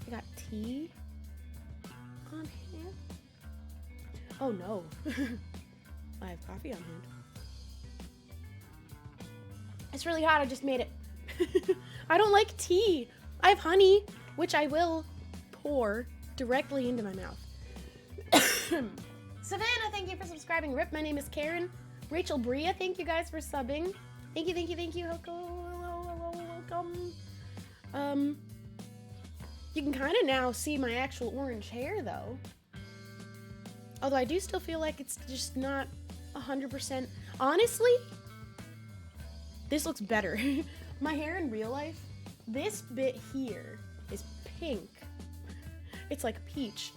I got tea on hand. Oh no. I have coffee on hand. It's really hot, I just made it. I don't like tea. I have honey, which I will pour directly into my mouth. Savannah, thank you for subscribing. Rip, my name is Karen. Rachel Bria, thank you guys for subbing. Thank you, thank you, thank you. Welcome. You can kind of now see my actual orange hair, though. Although I do still feel like it's just not 100%. Honestly, this looks better. My hair in real life, this bit here is pink. It's like peach.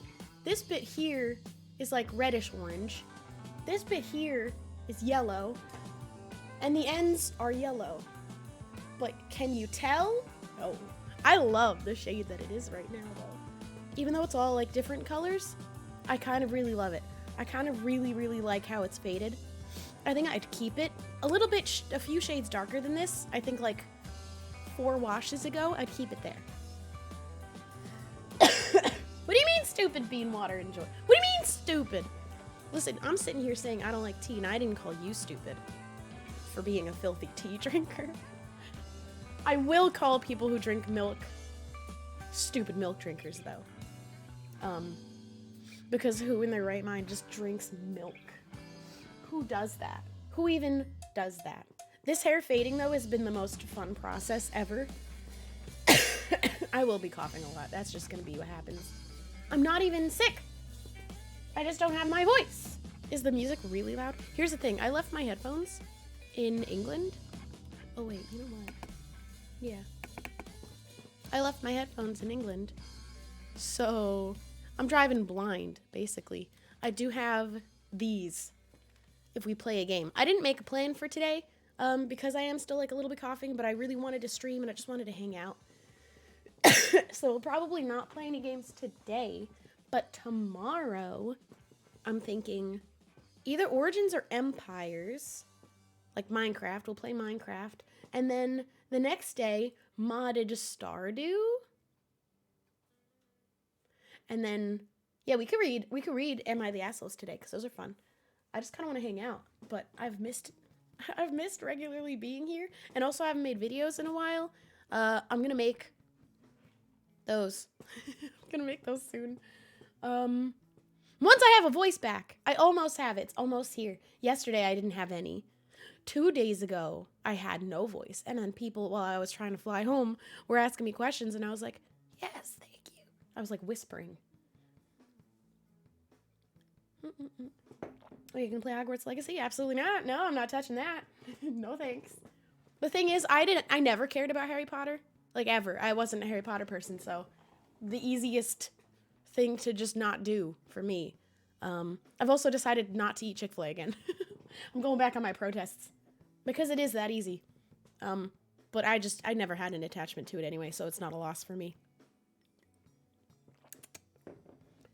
This bit here is like reddish orange. This bit here is yellow. And the ends are yellow. But can you tell? No. I love the shade that it is right now, though. Even though it's all like different colors, I kind of really love it. I kind of really, really like how it's faded. I think I'd keep it a little bit, a few shades darker than this. I think like 4 washes ago, I'd keep it there. What do you mean stupid bean water enjoy? What do you mean stupid? Listen, I'm sitting here saying I don't like tea, and I didn't call you stupid for being a filthy tea drinker. I will call people who drink milk stupid milk drinkers, though. Because who in their right mind just drinks milk? Who does that? Who even does that? This hair fading, though, has been the most fun process ever. I will be coughing a lot. That's just gonna be what happens. I'm not even sick. I just don't have my voice. Is the music really loud? Here's the thing. I left my headphones in England. Oh, wait. You know what? Yeah. I left my headphones in England. So I'm driving blind, basically. I do have these if we play a game. I didn't make a plan for today because I am still like a little bit coughing, but I really wanted to stream and I just wanted to hang out. So we'll probably not play any games today, but tomorrow I'm thinking either Origins or Empires, like Minecraft. We'll play Minecraft. And then the next day, modded Stardew. And then, yeah, we could read Am I the Assholes today, because those are fun. I just kind of want to hang out, but I've missed regularly being here, and also I haven't made videos in a while. I'm going to make those. I'm going to make those soon. Once I have a voice back. I almost have it. It's almost here. Yesterday, I didn't have any. 2 days ago, I had no voice. And then people, while I was trying to fly home, were asking me questions. And I was like, yes, thank you. I was like whispering. Oh, you can play Hogwarts Legacy? Absolutely not. No, I'm not touching that. No thanks. The thing is, I never cared about Harry Potter. Like, ever. I wasn't a Harry Potter person, so the easiest thing to just not do for me. I've also decided not to eat Chick-fil-A again. I'm going back on my protests because it is that easy. But I never had an attachment to it anyway, so it's not a loss for me.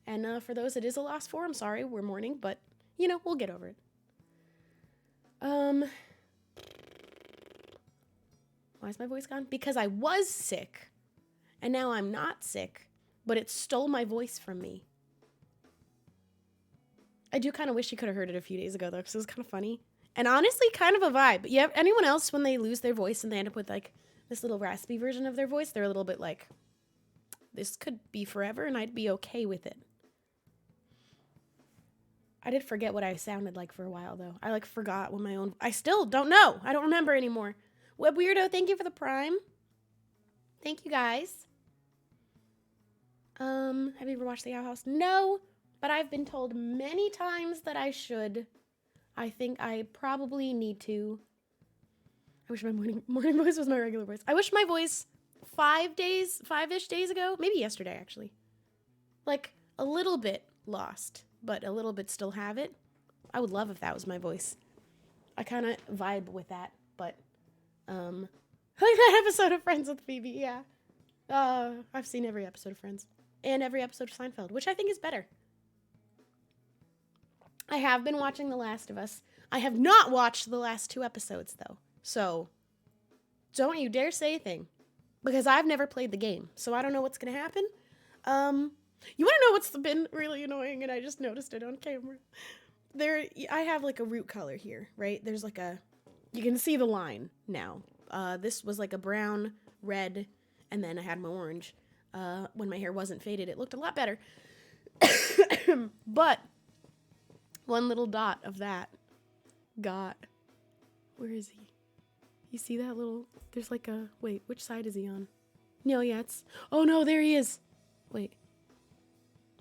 And for those it is a loss for, I'm sorry, we're mourning, but, you know, we'll get over it. Why is my voice gone? Because I was sick, and now I'm not sick, but it stole my voice from me. I do kind of wish you could have heard it a few days ago, though, because it was kind of funny. And honestly, kind of a vibe. Yeah, anyone else, when they lose their voice and they end up with, like, this little raspy version of their voice, they're a little bit like, this could be forever, and I'd be okay with it. I did forget what I sounded like for a while, though. I, like, forgot what my own... I still don't know. I don't remember anymore. Web Weirdo, thank you for the Prime. Thank you, guys. Have you ever watched The Owl House? No, but I've been told many times that I should. I think I probably need to. I wish my morning voice was my regular voice. I wish my voice 5-ish days ago, maybe yesterday, actually. Like, a little bit lost, but a little bit still have it. I would love if that was my voice. I kind of vibe with that, but, like that episode of Friends with Phoebe, yeah. I've seen every episode of Friends. And every episode of Seinfeld, which I think is better. I have been watching The Last of Us. I have not watched the last 2 episodes, though. So, don't you dare say a thing. Because I've never played the game, so I don't know what's going to happen. You want to know what's been really annoying, and I just noticed it on camera? I have like a root color here, right? There's like you can see the line now. This was like a brown, red, and then I had my orange. When my hair wasn't faded, it looked a lot better. But one little dot of that where is he? You see that little, there's like wait, which side is he on? No, yeah, oh no, there he is. Wait.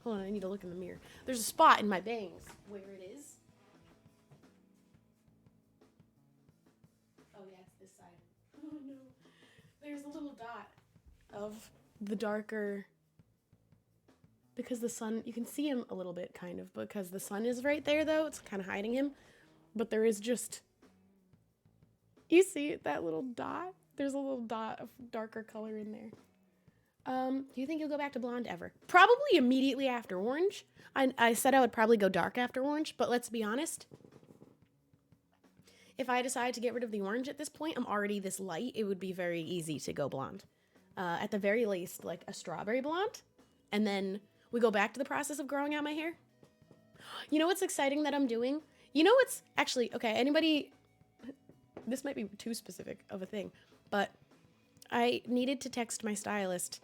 Hold on, I need to look in the mirror. There's a spot in my bangs where it is. Oh yeah, it's this side. Oh no. There's a little dot of the darker, because the sun, you can see him a little bit kind of, because the sun is right there though, it's kind of hiding him. But there is just, you see that little dot? There's a little dot of darker color in there. Do you think you'll go back to blonde ever? Probably immediately after orange. I said I would probably go dark after orange, but let's be honest. If I decide to get rid of the orange at this point, I'm already this light. It would be very easy to go blonde. At the very least, like a strawberry blonde. And then we go back to the process of growing out my hair. You know what's exciting that I'm doing? You know what's actually, okay, anybody, this might be too specific of a thing, but I needed to text my stylist,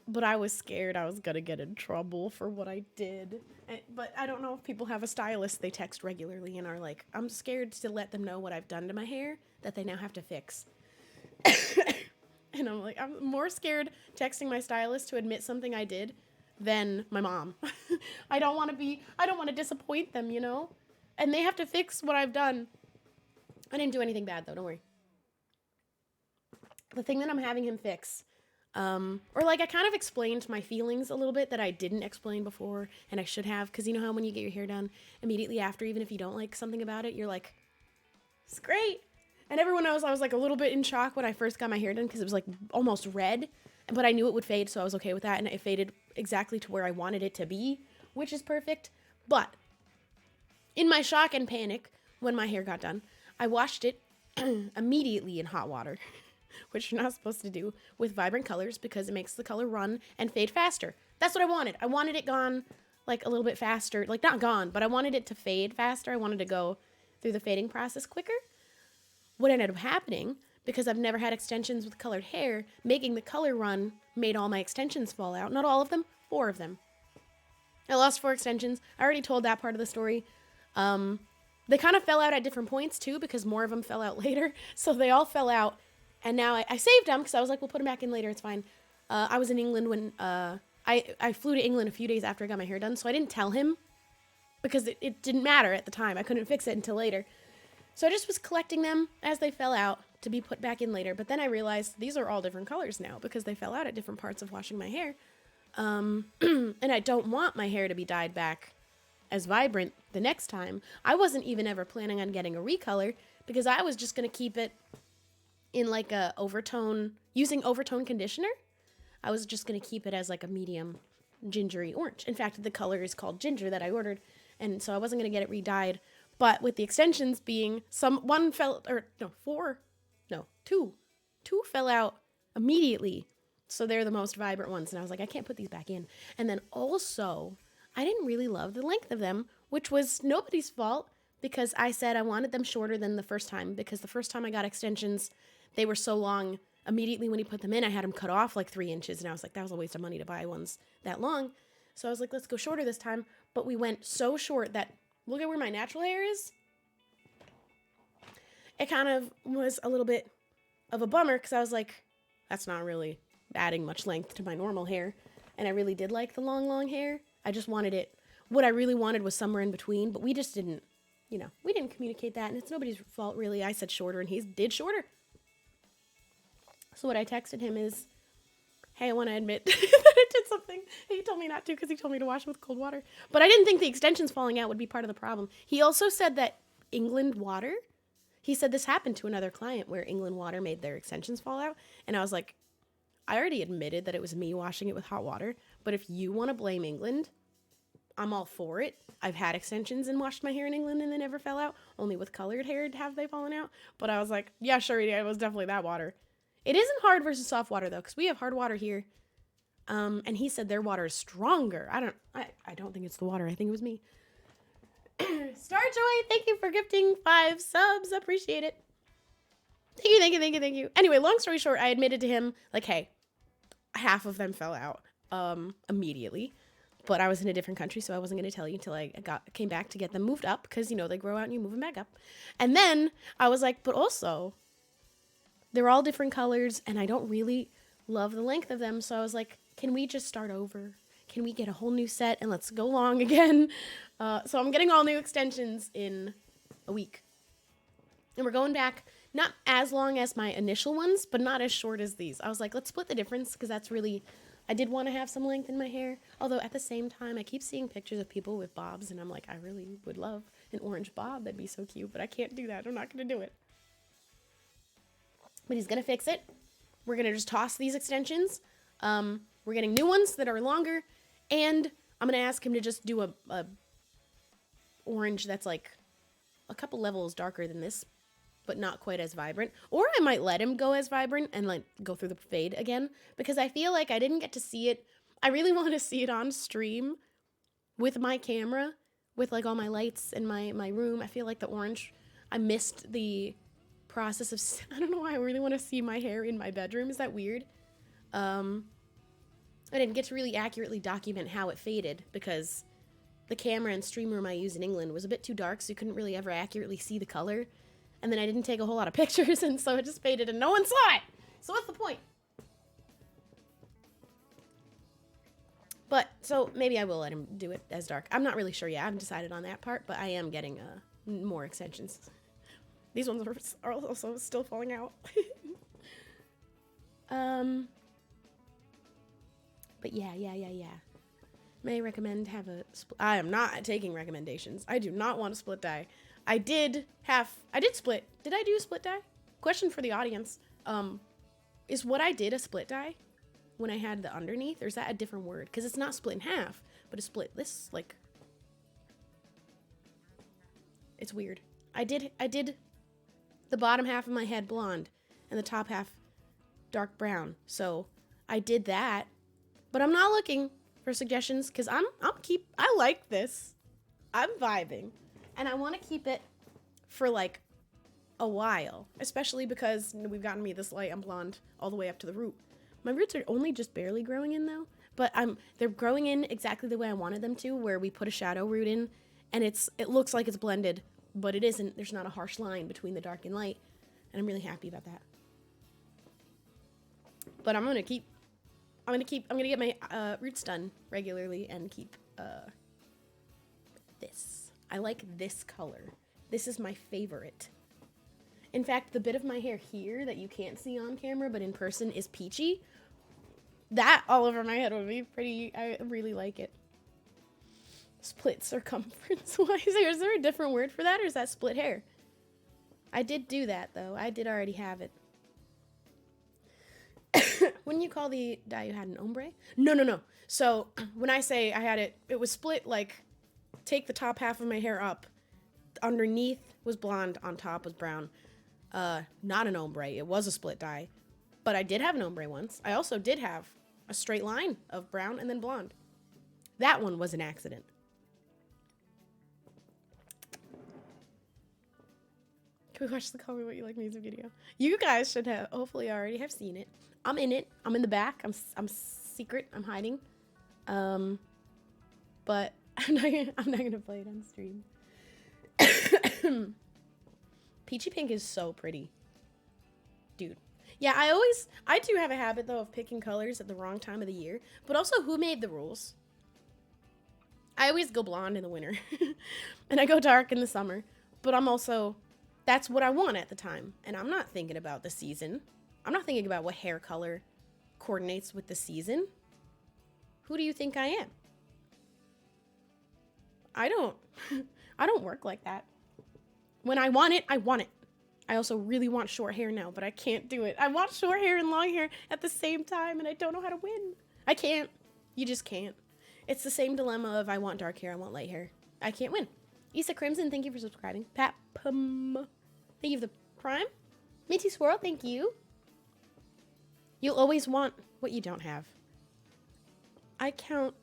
but I was scared I was gonna get in trouble for what I did. But I don't know if people have a stylist they text regularly and are like, I'm scared to let them know what I've done to my hair that they now have to fix. And I'm like, I'm more scared texting my stylist to admit something I did than my mom. I don't want to disappoint them, you know? And they have to fix what I've done. I didn't do anything bad though, don't worry. The thing that I'm having him fix, or like I kind of explained my feelings a little bit that I didn't explain before, and I should have, because you know how when you get your hair done immediately after, even if you don't like something about it, you're like, it's great. And everyone knows I was like a little bit in shock when I first got my hair done because it was like almost red, but I knew it would fade, so I was okay with that, and it faded exactly to where I wanted it to be, which is perfect. But in my shock and panic when my hair got done, I washed it immediately in hot water, which you're not supposed to do with vibrant colors because it makes the color run and fade faster. That's what I wanted. I wanted it gone like a little bit faster, like not gone, but I wanted it to fade faster. I wanted to go through the fading process quicker. What ended up happening, because I've never had extensions with colored hair, making the color run made all my extensions fall out. Not all of them, 4 of them. I lost 4 extensions. I already told that part of the story. They kind of fell out at different points too, because more of them fell out later. So they all fell out. And now I saved them because I was like, we'll put them back in later. It's fine. I was in England when I flew to England a few days after I got my hair done. So I didn't tell him because it didn't matter at the time. I couldn't fix it until later. So I just was collecting them as they fell out to be put back in later. But then I realized these are all different colors now because they fell out at different parts of washing my hair. And I don't want my hair to be dyed back as vibrant the next time. I wasn't even ever planning on getting a recolor because I was just going to keep it in like a overtone, using overtone conditioner. I was just going to keep it as like a medium gingery orange. In fact, the color is called ginger that I ordered. And so I wasn't going to get it re-dyed. But with the extensions being two fell out immediately. So they're the most vibrant ones. And I was like, I can't put these back in. And then also, I didn't really love the length of them, which was nobody's fault because I said I wanted them shorter than the first time because the first time I got extensions, they were so long. Immediately when he put them in, I had them cut off like 3 inches. And I was like, that was a waste of money to buy ones that long. So I was like, let's go shorter this time. But we went so short that look at where my natural hair is. It kind of was a little bit of a bummer because I was like, that's not really adding much length to my normal hair. And I really did like the long, long hair. I just wanted it. What I really wanted was somewhere in between, but we just didn't, we didn't communicate that. And it's nobody's fault, really. I said shorter and he did shorter. So what I texted him is, hey, I want to admit that I did something. He told me not to because he told me to wash it with cold water. But I didn't think the extensions falling out would be part of the problem. He also said that England water, he said this happened to another client where England water made their extensions fall out. And I was like, I already admitted that it was me washing it with hot water. But if you want to blame England, I'm all for it. I've had extensions and washed my hair in England and they never fell out. Only with colored hair have they fallen out. But I was like, yeah, sure, it was definitely that water. It isn't hard versus soft water, though, because we have hard water here. And he said their water is stronger. I don't think it's the water. I think it was me. Starjoy, thank you for gifting 5 subs. Appreciate it. Thank you. Anyway, long story short, I admitted to him, like, hey, half of them fell out immediately. But I was in a different country, so I wasn't going to tell you until I came back to get them moved up. Because, you know, they grow out and you move them back up. And then I was like, but also, they're all different colors, and I don't really love the length of them. So I was like, can we just start over? Can we get a whole new set and let's go long again? So I'm getting all new extensions in a week. And we're going back, not as long as my initial ones, but not as short as these. I was like, let's split the difference, because that's really, I did want to have some length in my hair. Although at the same time, I keep seeing pictures of people with bobs, and I'm like, I really would love an orange bob. That'd be so cute, but I can't do that. I'm not going to do it. But he's going to fix it. We're going to just toss these extensions. We're getting new ones that are longer, and I'm going to ask him to just do a orange that's like a couple levels darker than this, but not quite as vibrant. Or I might let him go as vibrant and like go through the fade again, because I feel like I didn't get to see it. I really want to see it on stream with my camera, with like all my lights in my room. I feel like the orange, I missed the process of, I don't know why I really want to see my hair in my bedroom. Is that weird? I didn't get to really accurately document how it faded, because the camera and stream room I use in England was a bit too dark, so you couldn't really ever accurately see the color. And then I didn't take a whole lot of pictures, and so it just faded and no one saw it. So what's the point? But, so maybe I will let him do it as dark. I'm not really sure yet. I haven't decided on that part, but I am getting more extensions. These ones are also still falling out. But yeah. May recommend have a I am not taking recommendations. I do not want a split dye. I did split. Did I do a split dye? Question for the audience. Is what I did a split dye when I had the underneath, or is that a different word? Because it's not split in half, but it's split. This, like, it's weird. I did the bottom half of my head blonde and the top half dark brown. So I did that, but I'm not looking for suggestions, because I like this. I'm vibing, and I want to keep it for like a while, especially because we've gotten me this light. I'm blonde all the way up to the root. My roots are only just barely growing in though, but they're growing in exactly the way I wanted them to, where we put a shadow root in, and it looks like it's blended, but it isn't. There's not a harsh line between the dark and light, and I'm really happy about that. But I'm gonna get my roots done regularly and keep this. I like this color. This is my favorite. In fact, the bit of my hair here that you can't see on camera but in person is peachy. That all over my head would be pretty. I really like it. Split circumference. Why is there a different word for that, or is that split hair? I did do that though. I did already have it. Wouldn't you call the dye you had an ombre? No. So when I say I had it was split, like, take the top half of my hair up. Underneath was blonde, on top was brown. Not an ombre. It was a split dye. But I did have an ombre once. I also did have a straight line of brown and then blonde. That one was an accident. Can we watch the Call Me What You Like music video? You guys should have, hopefully already have seen it. I'm in it. I'm in the back. I'm secret. I'm hiding. But I'm not gonna play it on stream. Peachy pink is so pretty. Dude. Yeah, I do have a habit though of picking colors at the wrong time of the year, but also who made the rules? I always go blonde in the winter and I go dark in the summer, but that's what I want at the time. And I'm not thinking about the season. I'm not thinking about what hair color coordinates with the season. Who do you think I am? I don't work like that. When I want it, I want it. I also really want short hair now, but I can't do it. I want short hair and long hair at the same time, and I don't know how to win. I can't. You just can't. It's the same dilemma of I want dark hair, I want light hair. I can't win. Issa Crimson, thank you for subscribing. Pat Pum, thank you for the prime. Minty Swirl, thank you. You'll always want what you don't have. I count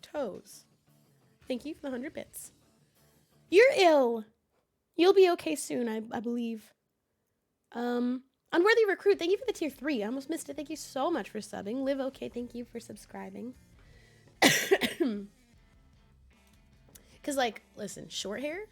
toes. Thank you for the 100 bits. You're ill. You'll be okay soon, I believe. Unworthy Recruit, thank you for the tier 3. I almost missed it. Thank you so much for subbing. Live okay, thank you for subscribing. Because, like, listen, short hair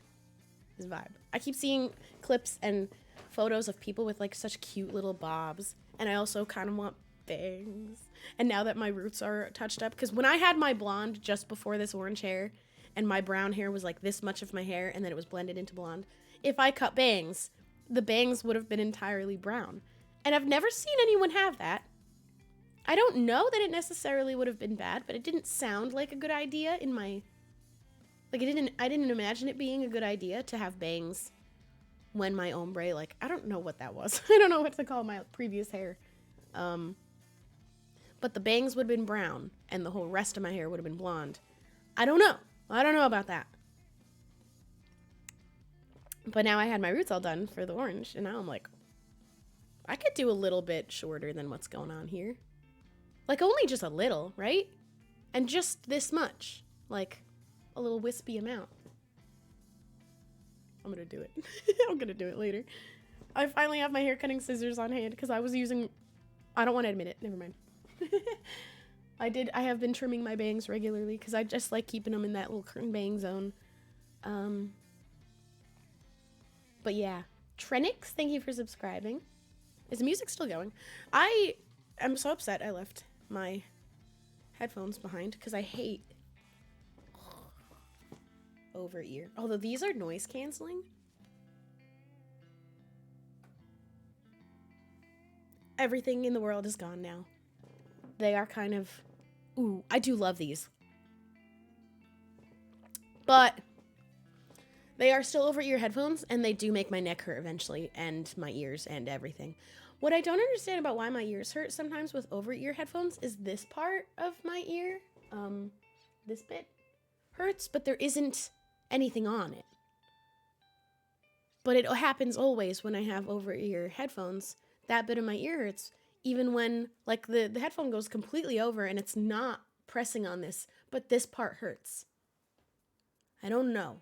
is vibe. I keep seeing clips and photos of people with, like, such cute little bobs. And I also kind of want bangs. And now that my roots are touched up, because when I had my blonde just before this orange hair, and my brown hair was, like, this much of my hair, and then it was blended into blonde, if I cut bangs, the bangs would have been entirely brown. And I've never seen anyone have that. I don't know that it necessarily would have been bad, but it didn't sound like a good idea in my... Like, I didn't imagine it being a good idea to have bangs when my ombre, like, I don't know what that was. I don't know what to call my previous hair. But the bangs would have been brown, and the whole rest of my hair would have been blonde. I don't know. I don't know about that. But now I had my roots all done for the orange, and now I'm like, I could do a little bit shorter than what's going on here. Like, only just a little, right? And just this much. Like, a little wispy amount. I'm gonna do it. I'm gonna do it later. I finally have my hair cutting scissors on hand, because I was using... I don't want to admit it. Never mind. I have been trimming my bangs regularly, because I just like keeping them in that little curtain bang zone. But yeah. Trenix, thank you for subscribing. Is the music still going? I am so upset I left my headphones behind, because I hate over ear. Although these are noise canceling. Everything in the world is gone now. They are kind of... Ooh, I do love these. But they are still over-ear headphones, and they do make my neck hurt eventually, and my ears, and everything. What I don't understand about why my ears hurt sometimes with over-ear headphones is this part of my ear. This bit hurts, but there isn't anything on it. But it happens always when I have over-ear headphones. That bit of my ear hurts, even when, like, the headphone goes completely over and it's not pressing on this, but this part hurts. I don't know.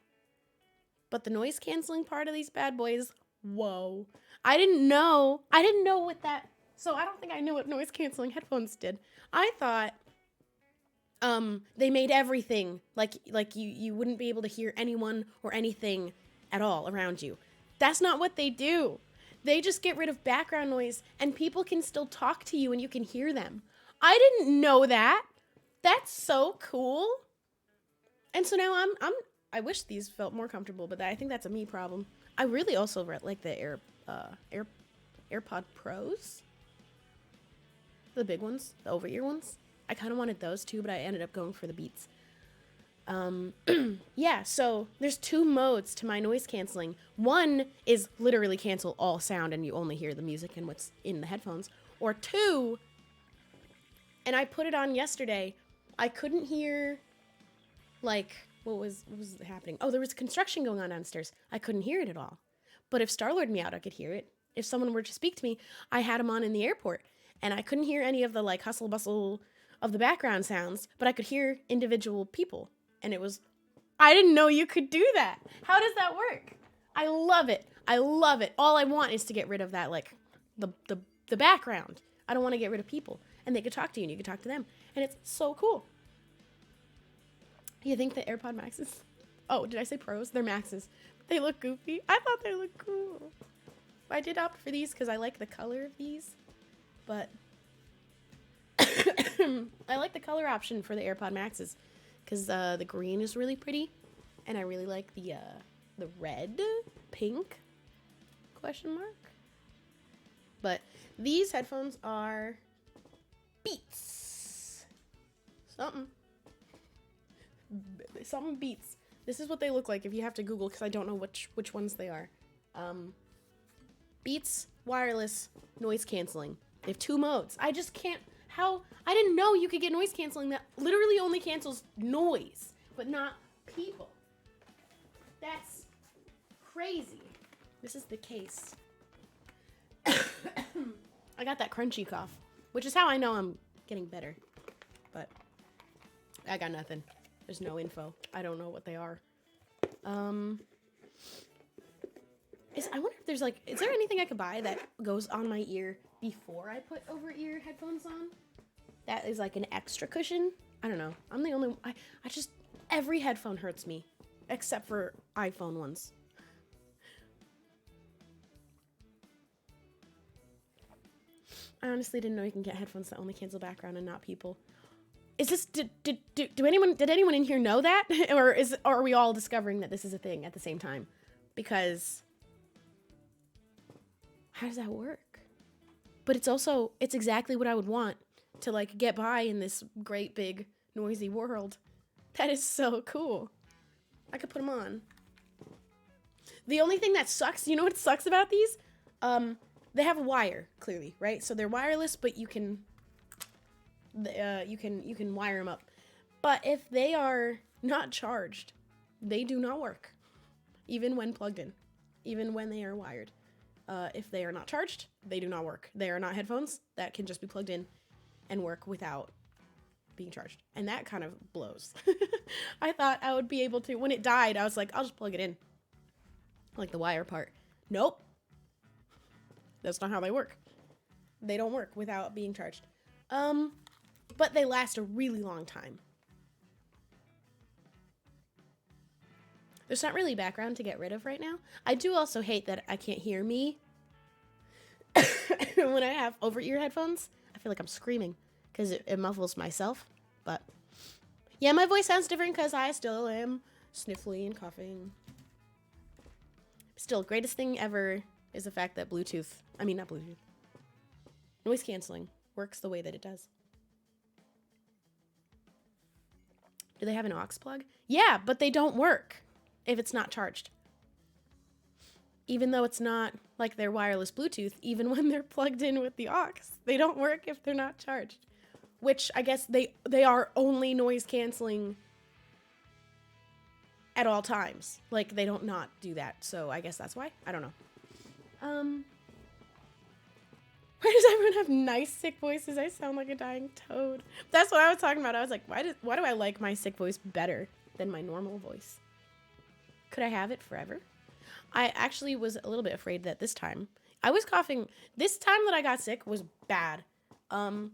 But the noise canceling part of these bad boys, whoa. I didn't know what that, so I don't think I knew what noise canceling headphones did. I thought they made everything, like you wouldn't be able to hear anyone or anything at all around you. That's not what they do. They just get rid of background noise, and people can still talk to you and you can hear them. I didn't know that. That's so cool. And so now I wish these felt more comfortable, but I think that's a me problem. I really also like the AirPod Pros. The big ones, the over-ear ones. I kind of wanted those too, but I ended up going for the Beats. Yeah, so there's two modes to my noise canceling. One is literally cancel all sound and you only hear the music and what's in the headphones. Or two, and I put it on yesterday, I couldn't hear, like, what was happening? Oh, there was construction going on downstairs. I couldn't hear it at all. But if Star-Lord meowed, I could hear it. If someone were to speak to me, I had him on in the airport, and I couldn't hear any of the, like, hustle bustle of the background sounds, but I could hear individual people. And it was, I didn't know you could do that. How does that work? I love it. I love it. All I want is to get rid of that, like, the background. I don't want to get rid of people. And they could talk to you and you could talk to them. And it's so cool. You think the AirPod Maxes? Oh, did I say Pros? They're Maxes. They look goofy. I thought they looked cool. I did opt for these because I like the color of these. But I like the color option for the AirPod Maxes. Because the green is really pretty. And I really like the red, pink, question mark. But these headphones are Beats. Something Beats. This is what they look like if you have to Google, because I don't know which ones they are. Beats wireless noise canceling. They have two modes. I just can't... How? I didn't know you could get noise canceling that literally only cancels noise, but not people. That's crazy. This is the case. I got that crunchy cough, which is how I know I'm getting better. But I got nothing. There's no info. I don't know what they are. I wonder if there's like, is there anything I could buy that goes on my ear before I put over-ear headphones on? That is like an extra cushion? I don't know. I'm the only, I just, every headphone hurts me. Except for iPhone ones. I honestly didn't know you can get headphones that only cancel background and not people. Is this, did anyone in here know that? or are we all discovering that this is a thing at the same time? Because how does that work? But it's exactly what I would want to like get by in this great big noisy world. That is so cool. I could put them on. The only thing that sucks, you know what sucks about these? They have a wire, clearly, right? So they're wireless, but you can wire them up. But if they are not charged, they do not work, even when plugged in, even when they are wired. If they are not charged, they do not work. They are not headphones that can just be plugged in and work without being charged. And that kind of blows. I thought I would be able to, when it died, I was like, I'll just plug it in. Like the wire part. Nope. That's not how they work. They don't work without being charged. But they last a really long time. There's not really background to get rid of right now. I do also hate that I can't hear me when I have over-ear headphones. I feel like I'm screaming because it muffles myself. But yeah, my voice sounds different because I still am sniffly and coughing. Still, greatest thing ever is the fact that noise canceling works the way that it does. Do they have an aux plug? Yeah, but they don't work if it's not charged. Even though it's not like their wireless Bluetooth, even when they're plugged in with the aux, they don't work if they're not charged. Which I guess they are only noise canceling at all times. Like they don't not do that. So I guess that's why. I don't know. Why does everyone have nice sick voices? I sound like a dying toad. That's what I was talking about. I was like, why do I like my sick voice better than my normal voice? Could I have it forever? I actually was a little bit afraid that this time I was coughing. This time that I got sick was bad. I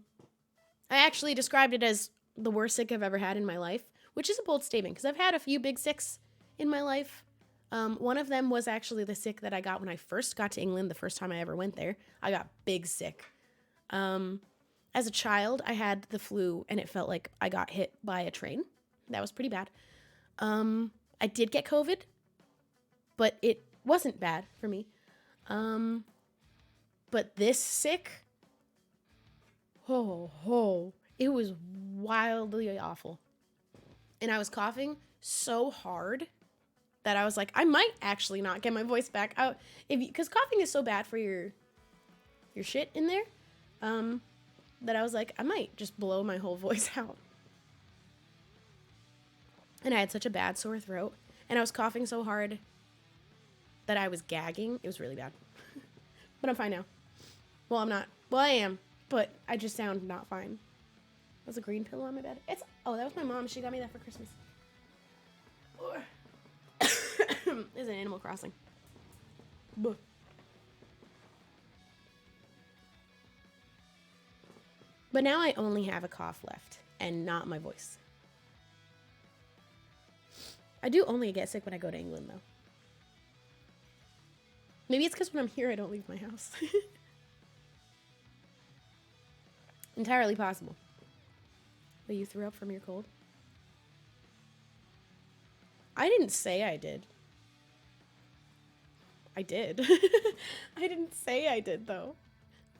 actually described it as the worst sick I've ever had in my life, which is a bold statement because I've had a few big sicks in my life. One of them was actually the sick that I got when I first got to England, the first time I ever went there. I got big sick. As a child, I had the flu, and it felt like I got hit by a train. That was pretty bad. I did get COVID, but it wasn't bad for me. But this sick, it was wildly awful. And I was coughing so hard that I was like, I might actually not get my voice back out, because coughing is so bad for your shit in there, that I was like, I might just blow my whole voice out. And I had such a bad sore throat, and I was coughing so hard that I was gagging. It was really bad. But I'm fine now. Well, I'm not. Well, I am, but I just sound not fine. There's a green pillow on my bed. That was my mom. She got me that for Christmas. It's an Animal Crossing. Buh. But now I only have a cough left and not my voice. I do only get sick when I go to England, though. Maybe it's because when I'm here, I don't leave my house. Entirely possible. But you threw up from your cold? I didn't say I did. I did. I didn't say I did, though.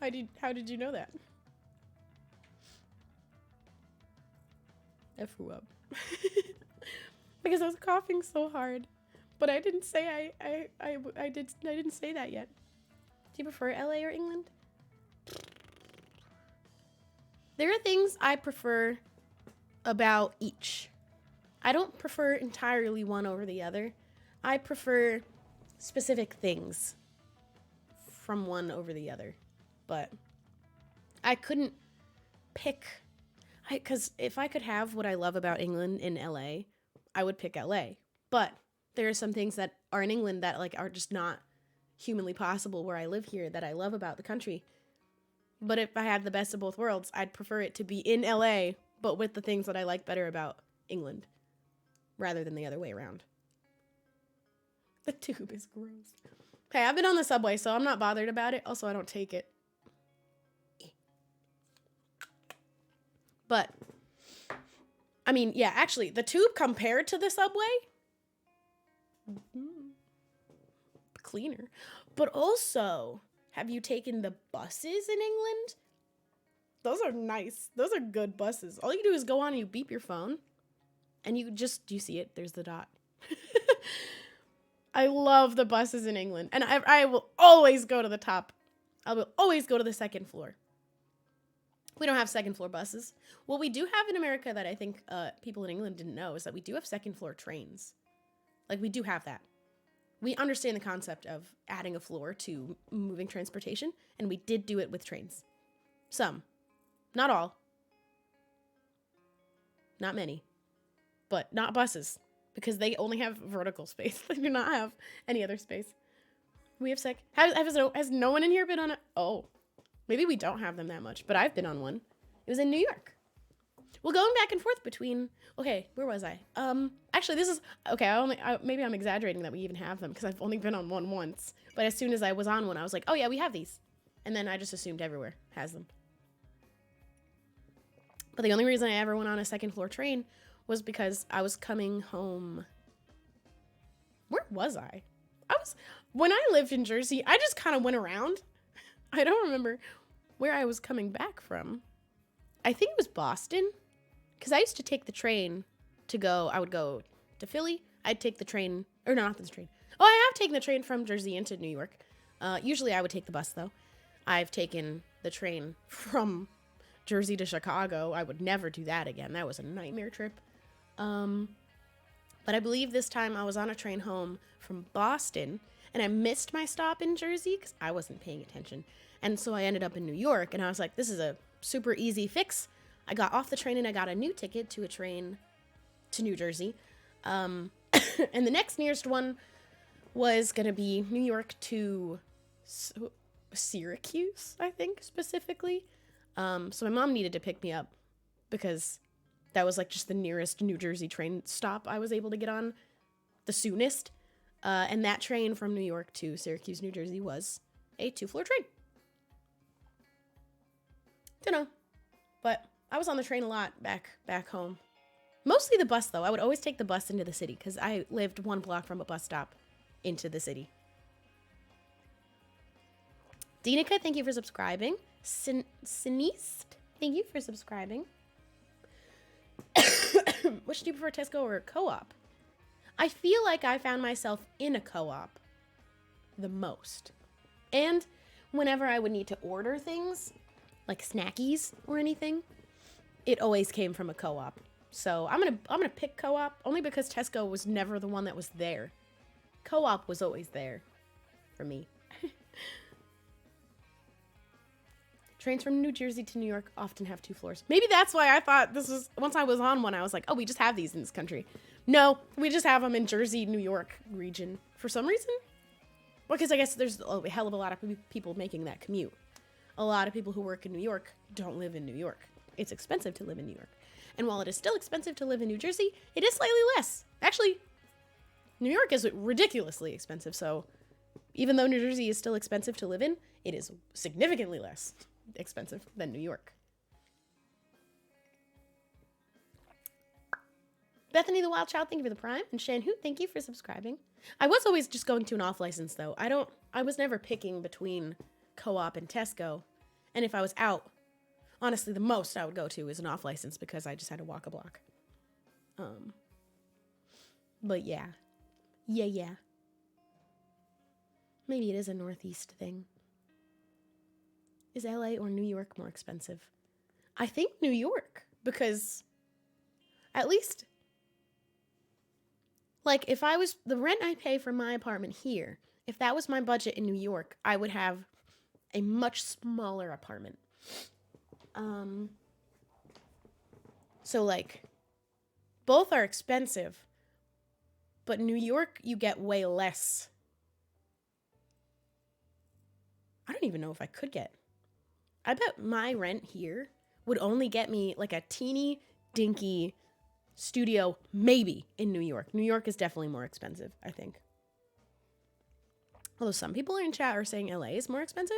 How did you know that? I threw up. Because I was coughing so hard. But I didn't say I didn't say that yet. Do you prefer LA or England? There are things I prefer about each. I don't prefer entirely one over the other. I prefer specific things from one over the other. But I couldn't pick. Because if I could have what I love about England in LA, I would pick LA. But there are some things that are in England that like are just not humanly possible where I live here that I love about the country. But if I had the best of both worlds, I'd prefer it to be in LA, but with the things that I like better about England, rather than the other way around. The tube is gross. Hey, I've been on the subway, so I'm not bothered about it. Also, I don't take it. But, I mean, yeah, actually, the tube compared to the subway, cleaner. But also, have you taken the buses in England? Those are nice. Those are good buses. All you do is go on and you beep your phone, and you see it. There's the dot. I love the buses in England, and I will always go to the top. I will always go to the second floor. We don't have second floor buses. What we do have in America that I think people in England didn't know is that we do have second floor trains. Like, we do have that. We understand the concept of adding a floor to moving transportation, and we did do it with trains. Some. Not all. Not many. But not buses, because they only have vertical space. They do not have any other space. We have has no one in here been on it? Oh. Maybe we don't have them that much, but I've been on one. It was in New York. Well, going back and forth between... Okay, where was I? Actually, this is... Okay, maybe I'm exaggerating that we even have them, because I've only been on one once. But as soon as I was on one, I was like, oh yeah, we have these. And then I just assumed everywhere has them. But the only reason I ever went on a second floor train was because I was coming home... Where was I? When I lived in Jersey, I just kind of went around. I don't remember where I was coming back from. I think it was Boston, because I used to take the train to go. I would go to Philly. I'd take the train, or no, not the train. Oh, I have taken the train from Jersey into New York. Usually I would take the bus, though. I've taken the train from Jersey to Chicago. I would never do that again. That was a nightmare trip. But I believe this time I was on a train home from Boston, and I missed my stop in Jersey because I wasn't paying attention. And so I ended up in New York, and I was like, this is a super easy fix. I got off the train, and I got a new ticket to a train to New Jersey. And the next nearest one was going to be New York to Syracuse, I think, specifically. So my mom needed to pick me up because that was like just the nearest New Jersey train stop I was able to get on the soonest. And that train from New York to Syracuse, New Jersey was a 2-floor train. Dunno. But I was on the train a lot back home. Mostly the bus, though. I would always take the bus into the city because I lived 1 block from a bus stop into the city. Dinika, thank you for subscribing. Siniste, thank you for subscribing. Which do you prefer, Tesco or co-op? I feel like I found myself in a co-op the most. And whenever I would need to order things, like snackies or anything, it always came from a co-op. So I'm gonna pick co-op only because Tesco was never the one that was there. Co-op was always there for me. Trains from New Jersey to New York often have 2 floors. Maybe that's why I thought this was, once I was on one, I was like, oh, we just have these in this country. No, we just have them in Jersey, New York region for some reason. Well, because I guess there's a hell of a lot of people making that commute. A lot of people who work in New York don't live in New York. It's expensive to live in New York. And while it is still expensive to live in New Jersey, it is slightly less. Actually, New York is ridiculously expensive. So even though New Jersey is still expensive to live in, it is significantly less expensive than New York. Bethany the Wild Child, thank you for the Prime. And Shan Hoot, thank you for subscribing. I was always just going to an off license, though. I was never picking between co-op and Tesco. And if I was out, honestly, the most I would go to is an off license because I just had to walk a block. But yeah. Yeah. Maybe it is a Northeast thing. Is LA or New York more expensive? I think New York, because at least, like, if I was, the rent I pay for my apartment here, if that was my budget in New York, I would have a much smaller apartment. So, like, both are expensive, but New York, you get way less. I don't even know if I could get. I bet my rent here would only get me like a teeny dinky studio, maybe in New York. New York is definitely more expensive, I think. Although some people in chat are saying LA is more expensive.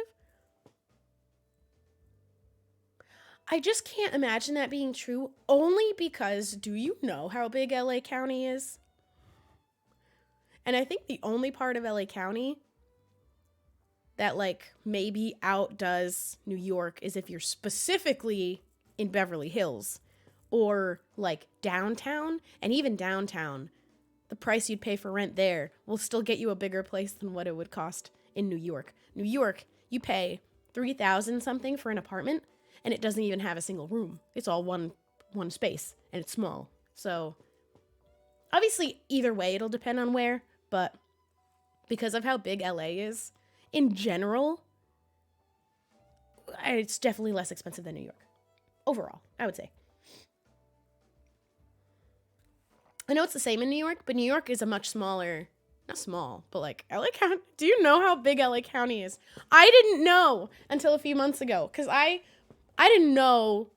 I just can't imagine that being true, only because do you know how big LA County is? And I think the only part of LA County that like maybe outdoes New York is if you're specifically in Beverly Hills or like downtown. And even downtown, the price you'd pay for rent there will still get you a bigger place than what it would cost in New York. New York, you pay $3,000 something for an apartment, and it doesn't even have a single room. It's all one space, and it's small. So obviously, either way, it'll depend on where, but because of how big LA is, in general, it's definitely less expensive than New York. Overall, I would say. I know it's the same in New York, but New York is a much smaller, not small, but like LA County. Do you know how big LA County is? I didn't know until a few months ago, because I didn't know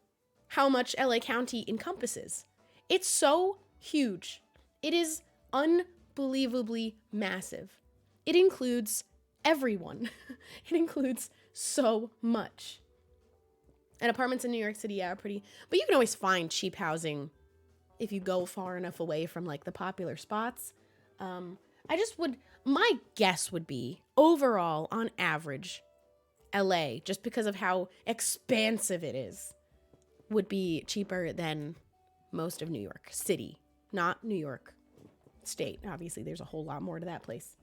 how much LA County encompasses. It's so huge. It is unbelievably massive. It includes everyone. It includes so much. And apartments in New York City, yeah, are pretty, but you can always find cheap housing if you go far enough away from like the popular spots. My guess would be overall on average, LA, just because of how expansive it is, would be cheaper than most of New York City, not New York State. Obviously, there's a whole lot more to that place.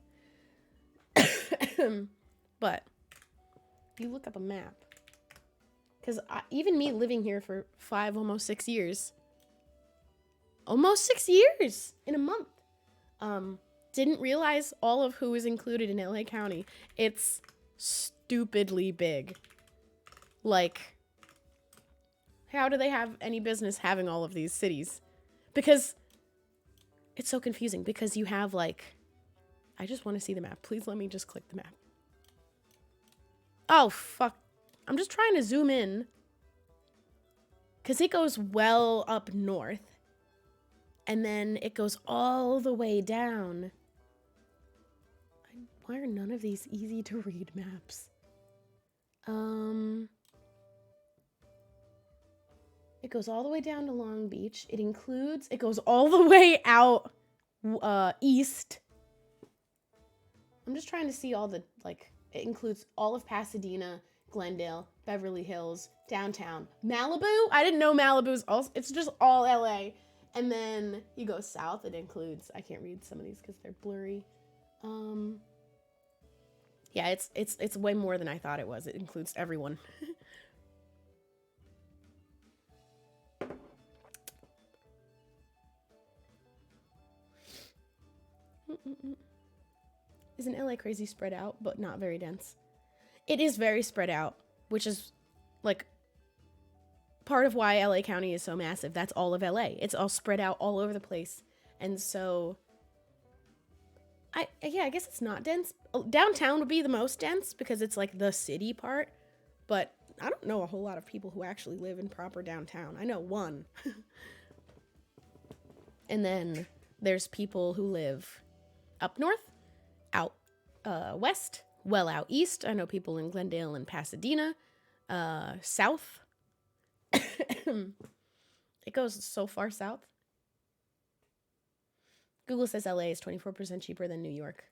But you look up a map, because even me living here for 5, almost 6 years, almost 6 years in a month, didn't realize all of who is included in LA County. It's stupidly big. Like, how do they have any business having all of these cities? Because it's so confusing, because you have like, I just want to see the map. Please let me just click the map. Oh, fuck. I'm just trying to zoom in, because it goes well up north, and then it goes all the way down. Why are none of these easy to read maps? It goes all the way down to Long Beach. It goes all the way out east. I'm just trying to see all the, like, it includes all of Pasadena, Glendale, Beverly Hills, downtown, Malibu. I didn't know Malibu's also, it's just all LA. And then you go south, it includes, I can't read some of these because they're blurry. Yeah, it's way more than I thought it was. It includes everyone. Isn't LA crazy spread out, but not very dense? It is very spread out, which is like part of why LA County is so massive. That's all of LA. It's all spread out all over the place. And so I guess it's not dense. Downtown would be the most dense because it's like the city part, but I don't know a whole lot of people who actually live in proper downtown. I know one. And then there's people who live up north, out west, well out east. I know people in Glendale and Pasadena, south. It goes so far south. Google says LA is 24% cheaper than New York.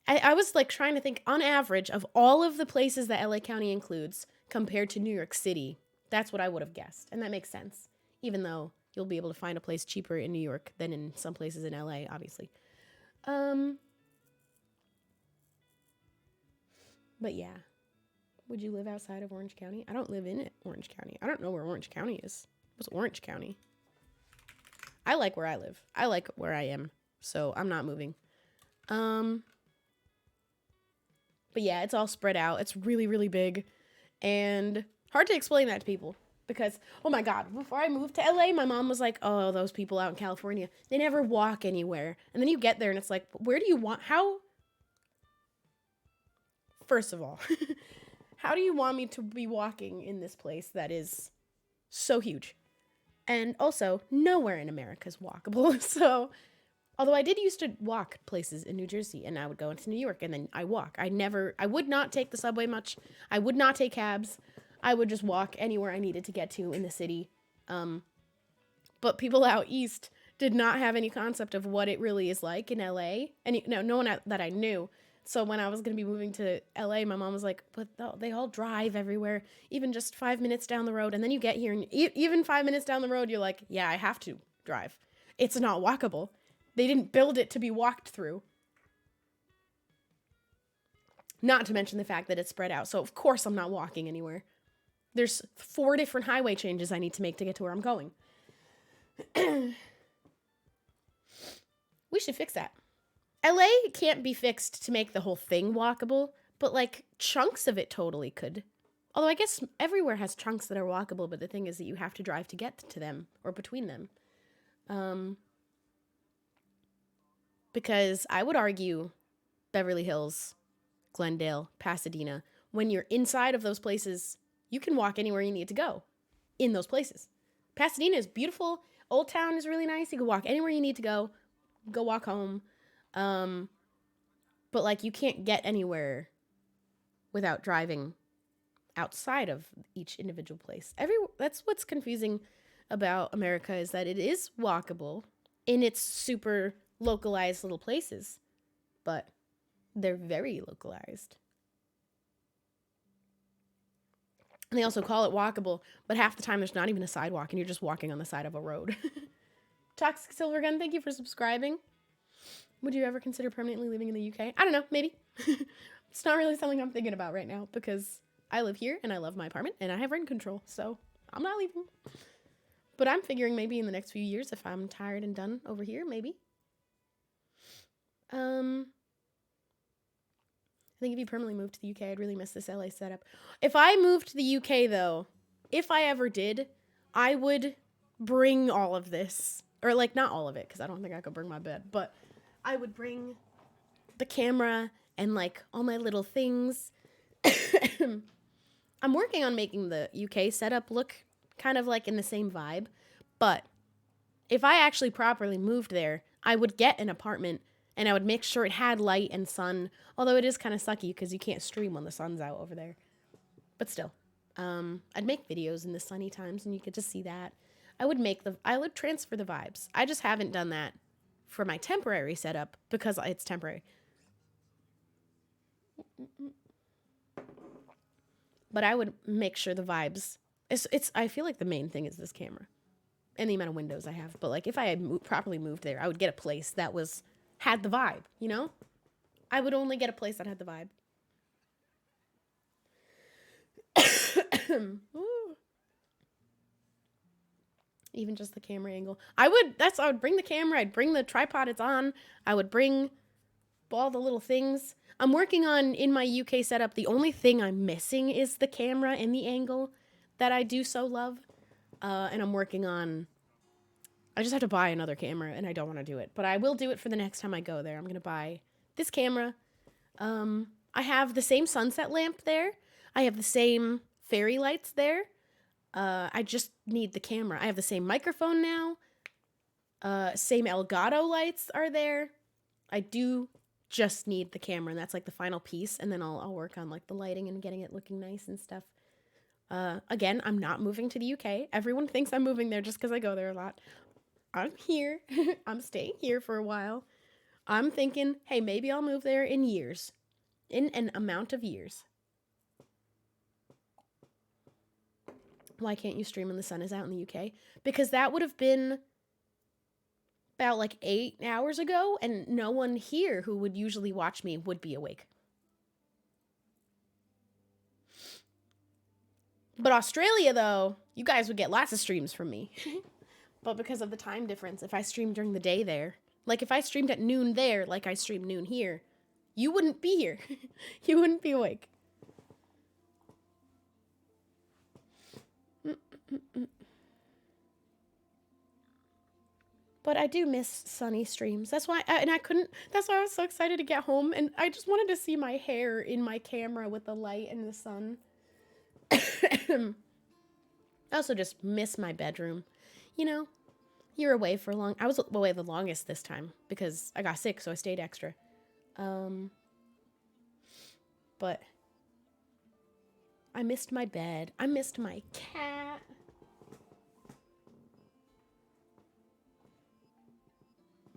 I was like trying to think on average of all of the places that LA County includes compared to New York City. That's what I would have guessed. And that makes sense. Even though you'll be able to find a place cheaper in New York than in some places in LA, obviously. But yeah. Would you live outside of Orange County? I don't live in Orange County. I don't know where Orange County is. What's Orange County? I like where I live. I like where I am. So I'm not moving. But yeah, it's all spread out. It's really, really big. And hard to explain that to people. Because, oh my God, before I moved to LA, my mom was like, oh, those people out in California, they never walk anywhere. And then you get there and it's like, where do you want, how? First of all, how do you want me to be walking in this place that is so huge? And also, nowhere in America is walkable. So, although I did used to walk places in New Jersey, and I would go into New York, and then I walk. I would not take the subway much. I would not take cabs. I would just walk anywhere I needed to get to in the city. But people out east did not have any concept of what it really is like in LA. And no one that I knew. So when I was going to be moving to LA, my mom was like, but they all drive everywhere, even just 5 minutes down the road. And then you get here, and even 5 minutes down the road, you're like, yeah, I have to drive. It's not walkable. They didn't build it to be walked through. Not to mention the fact that it's spread out. So of course I'm not walking anywhere. There's 4 different highway changes I need to make to get to where I'm going. We should fix that. LA can't be fixed to make the whole thing walkable, but like chunks of it totally could. Although I guess everywhere has chunks that are walkable, but the thing is that you have to drive to get to them or between them. Because I would argue Beverly Hills, Glendale, Pasadena, when you're inside of those places, you can walk anywhere you need to go in those places. Pasadena is beautiful. Old Town is really nice. You can walk anywhere you need to go walk home. But like you can't get anywhere without driving outside of each individual place. That's what's confusing about America, is that it is walkable in its super localized little places, but they're very localized. And they also call it walkable, but half the time there's not even a sidewalk and you're just walking on the side of a road. Toxic Silvergun, thank you for subscribing. Would you ever consider permanently living in the UK? I don't know, maybe. It's not really something I'm thinking about right now because I live here and I love my apartment and I have rent control, so I'm not leaving. But I'm figuring maybe in the next few years, if I'm tired and done over here, maybe. I think if you permanently moved to the UK, I'd really miss this LA setup. If I moved to the UK, though, if I ever did, I would bring all of this. Or, like, not all of it, because I don't think I could bring my bed. But I would bring the camera and, like, all my little things. I'm working on making the UK setup look kind of, like, in the same vibe. But if I actually properly moved there, I would get an apartment and I would make sure it had light and sun, although it is kind of sucky because you can't stream when the sun's out over there. But still, I'd make videos in the sunny times and you could just see that. I would transfer the vibes. I just haven't done that for my temporary setup because it's temporary. But I would make sure the vibes, I feel like the main thing is this camera and the amount of windows I have. But like if I had properly moved there, I would get a place that had the vibe, you know? I would only get a place that had the vibe. Even just the camera angle. I would bring the camera, I'd bring the tripod it's on, I would bring all the little things. I'm working on, in my UK setup, the only thing I'm missing is the camera and the angle that I do so love. And I'm working on, I just have to buy another camera, and I don't want to do it. But I will do it for the next time I go there. I'm going to buy this camera. I have the same sunset lamp there. I have the same fairy lights there. I just need the camera. I have the same microphone now. Same Elgato lights are there. I do just need the camera, and that's like the final piece. And then I'll work on like the lighting and getting it looking nice and stuff. Again, I'm not moving to the UK. Everyone thinks I'm moving there just because I go there a lot. I'm here. I'm staying here for a while. I'm thinking, hey, maybe I'll move there in years. In an amount of years. Why can't you stream when the sun is out in the UK? Because that would have been about like 8 hours ago, and no one here who would usually watch me would be awake. But Australia, though, you guys would get lots of streams from me. But because of the time difference, if I streamed during the day there, like if I streamed at noon there, like I streamed noon here, you wouldn't be here. You wouldn't be awake. But I do miss sunny streams. That's why, that's why I was so excited to get home. And I just wanted to see my hair in my camera with the light and the sun. I also just miss my bedroom. You know, you're away for long. I was away the longest this time because I got sick, so I stayed extra. But I missed my bed. I missed my cat.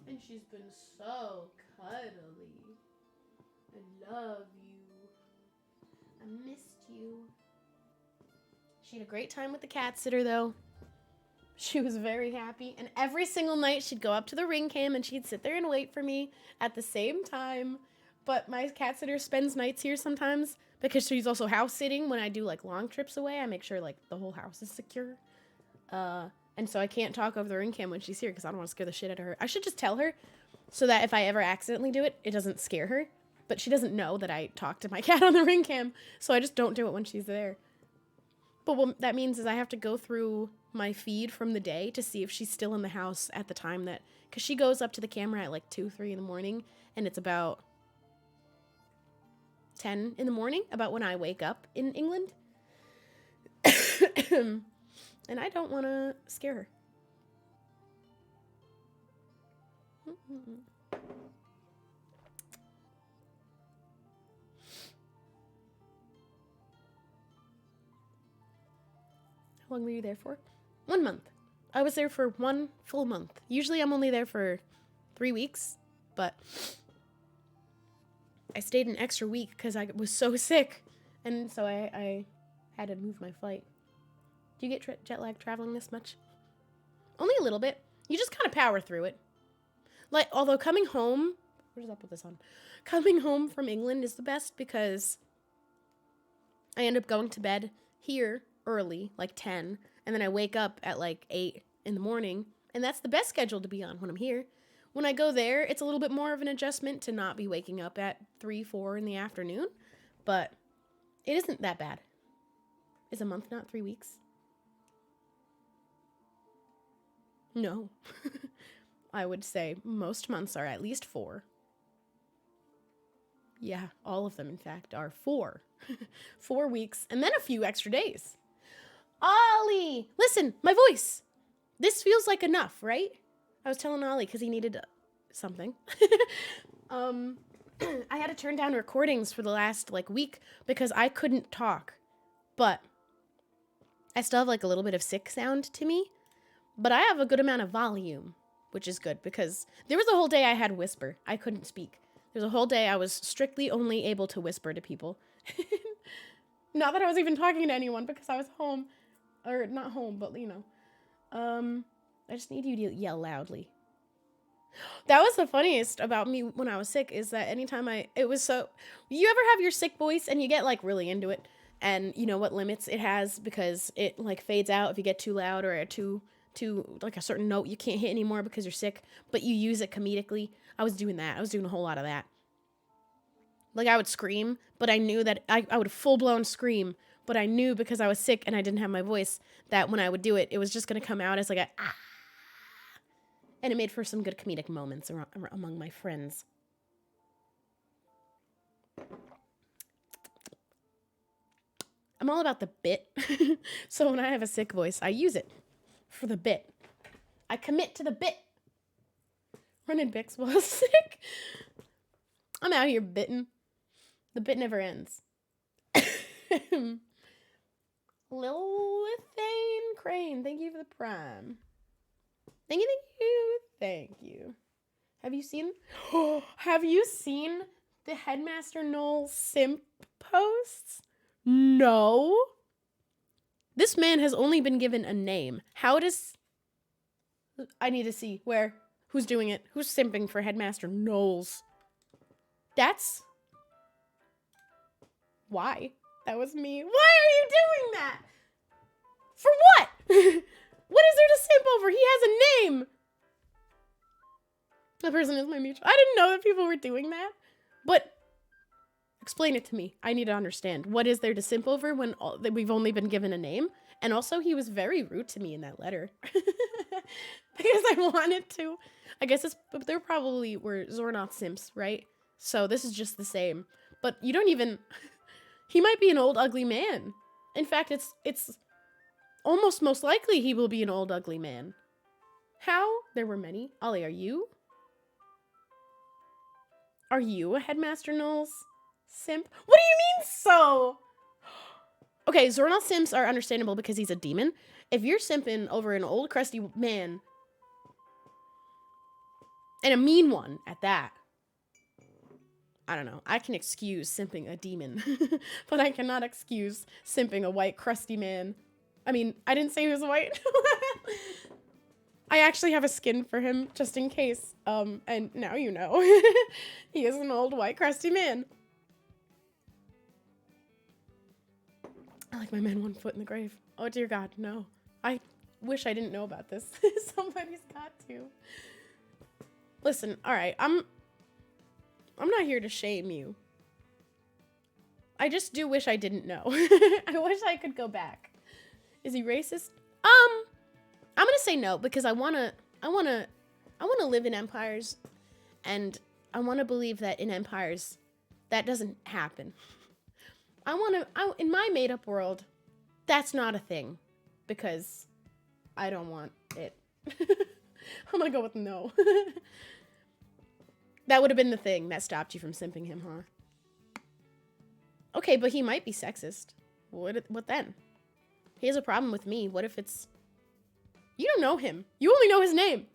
And she's been so cuddly. I love you. I missed you. She had a great time with the cat sitter, though. She was very happy. And every single night, she'd go up to the ring cam and she'd sit there and wait for me at the same time. But my cat sitter spends nights here sometimes because she's also house sitting. When I do, like, long trips away, I make sure, like, the whole house is secure. And so I can't talk over the ring cam when she's here because I don't want to scare the shit out of her. I should just tell her so that if I ever accidentally do it, it doesn't scare her. But she doesn't know that I talk to my cat on the ring cam, so I just don't do it when she's there. But what that means is I have to go through my feed from the day to see if she's still in the house at the time that... Because she goes up to the camera at like 2, 3 in the morning, and it's about 10 in the morning, about when I wake up in England. And I don't want to scare her. How long were you there for? 1 month. I was there for 1 full month. Usually I'm only there for 3 weeks, but I stayed an extra week because I was so sick, and so I had to move my flight. Do you get jet lag traveling this much? Only a little bit. You just kind of power through it. Like, although coming home... What is up with this on? Coming home from England is the best because I end up going to bed here early, like 10, and then I wake up at like 8 in the morning, and that's the best schedule to be on when I'm here. When I go there, it's a little bit more of an adjustment to not be waking up at 3, 4 in the afternoon, but it isn't that bad. Is a month not 3 weeks? No. I would say most months are at least 4. Yeah, all of them, in fact, are 4. 4 weeks, and then a few extra days. Ollie! Listen, my voice! This feels like enough, right? I was telling Ollie because he needed something. I had to turn down recordings for the last, like, week because I couldn't talk. But I still have, like, a little bit of sick sound to me. But I have a good amount of volume, which is good because there was a whole day I had whisper. I couldn't speak. There's a whole day I was strictly only able to whisper to people. Not that I was even talking to anyone because I was home. Or not home, but, you know. I just need you to yell loudly. That was the funniest about me when I was sick is that anytime it was so... You ever have your sick voice and you get, like, really into it? And you know what limits it has because it, like, fades out if you get too loud or too like a certain note you can't hit anymore because you're sick, but you use it comedically. I was doing that. I was doing a whole lot of that. Like, I would scream, but I knew that I would full-blown scream, but I knew because I was sick and I didn't have my voice that when I would do it, it was just going to come out as like a ah. And it made for some good comedic moments among my friends. I'm all about the bit. So when I have a sick voice, I use it for the bit. I commit to the bit. Running Bix while sick. I'm out here bitting. The bit never ends. Lilithane Crane, thank you for the prime. Thank you. Have you seen the Headmaster Noel simp posts? No. This man has only been given a name. I need to see where. Who's doing it? Who's simping for Headmaster Knowles? Why? That was me. Why are you doing that? For what? What is there to simp over? He has a name. The person is my mutual. I didn't know that people were doing that. But explain it to me. I need to understand. What is there to simp over when we've only been given a name? And also, he was very rude to me in that letter. Because I wanted to. I guess there probably were Zornoth simps, right? So this is just the same. But you don't even... He might be an old, ugly man. In fact, it's almost most likely he will be an old, ugly man. How? There were many. Ollie, are you? Are you a Headmaster Knowles simp? What do you mean so? Okay, Zornoth simps are understandable because he's a demon. If you're simping over an old, crusty man, and a mean one at that, I don't know. I can excuse simping a demon, but I cannot excuse simping a white, crusty man. I mean, I didn't say he was white. I actually have a skin for him, just in case. And now you know. He is an old, white, crusty man. I like my man 1 foot in the grave. Oh, dear God, no. I wish I didn't know about this. Somebody's got to. Listen, all right, I'm not here to shame you. I just do wish I didn't know. I wish I could go back. Is he racist? I'm gonna say no because I wanna live in empires, and I wanna believe that in empires that doesn't happen. In my made-up world, that's not a thing because I don't want it. I'm gonna go with no. That would have been the thing that stopped you from simping him, huh? Okay, but he might be sexist. What then? He has a problem with me. What if it's... You don't know him. You only know his name.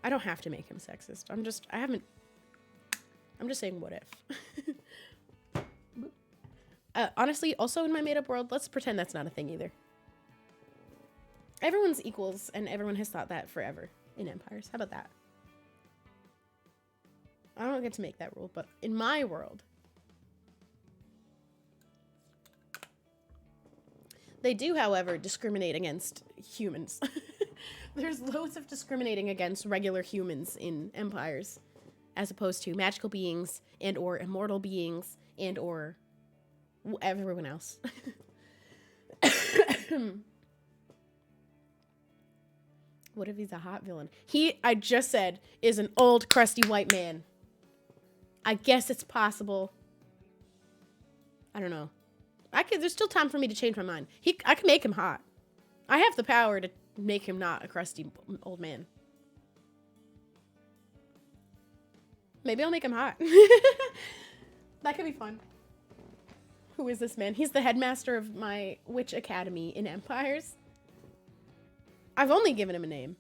I don't have to make him sexist. I'm just saying what if. Honestly, also in my made-up world, let's pretend that's not a thing either. Everyone's equals, and everyone has thought that forever in empires. How about that? I don't get to make that rule, but in my world, they do, however, discriminate against humans. There's loads of discriminating against regular humans in empires, as opposed to magical beings and or immortal beings and or everyone else. What if he's a hot villain? I just said, is an old, crusty white man. I guess it's possible. I don't know. There's still time for me to change my mind. I can make him hot. I have the power to make him not a crusty old man. Maybe I'll make him hot. That could be fun. Who is this man? He's the headmaster of my witch academy in Empires. I've only given him a name.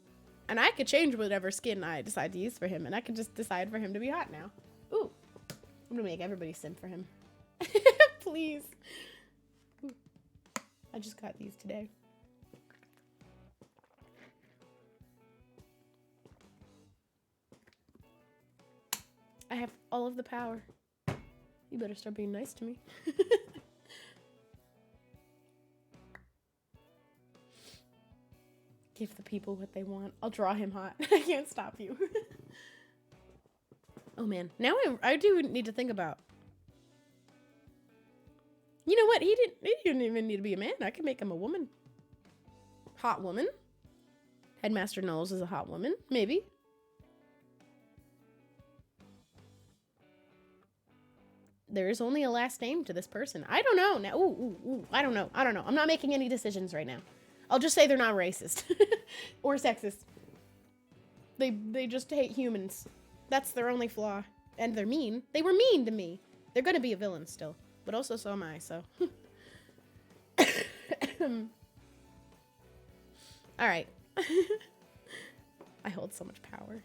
And I could change whatever skin I decide to use for him. And I could just decide for him to be hot now. Ooh. I'm gonna make everybody simp for him. Please. Ooh. I just got these today. I have all of the power. You better start being nice to me. Give the people what they want. I'll draw him hot. I can't stop you. Oh man, now I do need to think about. You know what? He didn't even need to be a man. I can make him a woman. Hot woman. Headmaster Knowles is a hot woman. Maybe. There is only a last name to this person. I don't know. Now, ooh, I don't know. I'm not making any decisions right now. I'll just say they're not racist or sexist. They just hate humans. That's their only flaw. And they're mean. They were mean to me. They're gonna be a villain still. But also so am I, so. Alright. I hold so much power.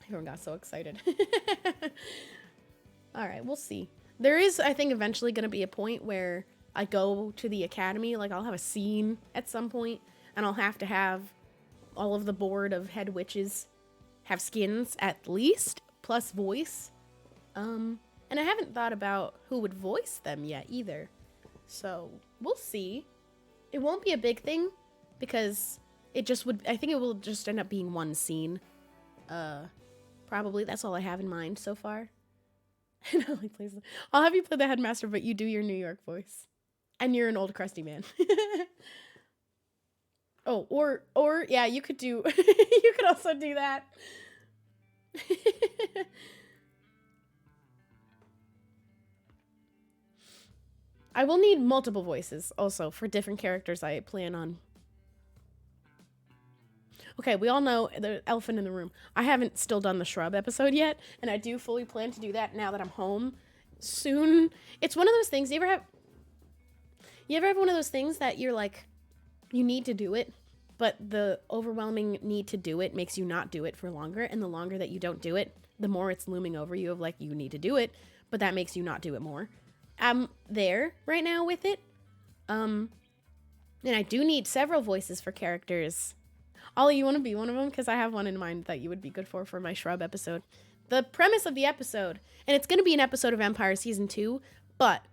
Everyone got so excited. Alright, we'll see. There is, I think, eventually going to be a point where I go to the academy. Like, I'll have a scene at some point, and I'll have to have all of the board of head witches have skins, at least, plus voice. And I haven't thought about who would voice them yet, either. So, we'll see. It won't be a big thing, because it just would, I think it will just end up being one scene. Probably that's all I have in mind so far. I'll have you play the headmaster, but you do your New York voice. And you're an old crusty man. Oh, or yeah, you could do you could also do that. I will need multiple voices also for different characters I plan on. Okay, we all know the elephant in the room. I haven't still done the shrub episode yet, and I do fully plan to do that now that I'm home soon. It's one of those things, you ever have one of those things that you're like, you need to do it, but the overwhelming need to do it makes you not do it for longer, and the longer that you don't do it, the more it's looming over you of like, you need to do it, but that makes you not do it more. I'm there right now with it. And I do need several voices for characters. Ollie, you want to be one of them? Because I have one in mind that you would be good for my shrub episode. The premise of the episode, and it's going to be an episode of Empire Season 2, but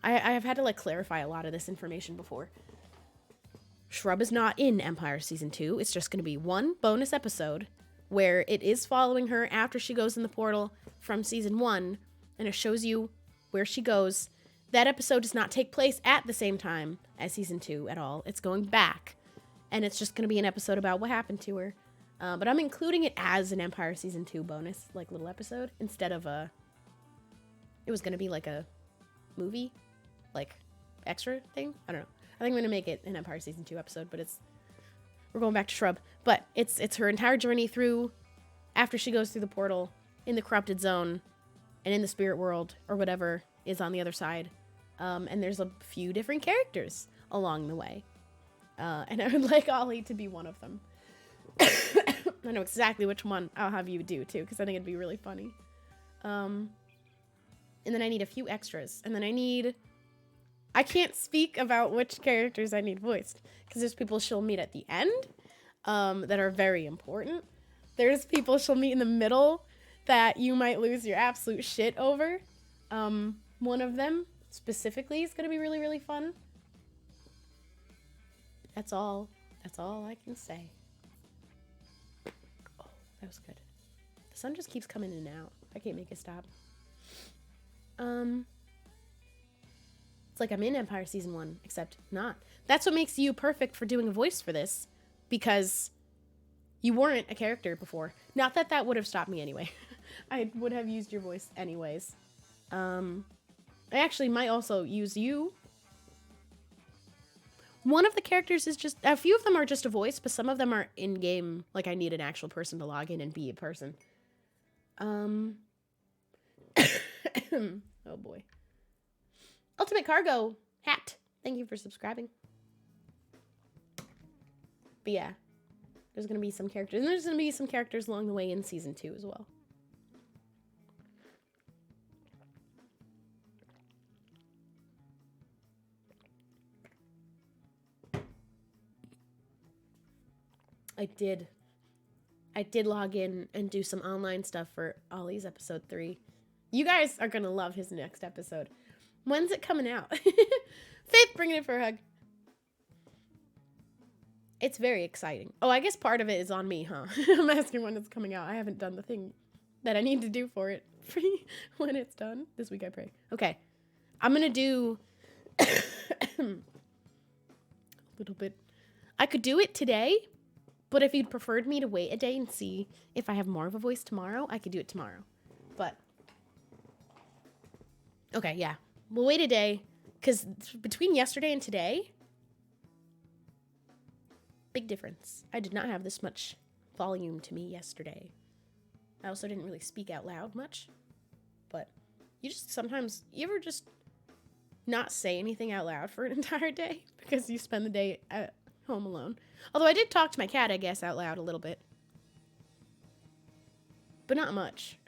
I have had to like clarify a lot of this information before. Shrub is not in Empire Season 2. It's just going to be one bonus episode where it is following her after she goes in the portal from Season 1, and it shows you where she goes. That episode does not take place at the same time as Season 2 at all. It's going back, and it's just going to be an episode about what happened to her. But I'm including it as an Empire Season 2 bonus, like, little episode, instead of it was going to be like a movie, like, extra thing. I don't know. I think I'm going to make it an Empire Season 2 episode, but we're going back to Shrub. But it's her entire journey through, after she goes through the portal, in the corrupted zone, and in the spirit world, or whatever is on the other side. And there's a few different characters along the way. And I would like Ollie to be one of them. I know exactly which one I'll have you do, too, because I think it'd be really funny. And then I need a few extras. And then I can't speak about which characters I need voiced, because there's people she'll meet at the end that are very important. There's people she'll meet in the middle that you might lose your absolute shit over. One of them specifically is going to be really, really fun. That's all I can say. Oh, that was good. The sun just keeps coming in and out. I can't make it stop. It's like I'm in Empire Season 1, except not. That's what makes you perfect for doing a voice for this, because you weren't a character before. Not that that would have stopped me anyway. I would have used your voice anyways. I actually might also use you. One of the characters is just, a few of them are just a voice, but some of them are in-game, like I need an actual person to log in and be a person. Oh boy. Ultimate Cargo Hat. Thank you for subscribing. But yeah, there's going to be some characters, and there's going to be some characters along the way in Season 2 as well. I did log in and do some online stuff for Ollie's episode 3. You guys are going to love his next episode. When's it coming out? Faith, bringing it for a hug. It's very exciting. Oh, I guess part of it is on me, huh? I'm asking when it's coming out. I haven't done the thing that I need to do for it when it's done. This week I pray. Okay. I'm going to do a little bit. I could do it today, but if you'd preferred me to wait a day and see if I have more of a voice tomorrow, I could do it tomorrow. But, okay, yeah. We'll wait a day, because between yesterday and today, big difference. I did not have this much volume to me yesterday. I also didn't really speak out loud much, but you ever just not say anything out loud for an entire day because you spend the day at home alone? Although I did talk to my cat, I guess, out loud a little bit. But not much.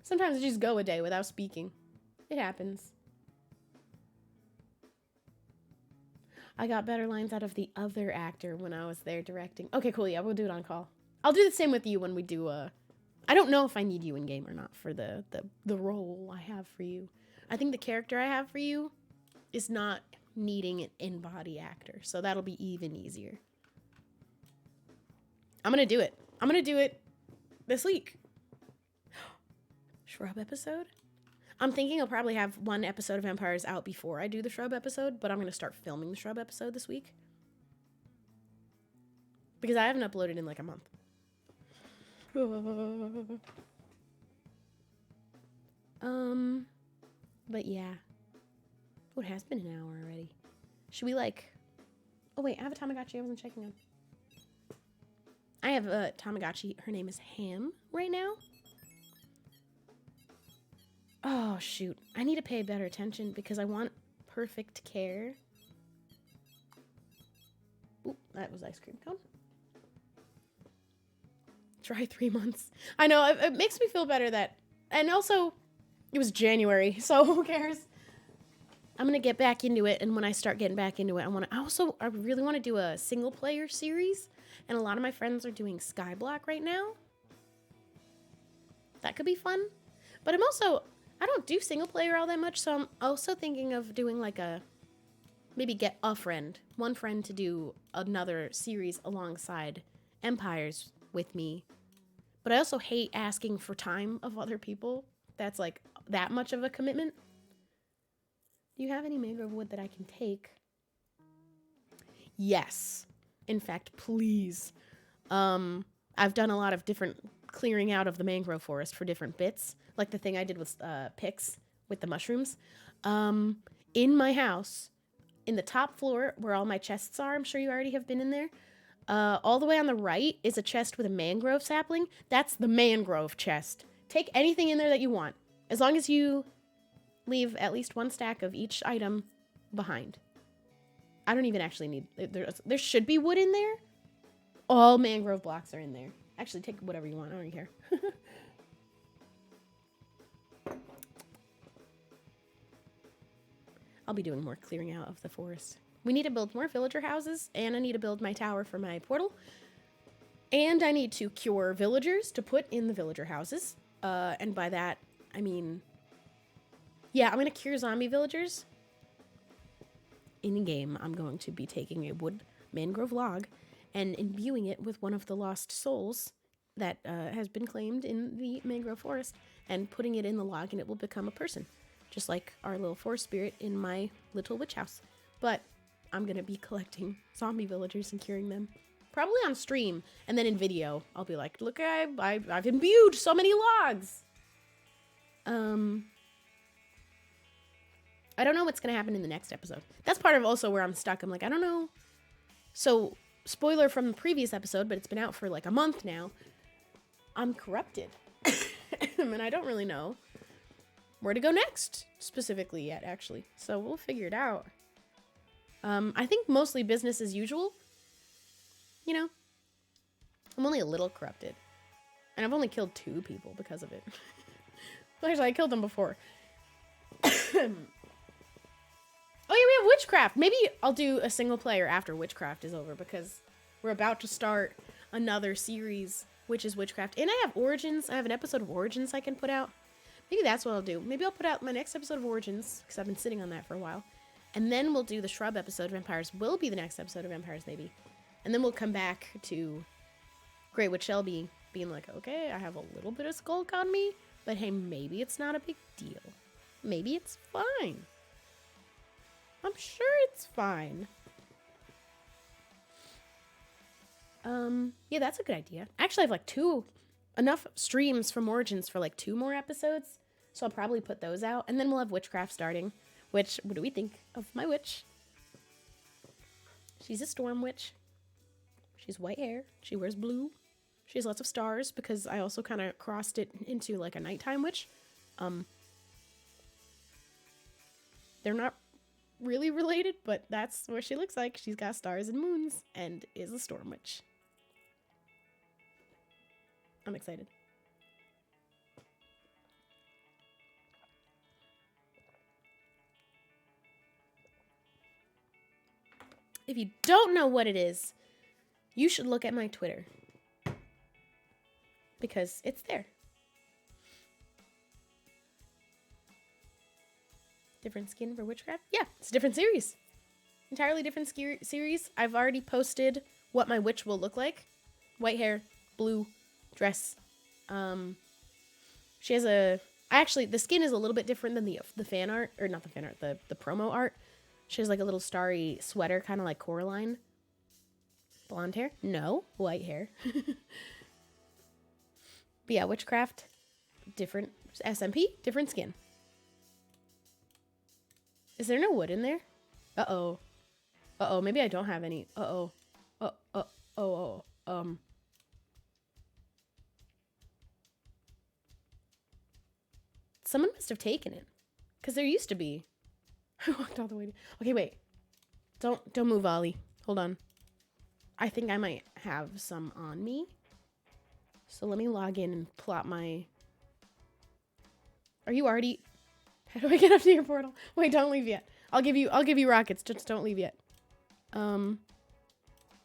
Sometimes I just go a day without speaking. It happens. I got better lines out of the other actor when I was there directing. Okay, cool. Yeah, we'll do it on call. I'll do the same with you when we do I don't know if I need you in game or not for the role I have for you. I think the character I have for you is not needing an in-body actor, so that'll be even easier. I'm gonna do it. I'm gonna do it this week. Shrub episode? I'm thinking I'll probably have one episode of Empires out before I do the Shrub episode, but I'm gonna start filming the Shrub episode this week. Because I haven't uploaded in like a month. But yeah. Oh, it has been an hour already. Should we like... Oh wait, I have a Tamagotchi I wasn't checking on. I have a Tamagotchi. Her name is Ham right now. Oh, shoot. I need to pay better attention because I want perfect care. Ooh, that was ice cream cone. Try 3 months. I know, it makes me feel better that... And also, it was January, so who cares? I'm going to get back into it, and when I start getting back into it, I really want to do a single-player series, and a lot of my friends are doing Skyblock right now. That could be fun. But I don't do single-player all that much, so I'm also thinking of doing like maybe get one friend to do another series alongside Empires with me. But I also hate asking for time of other people. That's like that much of a commitment. Do you have any mangrove wood that I can take? Yes. In fact, please. I've done a lot of different clearing out of the mangrove forest for different bits. Like the thing I did with picks with the mushrooms. In my house, in the top floor where all my chests are, I'm sure you already have been in there. All the way on the right is a chest with a mangrove sapling. That's the mangrove chest. Take anything in there that you want. As long as you leave at least one stack of each item behind. I don't even actually need... There should be wood in there. All mangrove blocks are in there. Actually, take whatever you want. I don't care. I'll be doing more clearing out of the forest. We need to build more villager houses, and I need to build my tower for my portal. And I need to cure villagers to put in the villager houses. And by that, I mean... Yeah, I'm going to cure zombie villagers. In-game, I'm going to be taking a wood mangrove log and imbuing it with one of the lost souls that has been claimed in the mangrove forest and putting it in the log, and it will become a person. Just like our little forest spirit in my little witch house. But I'm going to be collecting zombie villagers and curing them. Probably on stream, and then in video, I'll be like, look, I've imbued so many logs! I don't know what's going to happen in the next episode. That's part of also where I'm stuck. I'm like, I don't know. So, spoiler from the previous episode, but it's been out for like a month now. I'm corrupted. And I don't really know where to go next, specifically yet, actually. So, we'll figure it out. I think mostly business as usual. You know? I'm only a little corrupted. And I've only killed 2 people because of it. Well, actually, I killed them before. Oh yeah, we have Witchcraft. Maybe I'll do a single player after Witchcraft is over because we're about to start another series, which is Witchcraft. And I have Origins. I have an episode of Origins I can put out. Maybe that's what I'll do. Maybe I'll put out my next episode of Origins because I've been sitting on that for a while. And then we'll do the Shrub episode of Empires. Will be the next episode of Empires, maybe. And then we'll come back to Great with Shelby being like, okay, I have a little bit of skulk on me, but hey, maybe it's not a big deal. Maybe it's fine. I'm sure it's fine. Yeah, that's a good idea. Actually, I have like enough streams from Origins for like 2 more episodes. So I'll probably put those out. And then we'll have Witchcraft starting. Which, what do we think of my witch? She's a storm witch. She's white hair. She wears blue. She has lots of stars because I also kind of crossed it into like a nighttime witch. They're not really related, but that's what she looks like. She's got stars and moons and is a storm witch. I'm excited. If you don't know what it is, you should look at my Twitter because it's there. Different skin for Witchcraft? Yeah, it's a different series. Entirely different series. I've already posted what my witch will look like. White hair, blue dress. She has a... Actually, the skin is a little bit different than the fan art. Or not the fan art, the promo art. She has like a little starry sweater, kind of like Coraline. Blonde hair? No. White hair. But yeah, Witchcraft. Different SMP, different skin. Is there no wood in there? Uh-oh. Uh-oh, maybe I don't have any. Uh-oh. Someone must have taken it. Because there used to be. I walked all the way. Okay, wait. Don't move, Ollie. Hold on. I think I might have some on me. So let me log in and plot my... Are you already... How do I get up to your portal? Wait, don't leave yet. I'll give you rockets. Just don't leave yet. Were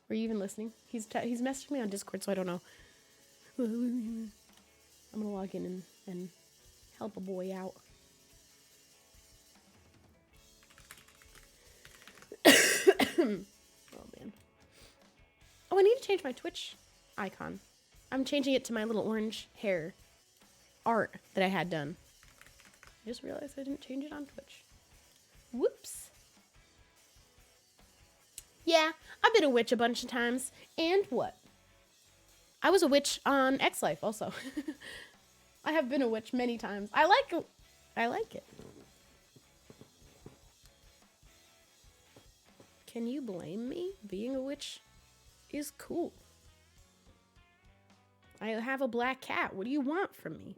you even listening? He's messaged me on Discord, so I don't know. I'm gonna log in and help a boy out. Oh man. Oh, I need to change my Twitch icon. I'm changing it to my little orange hair art that I had done. I just realized I didn't change it on Twitch. Whoops. Yeah, I've been a witch a bunch of times. And what? I was a witch on X Life also. I have been a witch many times. I like it. Can you blame me? Being a witch is cool. I have a black cat. What do you want from me?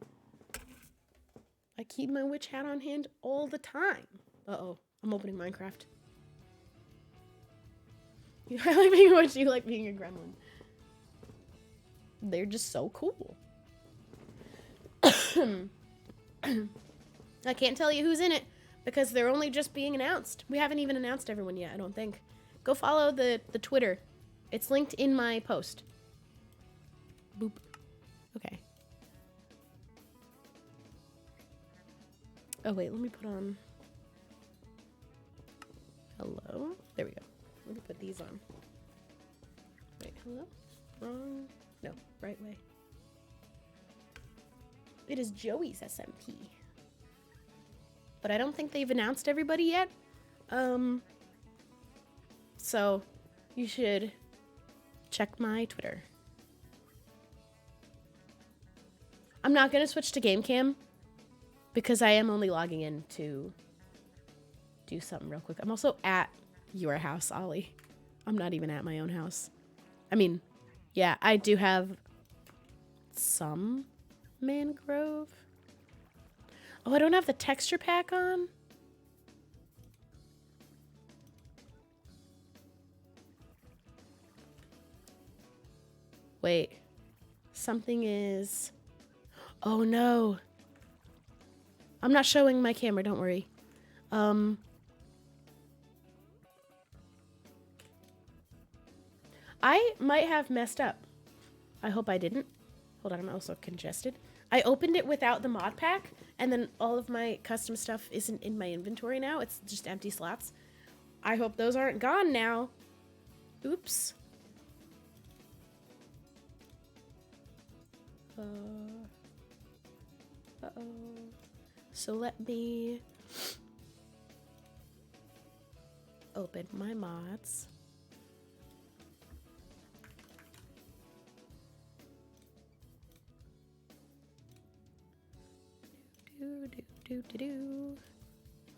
I keep my witch hat on hand all the time. Uh-oh. I'm opening Minecraft. I like being a witch. You like being a gremlin. They're just so cool. I can't tell you who's in it because they're only just being announced. We haven't even announced everyone yet, I don't think. Go follow the Twitter. It's linked in my post. Boop. Okay. Oh, wait. Let me put on... Hello? There we go. Let me put these on. Wait, hello? Wrong. No, right way. It is Joey's SMP. But I don't think they've announced everybody yet. So you should check my Twitter. I'm not going to switch to game cam because I am only logging in to do something real quick. I'm also at your house, Ollie. I'm not even at my own house. I mean, yeah, I do have some mangrove. Oh, I don't have the texture pack on? Wait. Something is... Oh, no. I'm not showing my camera, don't worry. I might have messed up. I hope I didn't. Hold on, I'm also congested. I opened it without the mod pack, and then all of my custom stuff isn't in my inventory now. It's just empty slots. I hope those aren't gone now. Oops. Uh-oh. So let me open my mods.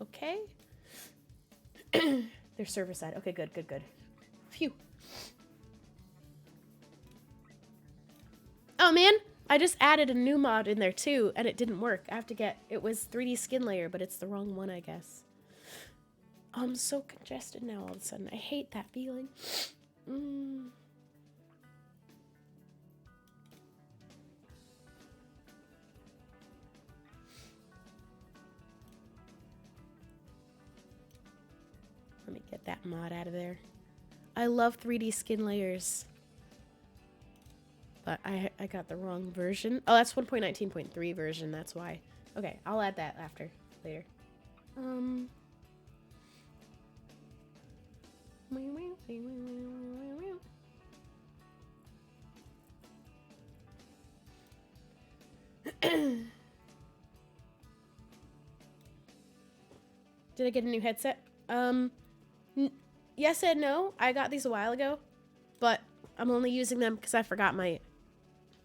Okay. They're server side. Okay, good. Phew. Oh man, I just added a new mod in there too, and it didn't work. I have to get, it was 3D skin layer, but it's the wrong one, I guess. I'm so congested now all of a sudden. I hate that feeling. Let me get that mod out of there. I love 3D skin layers. But I got the wrong version. Oh, that's 1.19.3 version, that's why. Okay, I'll add that later. Did I get a new headset? Yes and no. I got these a while ago, but I'm only using them because I forgot my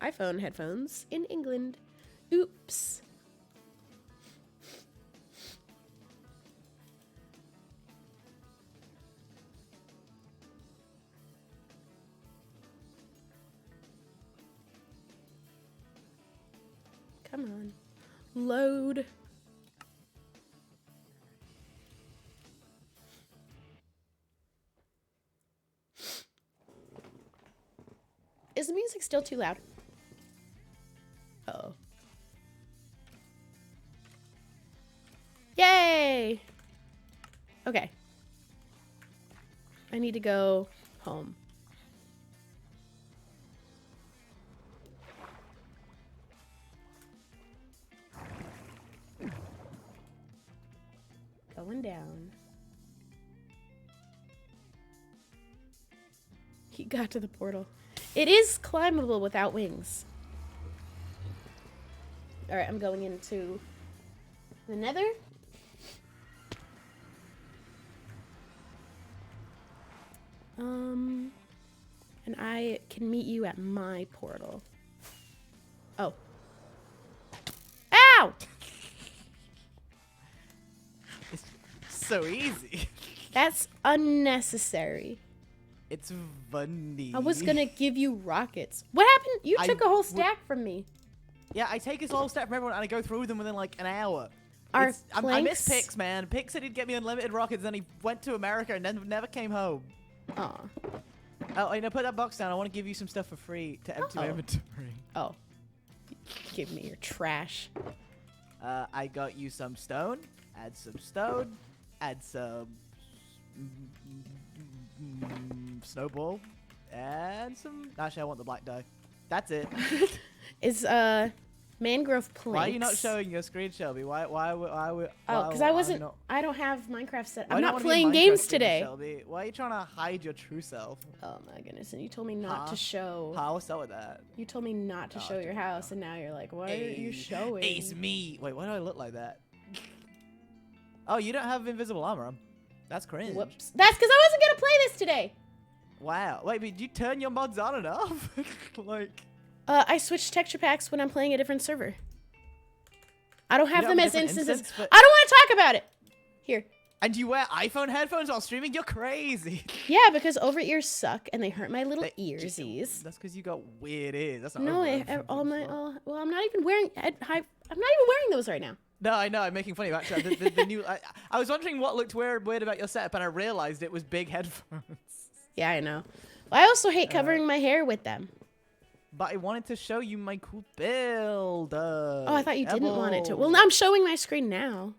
iPhone headphones in England. Oops. Come on. Load. Is the music still too loud? Uh-oh. Yay! Okay. I need to go home. Going down. He got to the portal. It is climbable without wings. Alright, I'm going into the nether. And I can meet you at my portal. Oh. Ow! It's so easy. That's unnecessary. It's funny. I was gonna give you rockets. What happened? You took a whole stack from me. Yeah, I take a whole stack from everyone and I go through them within like an hour. I miss Pix, man. Pix said he'd get me unlimited rockets, then he went to America and then never came home. Aw. Oh, you know, put that box down. I want to give you some stuff for free to empty my inventory. Oh. Give me your trash. I got you some stone. Add some stone. Add some snowball. And some... Actually, I want the black dye. That's it. Is, mangrove planks. Why are you not showing your screen, Shelby? Why Oh, because I don't have Minecraft set. I'm Why not don't playing you be a games Minecraft today. streamer, Shelby? Why are you trying to hide your true self? Oh my goodness, and you told me not to show. What's up with that? You told me not to show your house, and now you're like, why aren't you showing? It's me. Wait, why do I look like that? Oh, you don't have invisible armor. That's cringe. Whoops. That's because I wasn't going to play this today. Wow. Wait, but do you turn your mods on and off? Like... I switch texture packs when I'm playing a different server. I don't have them as instances. Instance, but... I don't want to talk about it. Here. And you wear iPhone headphones while streaming? You're crazy. Yeah, because over ears suck and they hurt my little earsies. That's because you got weird ears. That's not no, well, I'm not even wearing those right now. No, I know. I'm making fun of you. Actually, the new. I was wondering what looked weird about your setup, and I realized it was big headphones. Yeah, I know. Well, I also hate covering my hair with them. But I wanted to show you my cool build. Oh, I thought you didn't want it to. Well, I'm showing my screen now.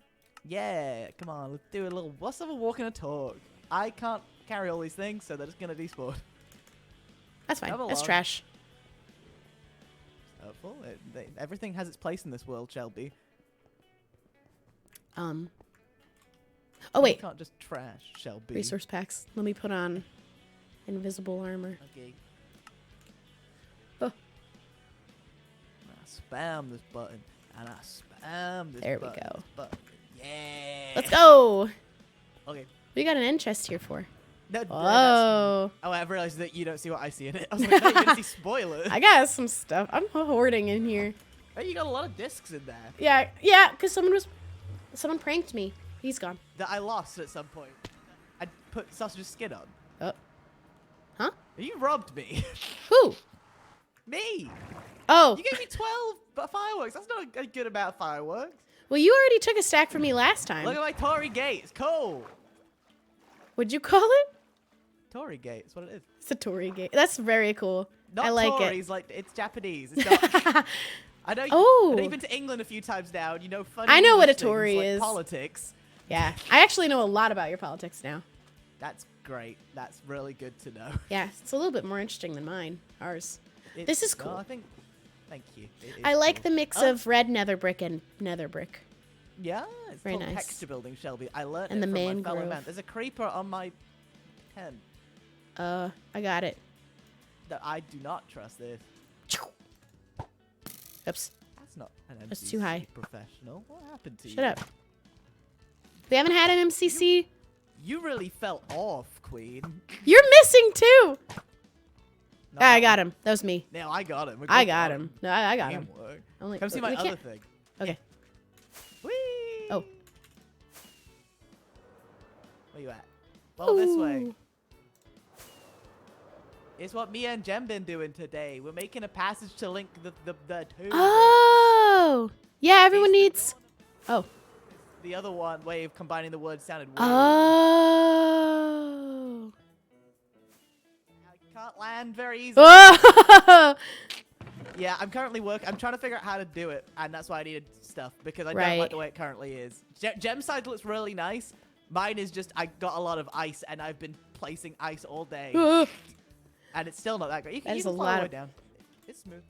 Yeah, come on. Let's do a little. What's up a walk and a talk? I can't carry all these things, so they're just gonna despawn. That's fine. That's trash. Hopeful. Everything has its place in this world, Shelby. Oh wait. You can't just trash, Shelby. Resource packs. Let me put on invisible armor. Okay. Oh. I spam this button, and I spam this there button. We go. Button. Yeah. Let's go. Okay. We got an end chest here for. No, oh. Oh, I realized that you don't see what I see in it. I was like, no, you're gonna see spoilers. I got some stuff. I'm hoarding in here. Oh, you got a lot of discs in there. Yeah, because someone pranked me. He's gone. That I lost at some point. I put sausage's skin on. Oh. Huh? You robbed me. Who? Me. Oh. You gave me 12 fireworks. That's not a good amount of fireworks. Well, you already took a stack from me last time. Look at my Tory gate. It's cool. What'd you call it? Tory gate. That's what it is. It's a Tory gate. That's very cool. Not I like Tories, it. like it's Japanese. It's not. I know. Oh. I know you've been to England a few times now, and you know funny. I know what a things Tory like is. Politics. Yeah, I actually know a lot about your politics now. That's great. That's really good to know. Yeah, it's a little bit more interesting than mine. Ours. This is cool. No, I think. Thank you. I like the mix of red nether brick and nether brick. Yeah, it's very called nice. texture building, Shelby. I learned and it the from my fellow mangrove. man. There's a creeper on my pen. I got it. That I do not trust this. Oops. That's That's not an MCC That's too high. professional. What happened to you? Shut up. We haven't had an MCC. You really fell off, Queen. You're missing too. No, I got him. That was me. No, I got him. I got him. No, I got him. Teamwork. Only, Come see my we other can't- thing. Okay. Whee! Oh. Where you at? Well, this way. Ooh. It's what me and Jem been doing today. We're making a passage to link the two. Oh. Yeah, everyone needs. Oh. The other one way of combining the words sounded weird. Oh. I can't land very easily. Oh. Yeah, I'm currently I'm trying to figure out how to do it, and that's why I needed stuff, because I don't Right. like the way it currently is. Gem's side looks really nice. Mine is just, I got a lot of ice, and I've been placing ice all day. And it's still not that great. You can, That you is can a follow lot it of- down. It's smooth.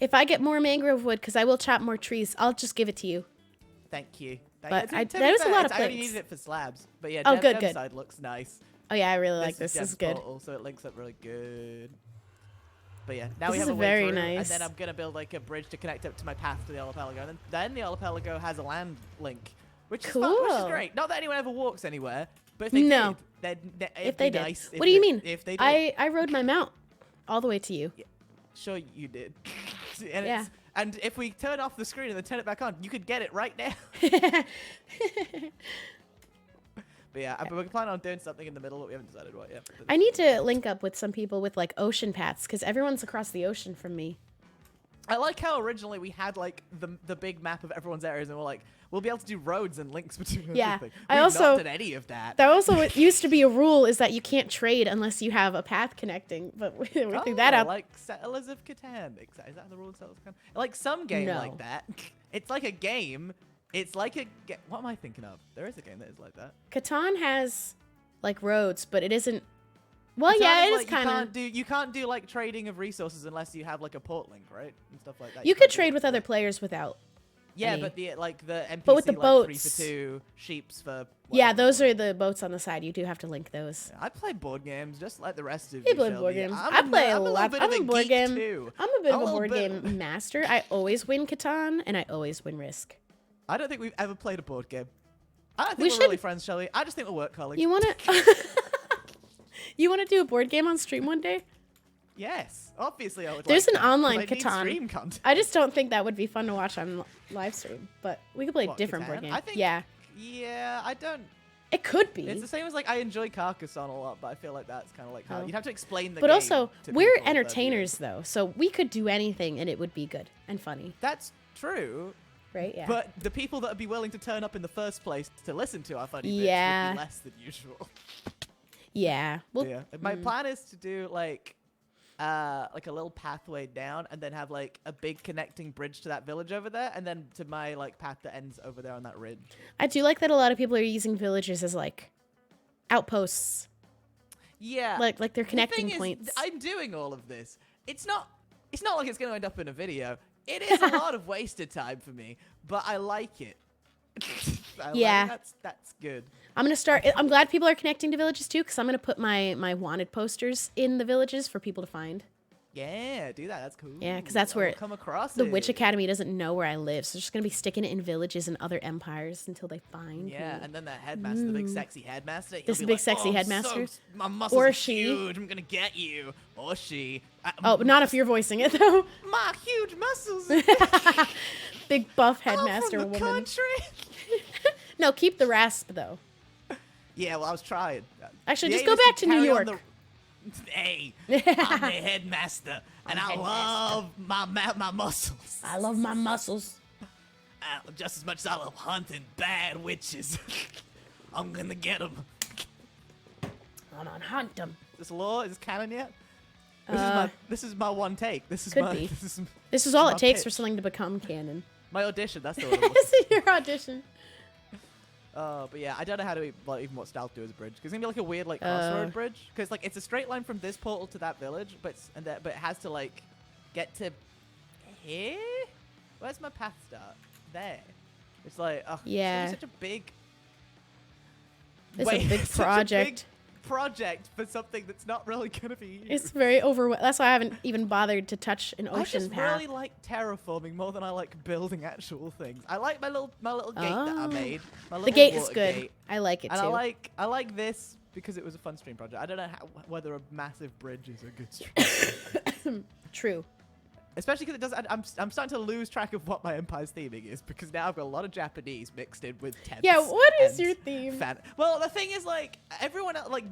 If I get more mangrove wood, because I will chop more trees, I'll just give it to you. Thank you. But To be that is a fair, lot of I only planks. needed it for slabs. But yeah, Oh, Gem's good. side looks nice. Oh yeah, I really like this. This Gem's is good. portal, so it links up really good. But yeah, now This we is have a way very through, nice. and then I'm gonna build like a bridge to connect up to my path to the archipelago, and then the archipelago has a land link, which is fun, which is Cool. great. Not that anyone ever walks anywhere, but if they No. did, If they did. nice. What do you mean? If they did, I rode my mount all the way to you. sure you did. And Yeah. and if we turn off the screen and then turn it back on, you could get it right now. But yeah, we're planning on doing something in the middle, but we haven't decided what yet. I need to link up with some people with like ocean paths, because everyone's across the ocean from me. I like how originally we had like the big map of everyone's areas, and we're like, we'll be able to do roads and links between Yeah, everything. I We've also- not done any of that. That also used to be a rule, is that you can't trade unless you have a path connecting, but we threw that up. Like Settlers of Catan. Is that the rule of Settlers of Catan? Like some game No. like that. It's like a game. It's like a what am I thinking of? There is a game that is like that. Catan has like roads, but it isn't. Well, Catan yeah, it is like, kind of. You can't do like trading of resources unless you have like a port link, right? And stuff like that. You could can't do trade it. with other players without. Yeah, any. but the NPC But with the like boats. 3 for 2, sheeps for. Yeah, whatever. those are the boats on the side. You do have to link those. I play board games just like the rest of You you. play Shelby. board games. I'm I play a little lot. bit I'm of a board geek game. Too. I'm a bit I'm of a a board little game master. I always win Catan, and I always win Risk. I don't think we've ever played a board game. I don't We think we're really should- friends, Shelby. I just think we're work colleagues. You wanna? You wanna do a board game on stream one day? Yes, obviously I would. There's like an that, online but I need Catan. stream content. I just don't think that would be fun to watch on live stream. But we could play What, different Catan? board games. I think- Yeah, Yeah, I don't. it could be. It's the same as like I enjoy Carcassonne a lot, but I feel like that's kind of like how Oh. you'd have to explain the But game also, to we're people, but, yeah. entertainers though, so we could do anything and it would be good and funny, That's true, right? Yeah. but the people that would be willing to turn up in the first place to listen to our funny bits Yeah. would be less than usual. yeah. Well, Yeah. My plan is to do like a little pathway down, and then have like a big connecting bridge to that village over there, and then to my like path that ends over there on that ridge. I do like that a lot of people are using villages as like outposts, Yeah. like they're The connecting thing is, points. I'm doing all of this. It's not like it's going to end up in a video. It is a lot of wasted time for me, but I like it. Yeah. That's good. I'm gonna start. I'm glad people are connecting to villages too, because I'm gonna put my wanted posters in the villages for people to find. Yeah, do that. That's cool. Yeah, 'cause that's I where will come across The it. Witch Academy doesn't know where I live, so they're just gonna be sticking it in villages and other empires until they find Yeah, me. and then the headmaster, the big sexy headmaster. he'll This be big like, sexy "Oh, I'm headmaster? so- my muscles Or are she. huge. I'm gonna get you. Or she. Oh, not if you're voicing it though. My huge muscles. Big buff I'm headmaster from the woman. country. No, keep the rasp though. Yeah, well, I was trying. Actually, The just aim go is back to New carry on York. Hey, I'm the headmaster, and I headmaster. love my muscles. I love my muscles. Just as much as I love hunting bad witches. I'm gonna get them. I'm on hunt 'em. This law is this canon yet? This is my one take. This is could my be. this This is all my it takes for pitch. something to become canon. My audition. That's the one. This is your audition. But yeah, I don't know how to even what style to do as a bridge. 'Cause it's gonna be like a weird like crossroad Uh. bridge. Because like it's a straight line from this portal to that village, but but it has to like get to here. Where's my path start? There. It's like Yeah. such a big. It's a big such a project. project for something that's not really gonna be used. It's very overwhelming. That's why I haven't even bothered to touch an I ocean just path. really like terraforming more than I like building actual things. I like my little gate that I Oh. made. My The little gate is water good. gate. I like it And too. I like this because it was a fun stream project. I don't know whether a massive bridge is a good stream. True. Especially because it does. I'm starting to lose track of what my Empire's theming is because now I've got a lot of Japanese mixed in with tense. Yeah, what is and your theme? Well, the thing is, like, everyone else, like,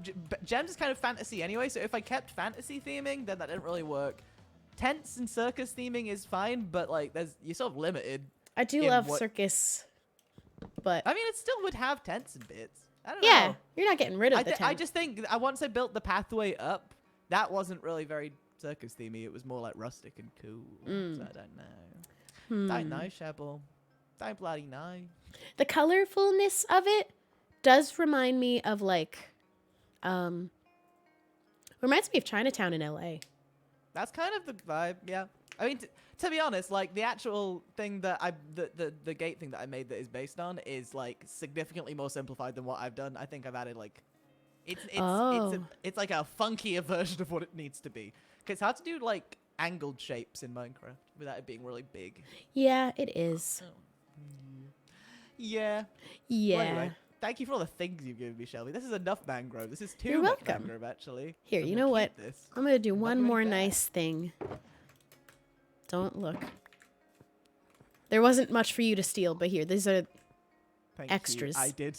Gems is kind of fantasy anyway, so if I kept fantasy theming, then that didn't really work. Tense and circus theming is fine, but, like, you're sort of limited. I do in love what- circus, but I mean, it still would have tents and bits. I don't yeah, know. you're not getting rid of the I tent. just think once I built the pathway up, that wasn't really very circus themey. It was more like rustic and cool. So I don't know. Don't know, Shubble. Don't bloody know. The colorfulness of it does remind me of like, reminds me of Chinatown in LA. That's kind of the vibe, yeah. I mean, to be honest, like the actual thing that the gate thing that I made that is based on is like significantly more simplified than what I've done. I think I've added like, it's like a funkier version of what it needs to be. 'Cause it's hard to do like angled shapes in Minecraft without it being really big. Yeah, it is. Yeah. Yeah. Well, anyway, thank you for all the things you've given me, Shelby. This is enough mangrove. This is too You're much welcome. mangrove, actually. Here, I'm you gonna know keep what? this. I'm gonna do one doing more bad. nice thing. Don't look. There wasn't much for you to steal, but here, these are Thank you. extras. I did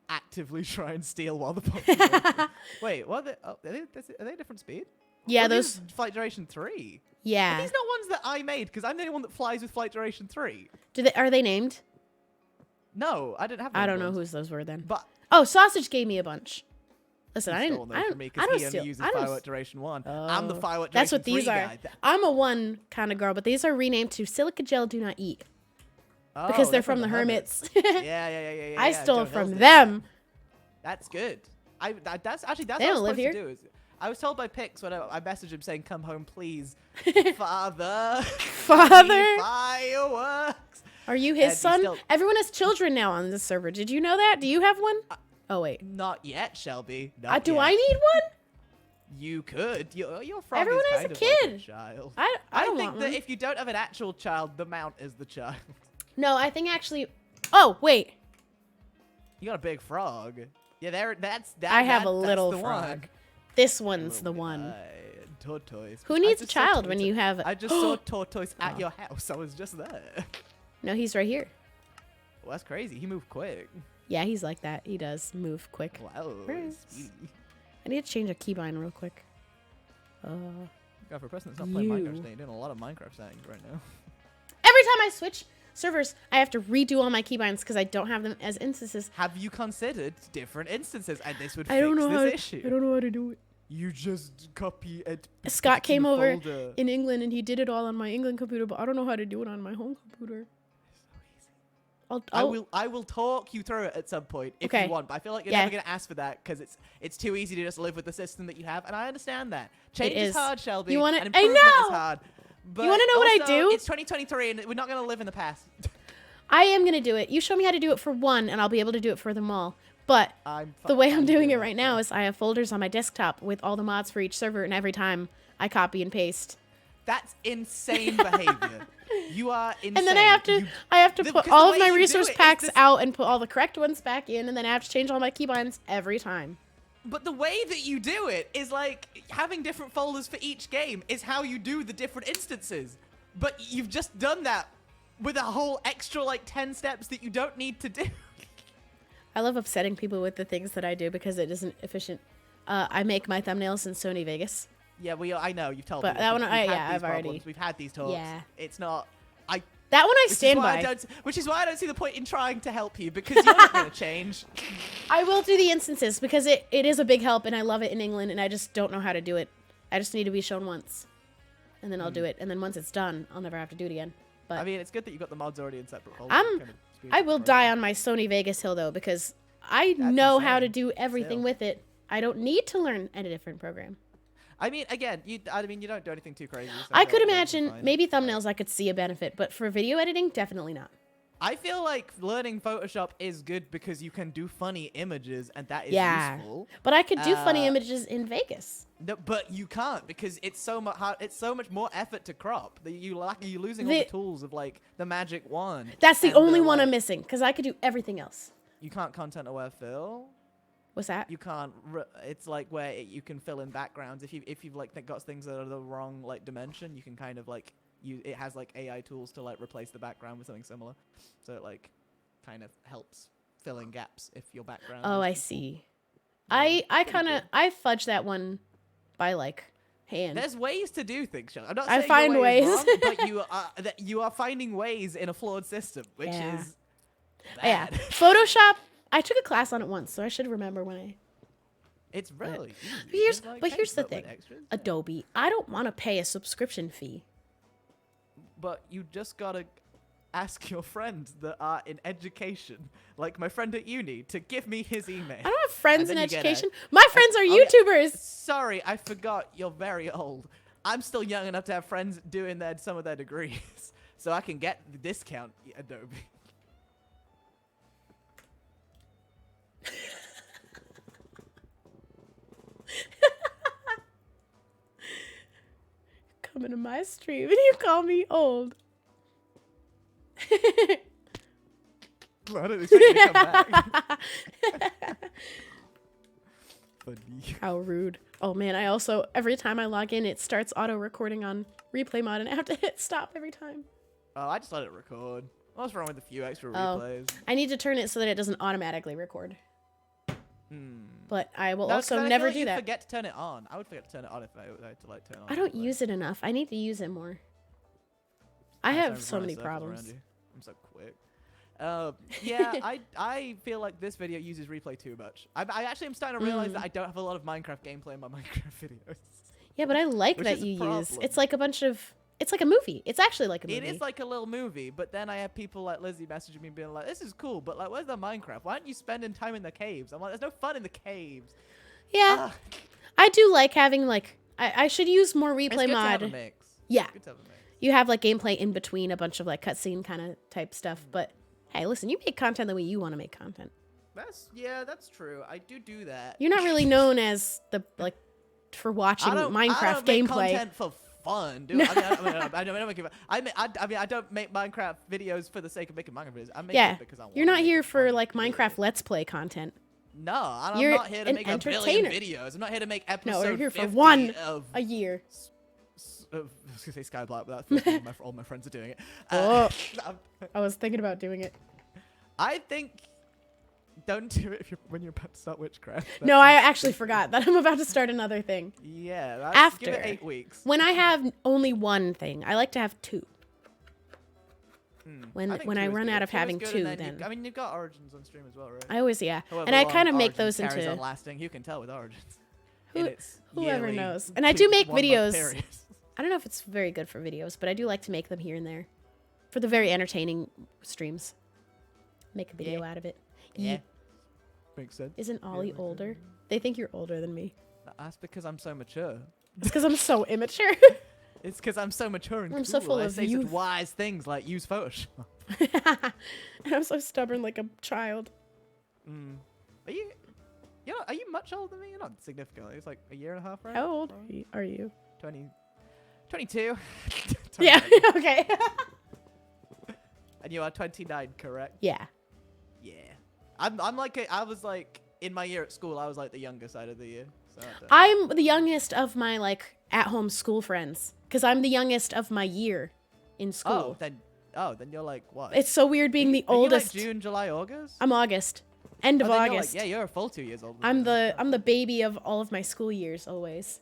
actively try and steal while the Pokemon. Wait, what? Are they different speed? yeah, Are those these flight duration 3. Are yeah. these not ones that I made? Because I'm the only one that flies with flight duration 3. Are they named? No, I didn't have. I those don't know ones. whose those were then. But Oh, Sausage gave me a bunch. Listen, he I stole didn't. those I from don't. me I because don't he steal. only uses I don't. firework duration 1. I'm the Oh. firework duration That's what 3 these are. guy. I'm a 1 kind of girl, but these are renamed to Silica Gel Do Not Eat because they're from the Hermits. Yeah. I stole Joe from Hills did. them. That's good. That's actually that's They what I don't was live supposed here. to do. I was told by Pix when I messaged him saying, "Come home, please, Father." Father? Fireworks. Are you And his he son? still- Everyone has children now on this server. Did you know that? Do you have one? Oh wait. Not yet, Shelby. Do Not I yet. need one? You could. Your frog Everyone is has kind a of like kid. a child. I don't think want that one. if you don't have an actual child, the mount is the child. No, I think actually. Oh wait. You got a big frog. Yeah, that's. I have a that's little the frog. one. This one's the one. Tortoise. Who I needs a just saw child when tortoise- you have? I just saw tortoise Oh. at your house. I was just there. No, he's right here. Well, that's crazy. He moved quick. Yeah, he's like that. He does move quick. Wow. Right. speedy. I need to change a keybind real quick. God, for a person that's not playing You. Minecraft today, you're doing a lot of Minecraft settings right now. Every time I switch servers, I have to redo all my keybinds because I don't have them as instances. Have you considered different instances? And this would I don't fix know this how. issue. I don't know how to do it. You just copy it. Scott put it in came a over folder. in England and he did it all on my England computer, but I don't know how to do it on my home computer. I will talk you through it at some point if Okay. you want, but I feel like you're Yeah. never going to ask for that because it's too easy to just live with the system that you have, and I understand that. Change is. is hard, Shelby. You wanna- and I improvement know! is hard. But wanna know what I also, do? It's 2023, and we're not going to live in the past. I am gonna do it. You show me how to do it for one, and I'll be able to do it for them all. But I'm the way I'm fine doing it that, right now is I have folders on my desktop with all the mods for each server, and every time I copy and paste. That's insane behavior. You are insane. And then I have to You- put because all the of way my you do resource it is packs this- out and put all the correct ones back in, and then I have to change all my keybinds every time. But the way that you do it is like having different folders for each game is how you do the different instances. But you've just done that with a whole extra like 10 steps that you don't need to do. I love upsetting people with the things that I do because it isn't efficient. I make my thumbnails in Sony Vegas. Yeah, I know you've told But me. that We've one, had yeah, these I've already- problems. We've had these talks. Yeah. It's not. That one I Which is stand why by. which is why I don't see the point in trying to help you because you're not going to change. I will do the instances because it is a big help and I love it in England and I just don't know how to do it. I just need to be shown once. And then I'll do it. And then once it's done, I'll never have to do it again. But I mean, it's good that you've got the mods already in separate folders. I'm- It kind of speeds I up the will process. die on my Sony Vegas hill though because I That's know how to insane. do everything Still. with it. I don't need to learn a different program. I mean, again, you don't do anything too crazy. so I feel could like you're imagine fine. maybe thumbnails I could see a benefit, but for video editing, definitely not. I feel like learning Photoshop is good because you can do funny images, and that is Yeah. useful. But I could do funny images in Vegas. No, but you can't because it's so much it's so much more effort to crop that you're losing all the tools of like the magic wand. That's the and only one like, I'm missing because I could do everything else. You can't content aware fill. What's that? You can't. It's like where you can fill in backgrounds if you've like got things that are the wrong like dimension. You can kind of like it has like AI tools to like replace the background with something similar, so it like kind of helps fill in gaps if your background. Oh, I see. I fudged that one by like hand. There's ways to do things, Shelby. I'm not I saying find your way is ways. wrong, but you are finding ways in a flawed system, which is bad. Yeah. Photoshop. I took a class on it once, so I should remember when I. It's really Here's easy. but here's the with thing. extras. Adobe. I don't want to pay a subscription fee. But you just gotta ask your friends that are in education, like my friend at uni, to give me his email. I don't have friends in then you get education. My friends are YouTubers. Sorry, I forgot. You're very old. I'm still young enough to have friends doing some of their degrees, so I can get the discount, Adobe. Coming to my stream and you call me old. I don't expect you to come back. Funny. How rude. Oh man, I also, every time I log in, it starts auto recording on replay mod and I have to hit stop every time. Oh, I just let it record. What's wrong with a few extra replays? I need to turn it so that it doesn't automatically record. Hmm. But I will No, also 'cause I never feel like do you'd that. forget to turn it on. I would forget to turn it on if I had to like turn it on. I don't use it enough. I need to use it more. I have so many problems. I'm so quick. Yeah, I feel like this video uses replay too much. I actually am starting to realize that I don't have a lot of Minecraft gameplay in my Minecraft videos. Yeah, but I like Which that is a you use. problem. It's like a bunch of. It's like a movie. It's actually like a movie. It is like a little movie, but then I have people like Lizzie messaging me being like, "This is cool, but like, where's the Minecraft? Why aren't you spending time in the caves?" I'm like, "There's no fun in the caves." Yeah, I do like having like. I should use more replay It's good to have a mod. mix. Yeah. It's good to have a mix. You have like gameplay in between a bunch of like cutscene kind of type stuff, but hey, listen, you make content the way you want to make content. That's true. I do that. You're not really known as the like for watching I don't Minecraft make gameplay. content for fun, do I? I don't make Minecraft videos for the sake of making Minecraft videos. I make it because I want. You're not to here make it for fun. like Minecraft Let's Play content. No, I'm You're not here to an make a billion entertainer. videos. I'm not here to make No, episode we're here for 50 one of a year. I was gonna say Skyblock, but that's all my friends are doing it. Oh. I was thinking about doing it. I think don't do it when you're about to start witchcraft. No, I actually forgot that I'm about to start another thing. Yeah, give it 8 weeks. When I have only one thing, I like to have two. When I run out of having two, then I mean, you've got Origins on stream as well, right? I always and However I long kind of make Origins those carries into on lasting. You can tell with Origins. whoever knows. And I do make 1 month videos. period. I don't know if it's very good for videos, but I do like to make them here and there for the very entertaining streams. Make a video out of it. Yeah. Makes sense. Isn't Ollie older? They think you're older than me. That's because I'm so mature. It's because I'm so immature. It's because I'm so mature and I'm cool. so full I of say youth. such wise things like use Photoshop. And I'm so stubborn like a child. Are you much older than me? You're not significantly. It's like a year and a half, right? How old are you? 22. Yeah, okay. And you are 29, correct? Yeah. Yeah. I'm like, I was like, in my year at school, I was like the younger side of the year. So I'm the youngest of my like at-home school friends because I'm the youngest of my year in school. then you're like, what? It's so weird being the Are oldest. you like June, July, August? I'm August. End of then you're August. like, yeah, you're a full 2 years older. I'm the baby of all of my school years always.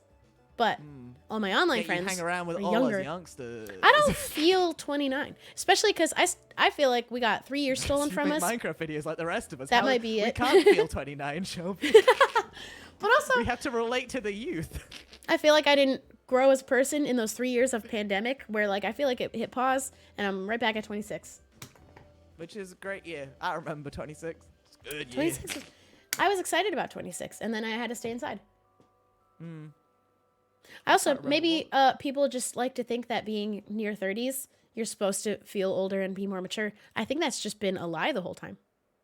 But all my online You friends hang around with are all younger. those youngsters. I don't feel 29, especially because I feel like we got 3 years stolen You from make us. Minecraft videos like the rest of us. That might be we it. can't feel 29, Shelby. But also, We have to relate to the youth. I feel like I didn't grow as a person in those 3 years of pandemic where like I feel like it hit pause and I'm right back at 26. Which is a great year. I remember 26. It's a good year. 26. I was excited about 26 and then I had to stay inside. I also, maybe people just like to think that being near 30s you're supposed to feel older and be more mature. I think that's just been a lie the whole time.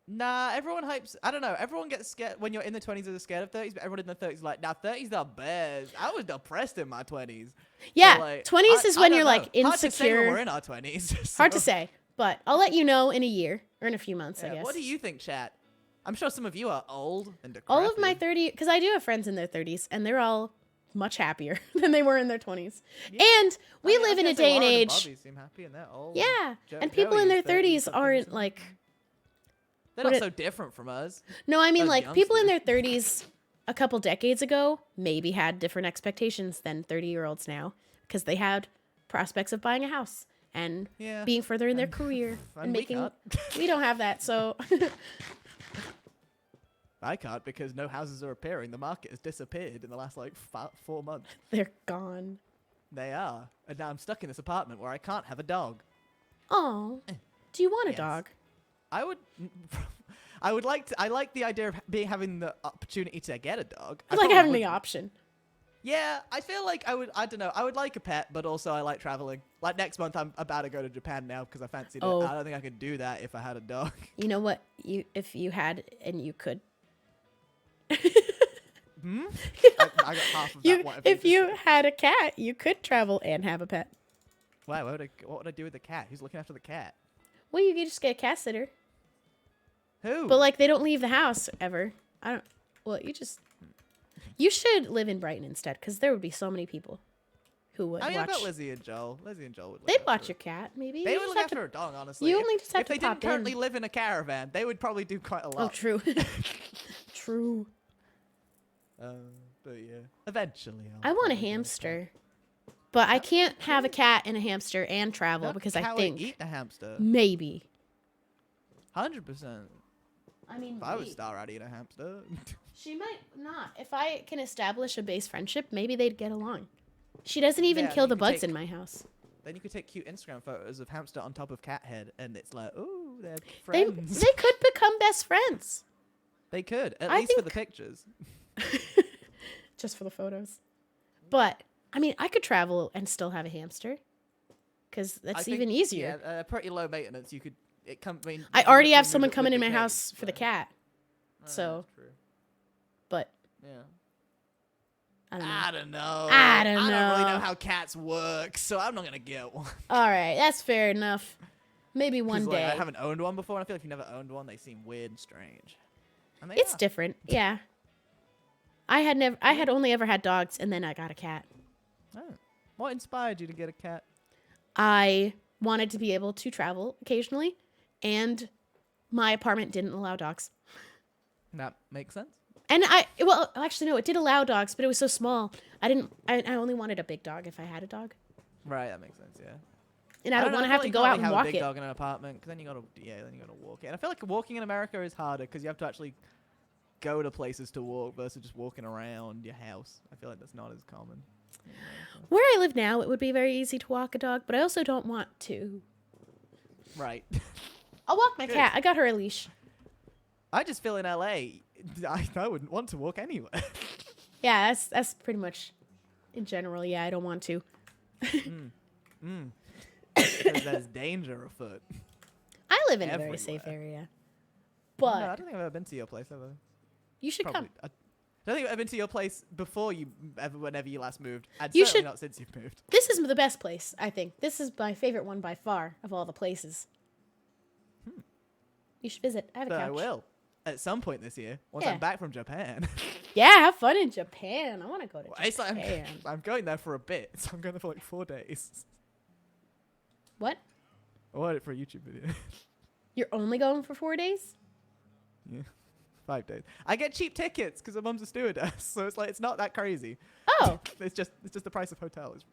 Nah, everyone hypes. I don't know. Everyone gets scared when you're in the 20s. They're scared of 30s, but everyone in the 30s is like, nah, 30s the best. I was depressed in my 20s. Yeah, So, like, 20s is when I you're don't like know. Hard to say when insecure. we're in our 20s. Hard to so- say, but I'll let you know in a year or in a few months, I Yeah, guess. what do you think, chat? I'm sure some of you are old and decrepit. All of my 30, because I do have friends in their 30s, and they're all much happier than they were in their 20s. Yeah. And we live in a day and age. Bobby seem happy and they're old. Yeah, and Joey people in their is 30 30s something, aren't something. like. They're what not it- so different from us. No, I mean As like people in their youngsters. 30s a couple decades ago maybe had different expectations than 30-year-olds now because they had prospects of buying a house and Yeah. being further in their career And and we making. can't. We don't have that, so. I can't because no houses are appearing. The market has disappeared in the last like 4 months. They're gone. They are. And now I'm stuck in this apartment where I can't have a dog. Oh, do you want a Yes. dog? I would. I would like to. I like the idea of having the opportunity to get a dog. I like having the option. Yeah, I feel like I would. I don't know. I would like a pet, but also I like traveling. Like next month, I'm about to go to Japan now because I fancied Oh. it. I don't think I could do that if I had a dog. You know what? If you had and you could. Hmm? I got half of that. whatever If just you said. had a cat, you could travel and have a pet. Why? What would I do with the cat? Who's looking after the cat? Well, you could just get a cat sitter. Who? But like they don't leave the house ever. I don't. Well, you should live in Brighton instead, because there would be so many people who would I mean, I've watch. got Lizzie and Joel. Lizzie and Joel would. Look They'd after watch her. your cat, maybe. They You would just look have after to- her dog, honestly. You If- only just have if to they pop didn't currently in. live in a caravan, they would probably do quite a lot. Oh, true. True. But yeah, eventually. I want a hamster, but I can't have a cat and a hamster and travel because I think eat the hamster. maybe. 100%. I mean, If I was wait, star, I'd eat a hamster. she might not. If I can establish a base friendship, maybe they'd get along. She doesn't even Yeah, kill you the could bugs take- in my house. Then you could take cute Instagram photos of hamster on top of cat head, and it's like, ooh, they're They friends. they could become best friends. They could, at I least for the think- pictures. Just for the photos. But I mean, I could travel and still have a hamster, because I that's think- even easier. Yeah, pretty low maintenance. You could. It come. I mean, I you already can have move someone it coming with in the my cage, house for the so- cat, Oh, so- that's true. but Yeah. I don't know. I don't know. I don't I don't really know. know how cats work, so I'm not gonna get one. All right, that's fair enough. Maybe 'Cause, one like, day. I haven't owned one before, and I feel like if you've never owned one, they seem weird and strange. And they It's are. different, yeah. I had only ever had dogs, and then I got a cat. Oh. What inspired you to get a cat? I wanted to be able to travel occasionally, and my apartment didn't allow dogs. That makes sense. And well, actually, no, it did allow dogs, but it was so small. I only wanted a big dog if I had a dog. Right, that makes sense. Yeah. And I don't know, want to feel have like to you go can't out really and have walk a big it. dog in an apartment, because then you gotta walk it. And I feel like walking in America is harder because you have to actually go to places to walk versus just walking around your house. I feel like that's not as common. Where I live now, it would be very easy to walk a dog, but I also don't want to. Right. I'll walk my Good. cat. I got her a leash. I just feel in LA, I wouldn't want to walk anywhere. Yeah, that's pretty much in general. Yeah, I don't want to. Because there's danger afoot. I live in a very safe Everywhere. area. No, But I don't think I've ever been to your place ever. you should Probably. come. I don't think I've been to your place before whenever you last moved. And You certainly should- not since you've moved. This is the best place, I think. This is my favorite one by far of all the places. You should visit. I have a But couch. I will. At some point this year, once Yeah. I'm back from Japan. Yeah, have fun in Japan. I want to go to It's like Japan. I'm going there for a bit, so I'm going there for like 4 days. What? I wanted it for a YouTube video. You're only going for 4 days? Yeah. 5 days. I get cheap tickets because my mum's a stewardess, so it's like it's not that crazy. Oh, It's just the price of hotels.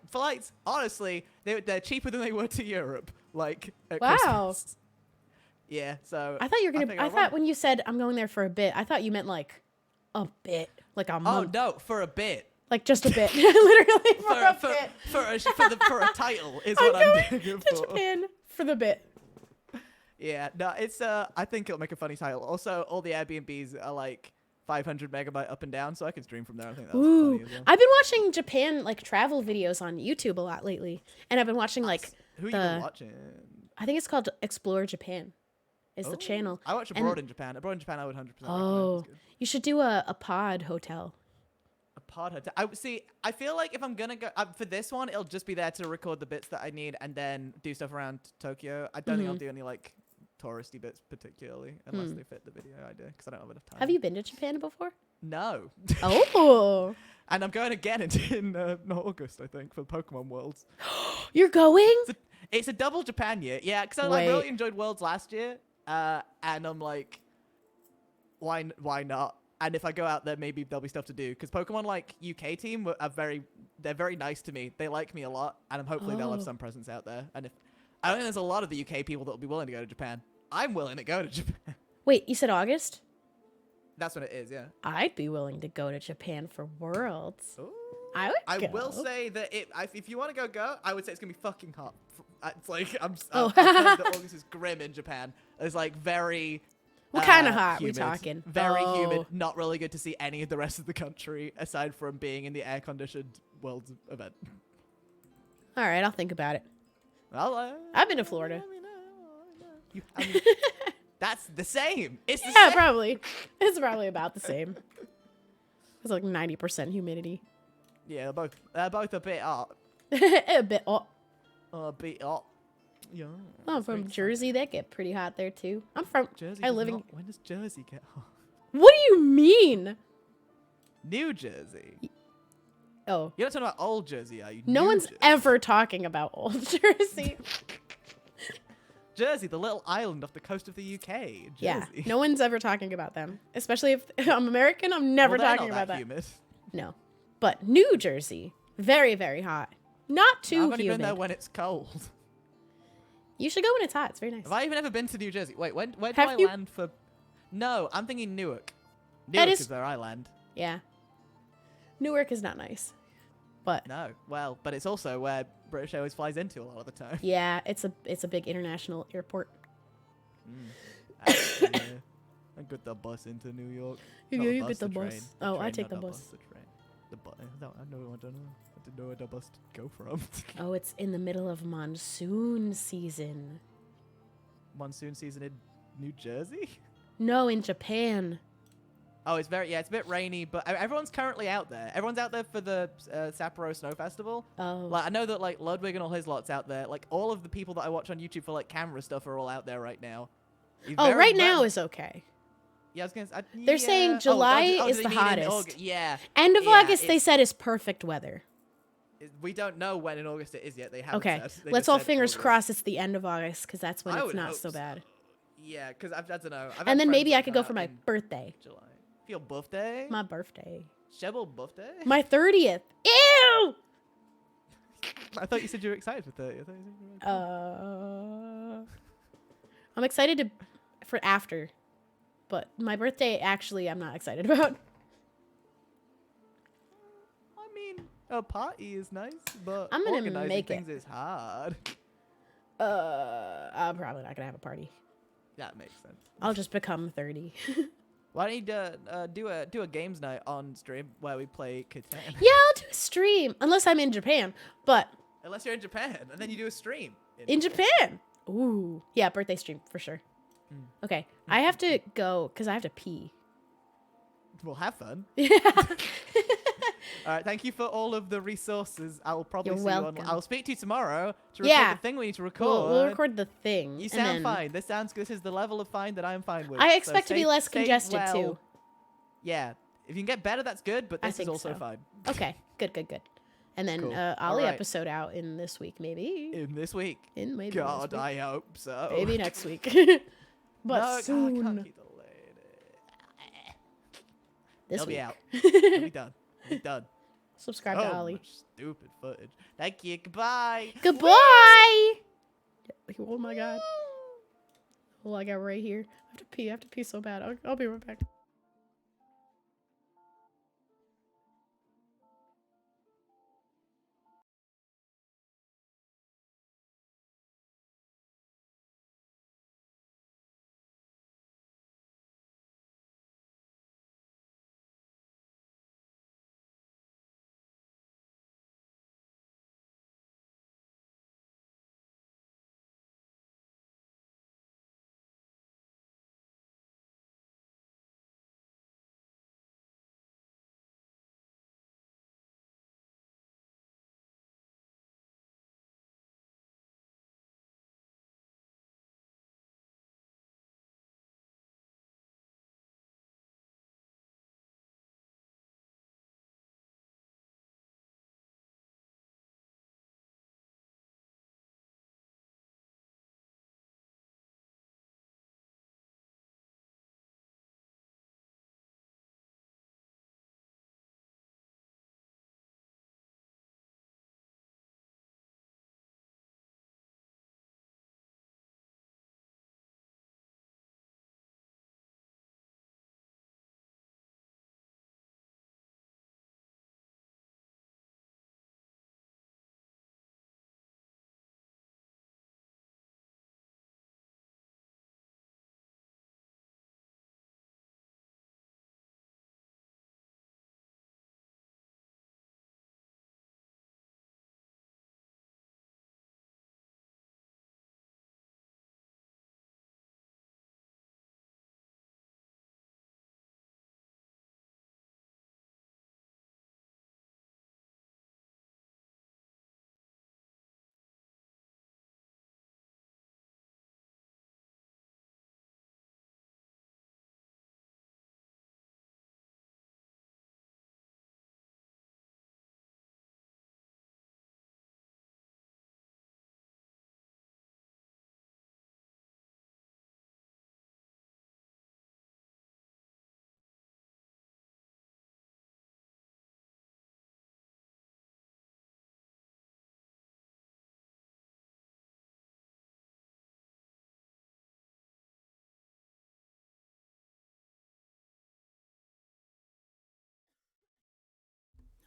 Flights, honestly, they're cheaper than they were to Europe. Like at Wow. Christmas. Yeah, so I thought you were gonna. think I I'll thought run. when you said I'm going there for a bit, I thought you meant like a bit, like a Oh month, no, for a bit. like just a bit, literally for a For bit. for a title is I'm what I'm going doing it to for. Japan for the bit. Yeah, no, it's I think it'll make a funny title. Also, all the Airbnbs are like 500 megabyte up and down, so I can stream from there. I think that's Ooh, funny as well. I've been watching Japan like travel videos on YouTube a lot lately, and I've been watching like Who are you been watching? I think it's called Explore Japan. Is the channel. I watch Abroad in Japan. Abroad in Japan, I would 100% recommend. Oh, It's good. you should do a pod hotel. A pod hotel. I feel like if I'm gonna go for this one, it'll just be there to record the bits that I need and then do stuff around Tokyo. I don't think I'll do any like touristy bits particularly, unless they fit the video idea, because I don't have enough time. Have you been to Japan before? No. Oh. And I'm going again in August, I think, for Pokemon Worlds. You're going? It's a double Japan year. Yeah, because I really enjoyed Worlds last year. And I'm like, why not? And if I go out there, maybe there'll be stuff to do. Because Pokemon like UK team they're very nice to me. They like me a lot, and hopefully they'll have some presence out there. And if I don't think there's a lot of the UK people that will be willing to go to Japan. I'm willing to go to Japan. Wait, you said August? That's when it is, yeah. I'd be willing to go to Japan for Worlds. Ooh. I would go. will say that if you want to go, I would say it's gonna be fucking hot. It's like I've Oh. heard that August is grim in Japan. It's like very. What kind of hot humid, we talking? Very humid. Not really good to see any of the rest of the country aside from being in the air-conditioned Worlds event. All right, I'll think about it. Well, I've been to Florida. That's the same. It's the Yeah, same. probably. It's probably about the same. It's like 90% humidity. Yeah, they're both a bit hot. A bit. Oh, A bit hot. Yeah. I'm from Jersey. They get pretty hot there too. I'm from. Jersey. I live in. When does Jersey get hot? What do you mean? New Jersey. Oh, You're not talking about old Jersey, are you? no New one's Jersey. ever talking about old Jersey. Jersey, the little island off the coast of the UK. Jersey. Yeah, no one's ever talking about them. Especially if I'm American, I'm never Well, they're talking not about that. humid. No, but New Jersey, very very hot. Not too I've only humid. been there when it's cold. You should go when it's hot. It's very nice. Have I even ever been to New Jersey? Wait, where do Have I you? land for? No, I'm thinking Newark. That Newark is- is where I land. Yeah, Newark is not nice, but No, well, but it's also where British Airways flies into a lot of the time. yeah, it's a big international airport. Yeah. I got the bus into New York. You Not go, the you bus, get the bus. train. Oh, I train, take not the bus. The train. The bus. I don't know. I didn't know where the bus to go from. Oh, it's in the middle of monsoon season. Monsoon season in New Jersey? No, in Japan. Oh, it's a bit rainy, but everyone's currently out there. Everyone's out there for the Sapporo Snow Festival. Oh, Like, I know that, like, Ludwig and all his lots out there. Like, all of the people that I watch on YouTube for, like, camera stuff are all out there right now. It's oh, very right rare- now is okay. Yeah, I was gonna say, They're saying July is do the they mean in hottest. August? Yeah. End of Yeah, August, they it's- said is perfect weather. We don't know when in August it is yet. They haven't Okay, said. They let's just all said fingers August. crossed it's the end of August because that's when I it's would not hope so bad. Yeah, because I don't know. I've had And then friends maybe that I could come go for out my in birthday. July. For your birthday? My birthday. Shubble birthday? My 30th. Ew! I thought you said you were excited for 30. I thought you said you were I'm excited for after, but my birthday actually I'm not excited about. I mean, a party is nice, but I'm gonna organizing make it. things is hard. I'm probably not gonna have a party. That makes sense. I'll just become 30. Why don't you do a games night on stream where we play Catan? Yeah, I'll do a stream unless I'm in Japan. But Unless you're in Japan, and then you do a stream. in Japan, ooh, yeah, birthday stream for sure. Okay, I have to go because I have to pee. We'll have fun. Yeah. All right, thank you for all of the resources. I will probably You're see welcome. you on. I'll speak to you tomorrow to record Yeah. the thing we need to record. We'll record the thing. You and sound then fine. This is the level of fine that I'm fine with. I So expect to be stay- less stay congested well. too. Yeah, if you can get better, that's good. But I this is think also so. fine. Okay, good. And then Cool. Ollie Alright. episode out in this week, maybe. In this week, In maybe God, this week. I hope so. Maybe next week. no, But I soon. can't keep delayed. This It'll week. be out. It'll be done. It'll be done. Subscribe to Oh, Ollie. much stupid footage. Thank you. Goodbye. Goodbye. Oh my god. Well, I got right here. I have to pee. I have to pee so bad. I'll be right back.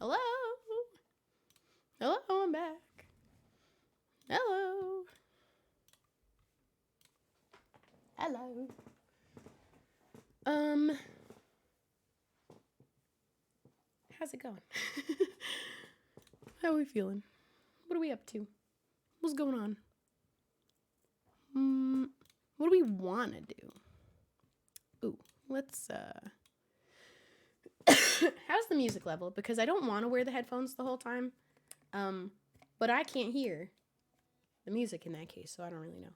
Hello? Hello, I'm back. Hello? Hello? How's it going? How are we feeling? What are we up to? What's going on? What do we want to do? Ooh, let's, how's the music level? Because I don't want to wear the headphones the whole time. But I can't hear the music in that case, so I don't really know.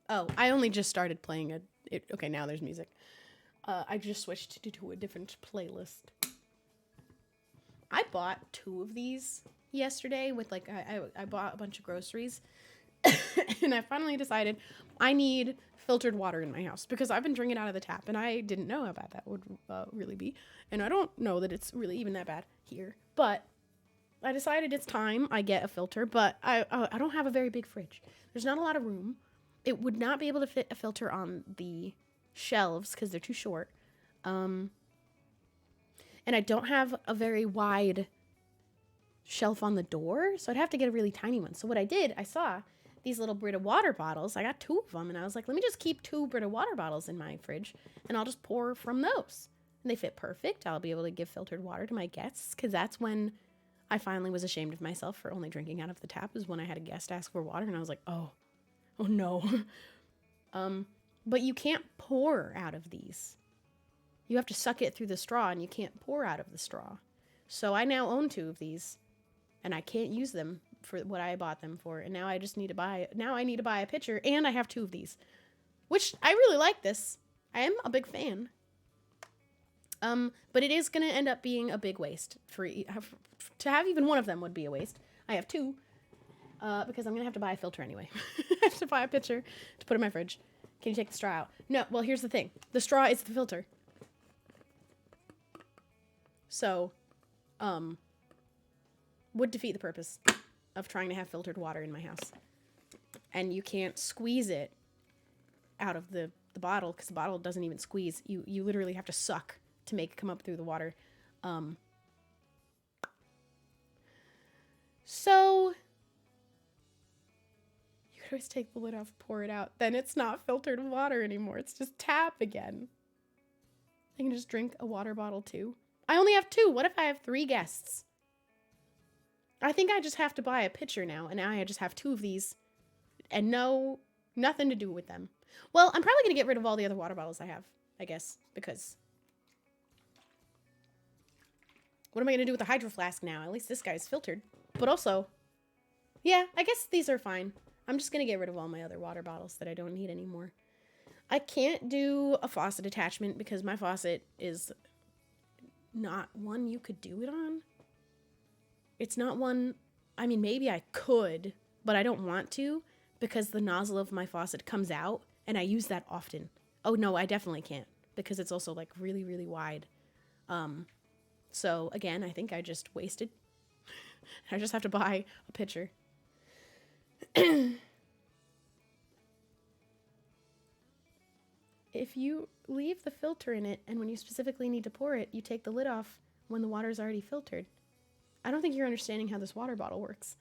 Oh, I only just started playing okay, now there's music. I just switched to a different playlist. I bought 2 of these yesterday with like, I bought a bunch of groceries. And I finally decided I need filtered water in my house because I've been drinking out of the tap and I didn't know how bad that would really be. And I don't know that it's really even that bad here. But I decided it's time I get a filter, but I don't have a very big fridge. There's not a lot of room. It would not be able to fit a filter on the shelves because they're too short. And I don't have a very wide shelf on the door, so I'd have to get a really tiny one. So what I did, I saw these little Brita water bottles. I got 2 of them, and I was like, let me just keep 2 Brita water bottles in my fridge, and I'll just pour from those. And they fit perfect. I'll be able to give filtered water to my guests, because that's when I finally was ashamed of myself for only drinking out of the tap, is when I had a guest ask for water, and I was like, oh no. But you can't pour out of these. You have to suck it through the straw, and you can't pour out of the straw. So I now own 2 of these, and I can't use them for what I bought them for. And now I just need to buy a pitcher, and I have 2 of these, which I really like this. I am a big fan. But it is going to end up being a big waste. To have even one of them would be a waste. I have 2, because I'm going to have to buy a filter anyway. I have to buy a pitcher to put in my fridge. Can you take the straw out? No, well, here's the thing. The straw is the filter. So, would defeat the purpose of trying to have filtered water in my house. And you can't squeeze it out of the bottle, because the bottle doesn't even squeeze. You literally have to suck to make it come up through the water. So you could always take the lid off, pour it out. Then it's not filtered water anymore. It's just tap again. I can just drink a water bottle too. I only have 2. What if I have 3 guests? I think I just have to buy a pitcher now, and now I just have 2 of these, and nothing to do with them. Well, I'm probably going to get rid of all the other water bottles I have, I guess, because what am I going to do with the hydro flask now? At least this guy's filtered. But also, yeah, I guess these are fine. I'm just going to get rid of all my other water bottles that I don't need anymore. I can't do a faucet attachment because my faucet is not one you could do it on. It's not one, I mean, maybe I could, but I don't want to because the nozzle of my faucet comes out and I use that often. Oh no, I definitely can't because it's also like really, really wide. So again, I think I just wasted. I just have to buy a pitcher. If you leave the filter in it and when you specifically need to pour it, you take the lid off when the water's already filtered. I don't think you're understanding how this water bottle works.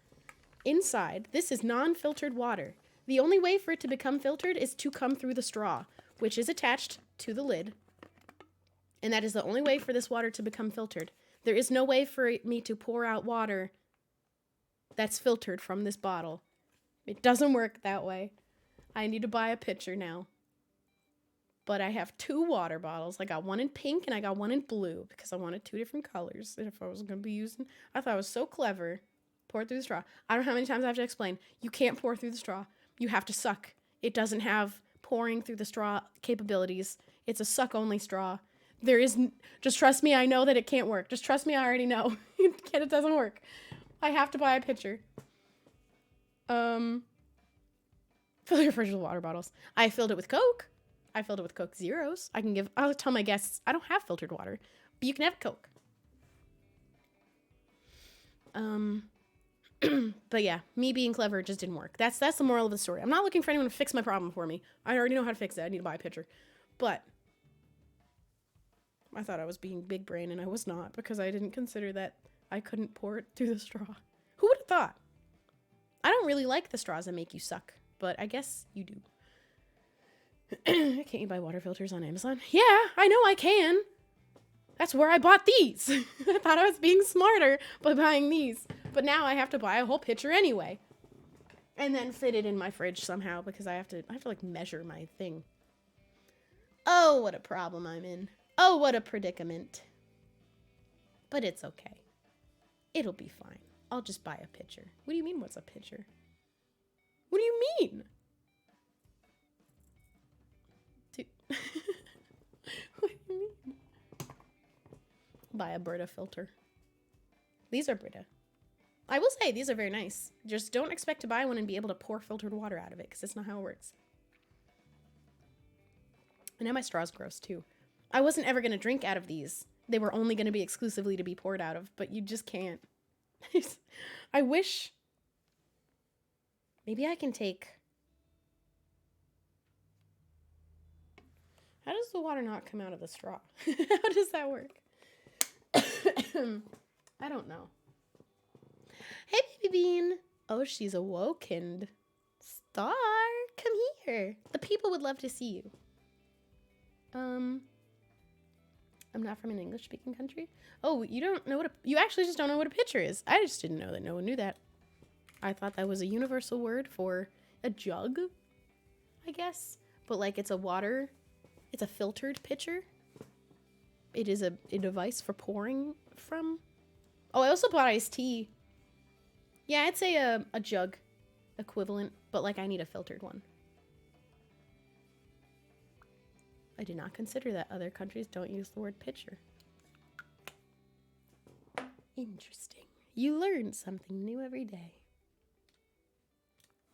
Inside, this is non-filtered water. The only way for it to become filtered is to come through the straw, which is attached to the lid. And that is the only way for this water to become filtered. There is no way for me to pour out water that's filtered from this bottle. It doesn't work that way. I need to buy a pitcher now. But I have 2 water bottles. I got one in pink and I got one in blue because I wanted 2 different colors. And if I was going to be using, I thought I was so clever. Pour it through the straw. I don't know how many times I have to explain. You can't pour through the straw. You have to suck. It doesn't have pouring through the straw capabilities. It's a suck only straw. There is, just trust me, I know that it can't work. Just trust me, I already know. It doesn't work. I have to buy a pitcher. Fill your fridge with water bottles. I filled it with Coke. I filled it with Coke Zeros. I'll tell my guests, I don't have filtered water, but you can have Coke. But yeah, me being clever just didn't work. That's the moral of the story. I'm not looking for anyone to fix my problem for me. I already know how to fix it. I need to buy a pitcher. But I thought I was being big brain, and I was not, because I didn't consider that I couldn't pour it through the straw. Who would have thought? I don't really like the straws that make you suck, but I guess you do. Can't you buy water filters on Amazon? Yeah, I know I can. That's where I bought these. I thought I was being smarter by buying these. But now I have to buy a whole pitcher anyway. And then fit it in my fridge somehow, because I have to like measure my thing. Oh, what a problem I'm in. Oh, what a predicament. But it's okay. It'll be fine. I'll just buy a pitcher. What do you mean, what's a pitcher? What do you mean? What do you mean? Buy a Brita filter. These are Brita. I will say, these are very nice. Just don't expect to buy one and be able to pour filtered water out of it, because that's not how it works. And now my straw's gross, too. I wasn't ever going to drink out of these. They were only going to be exclusively to be poured out of, but you just can't. I wish... Maybe I can take... How does the water not come out of the straw? How does that work? I don't know. Hey, baby bean. Oh, she's awokened. Star, come here. The people would love to see you. I'm not from an English-speaking country. Oh, you don't know what you actually just don't know what a pitcher is. I just didn't know that no one knew that. I thought that was a universal word for a jug, I guess. But like it's a filtered pitcher. It is a device for pouring from. Oh, I also bought iced tea. Yeah, I'd say a jug equivalent, but like I need a filtered one. I did not consider that other countries don't use the word pitcher. Interesting. You learn something new every day.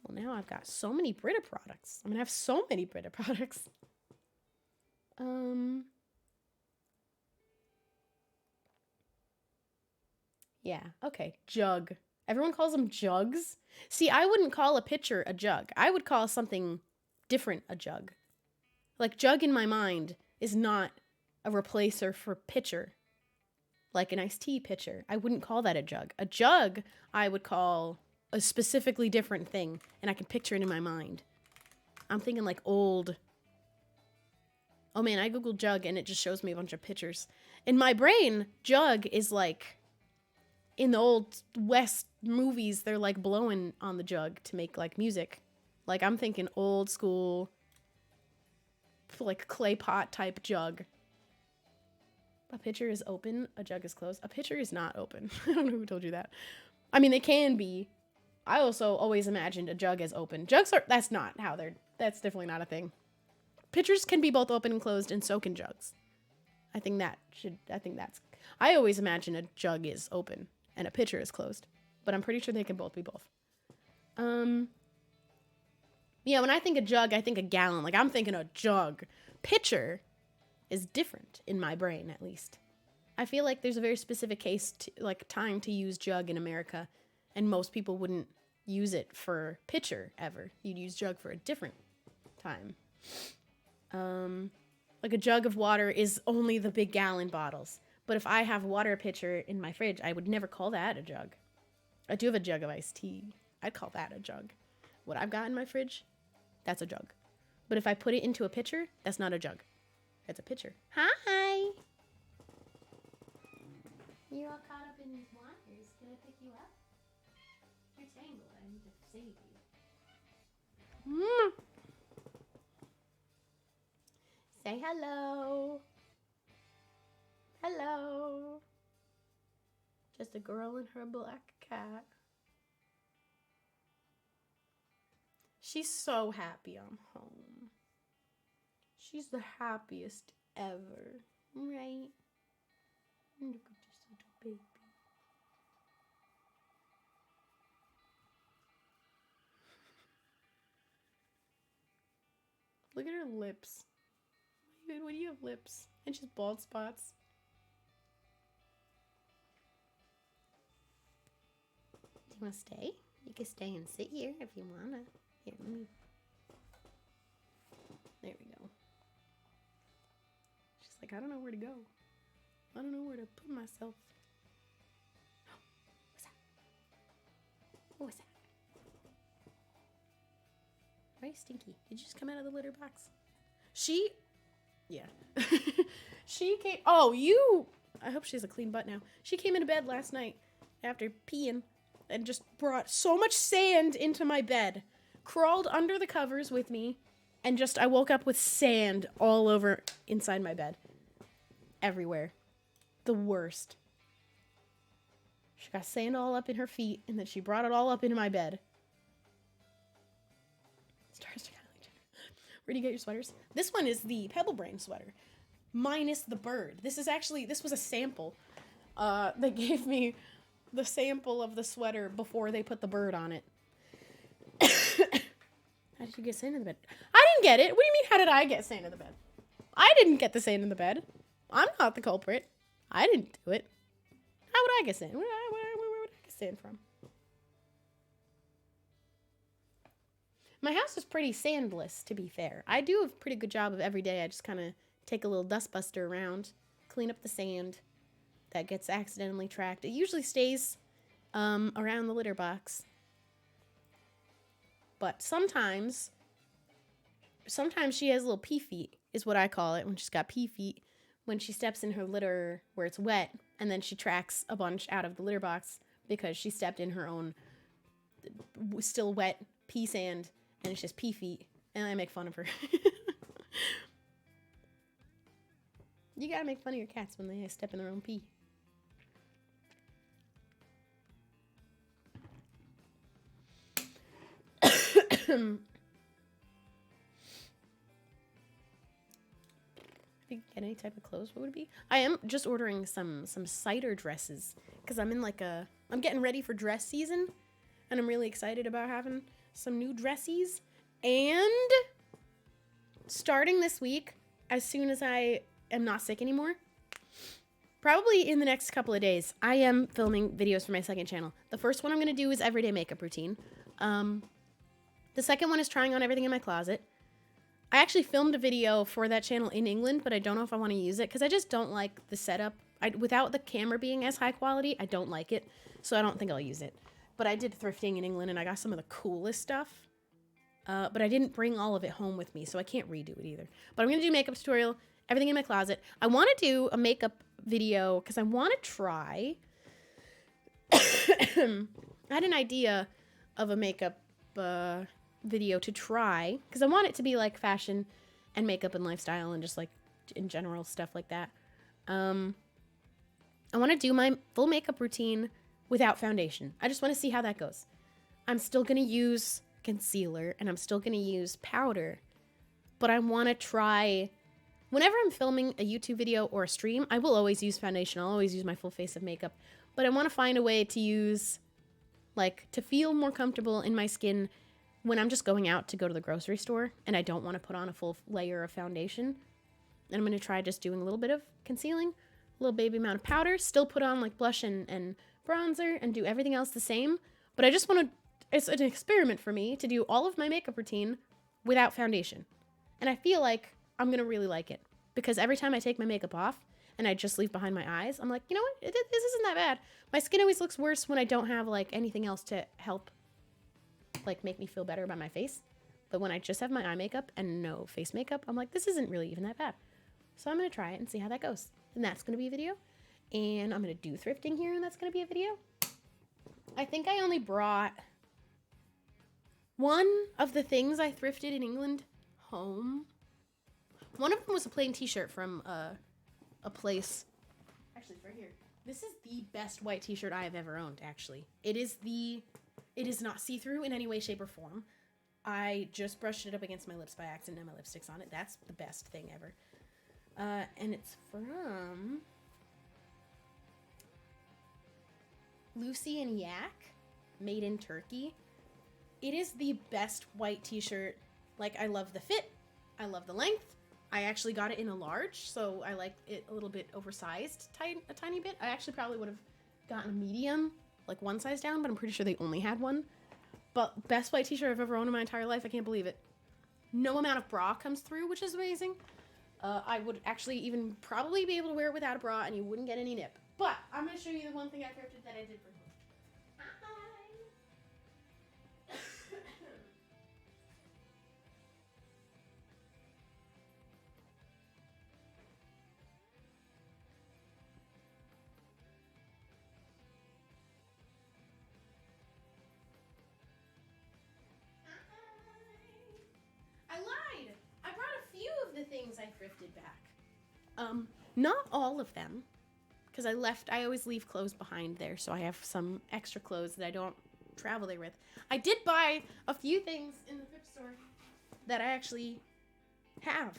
Well, now I've got so many Brita products. I'm gonna have so many Brita products. Yeah, okay. Jug. Everyone calls them jugs. See, I wouldn't call a pitcher a jug. I would call something different a jug. Like, jug in my mind is not a replacer for pitcher. Like an iced tea pitcher. I wouldn't call that a jug. A jug, I would call a specifically different thing, and I can picture it in my mind. I'm thinking like old... Oh man, I googled jug, and it just shows me a bunch of pictures. In my brain, jug is like... In the old West movies, they're like blowing on the jug to make like music. Like I'm thinking old school, like clay pot type jug. A pitcher is open, a jug is closed. A pitcher is not open. I don't know who told you that. I mean, they can be. I also always imagined a jug as open. Jugs are, that's not how they're, that's definitely not a thing. Pitchers can be both open and closed, and so can jugs. I always imagine a jug is open and a pitcher is closed, but I'm pretty sure they can both be both. Yeah, when I think a jug, I think a gallon. Like, I'm thinking a jug. Pitcher is different in my brain, at least. I feel like there's a very specific case, time to use jug in America, and most people wouldn't use it for pitcher ever. You'd use jug for a different time. Like a jug of water is only the big gallon bottles. But if I have a water pitcher in my fridge, I would never call that a jug. I do have a jug of iced tea. I'd call that a jug. What I've got in my fridge, that's a jug. But if I put it into a pitcher, that's not a jug. It's a pitcher. Hi! You're all caught up in these wires. Can I pick you up? You're tangled. I need to save you. Say hello. Hello. Just a girl and her black cat. She's so happy I'm home. She's the happiest ever, right? Look at this little baby. Look at her lips. Why do you have lips? And she's bald spots. you want to stay? You can stay and sit here if you want to. Here, let me... There we go. She's like, I don't know where to go. I don't know where to put myself. What's that? What was that? Why are you stinky? Did you just come out of the litter box? She... Yeah. She came... Oh, you... I hope she has a clean butt now. She came into bed last night after peeing and just brought so much sand into my bed. Crawled under the covers with me and just... I woke up with sand all over inside my bed. Everywhere. The worst. She got sand all up in her feet and then she brought it all up into my bed. Stars to Kylie Jenner. Where do you get your sweaters? This one is the Pebble Brain sweater. Minus the bird. This was a sample. They gave me the sample of the sweater before they put the bird on it. How did you get sand in the bed? I didn't get it. What do you mean, how did I get sand in the bed? I didn't get the sand in the bed. I'm not the culprit. I didn't do it. How would I get sand? Where would I get sand from? My house is pretty sandless, to be fair. I do a pretty good job of every day. I just kind of take a little dust buster around, clean up the sand that gets accidentally tracked. It usually stays around the litter box. But sometimes she has little pee feet, is what I call it, when she's got pee feet, when she steps in her litter where it's wet, and then she tracks a bunch out of the litter box because she stepped in her own still wet pee sand, and it's just pee feet, and I make fun of her. You gotta make fun of your cats when they step in their own pee. If you could get any type of clothes, what would it be? I am just ordering some cider dresses because I'm getting ready for dress season, and I'm really excited about having some new dressies. And starting this week, as soon as I am not sick anymore, probably in the next couple of days, I am filming videos for my second channel. The first one I'm going to do is everyday makeup routine. The second one is trying on everything in my closet. I actually filmed a video for that channel in England, but I don't know if I want to use it because I just don't like the setup. Without the camera being as high quality, I don't like it, so I don't think I'll use it. But I did thrifting in England, and I got some of the coolest stuff. But I didn't bring all of it home with me, so I can't redo it either. But I'm going to do a makeup tutorial, everything in my closet. I want to do a makeup video because I want to try... I had an idea of a makeup video to try because I want it to be like fashion and makeup and lifestyle and just like in general stuff like that. I want to do my full makeup routine without foundation. I just want to see how that goes. I'm still going to use concealer and I'm still going to use powder, but I want to try, whenever I'm filming a YouTube video or a stream, I will always use foundation. I'll always use my full face of makeup, but I want to find a way to use, like, to feel more comfortable in my skin when I'm just going out to go to the grocery store and I don't want to put on a full layer of foundation. And I'm going to try just doing a little bit of concealing, a little baby amount of powder, still put on like blush and bronzer and do everything else the same. But I just want to, it's an experiment for me to do all of my makeup routine without foundation. And I feel like I'm going to really like it because every time I take my makeup off and I just leave behind my eyes, I'm like, you know what? This isn't that bad. My skin always looks worse when I don't have like anything else to help like make me feel better about my face. But when I just have my eye makeup and no face makeup, I'm like, this isn't really even that bad. So I'm going to try it and see how that goes. And that's going to be a video. And I'm going to do thrifting here and that's going to be a video. I think I only brought one of the things I thrifted in England home. One of them was a plain t-shirt from a place. Actually, it's right here. This is the best white t-shirt I have ever owned, actually. It is not see-through in any way, shape, or form. I just brushed it up against my lips by accident and my lipstick's on it. That's the best thing ever. And it's from Lucy and Yak, made in Turkey. It is the best white t-shirt. Like, I love the fit. I love the length. I actually got it in a large, so I like it a little bit oversized, a tiny bit. I actually probably would have gotten a medium like one size down, but I'm pretty sure they only had one. But best white t-shirt I've ever owned in my entire life. I can't believe it. No amount of bra comes through, which is amazing. I would actually even probably be able to wear it without a bra and you wouldn't get any nip. But I'm going to show you the one thing I thrifted that I did for him. I lied. I brought a few of the things I thrifted back. Not all of them, because I always leave clothes behind there, so I have some extra clothes that I don't travel there with. I did buy a few things in the thrift store that I actually have,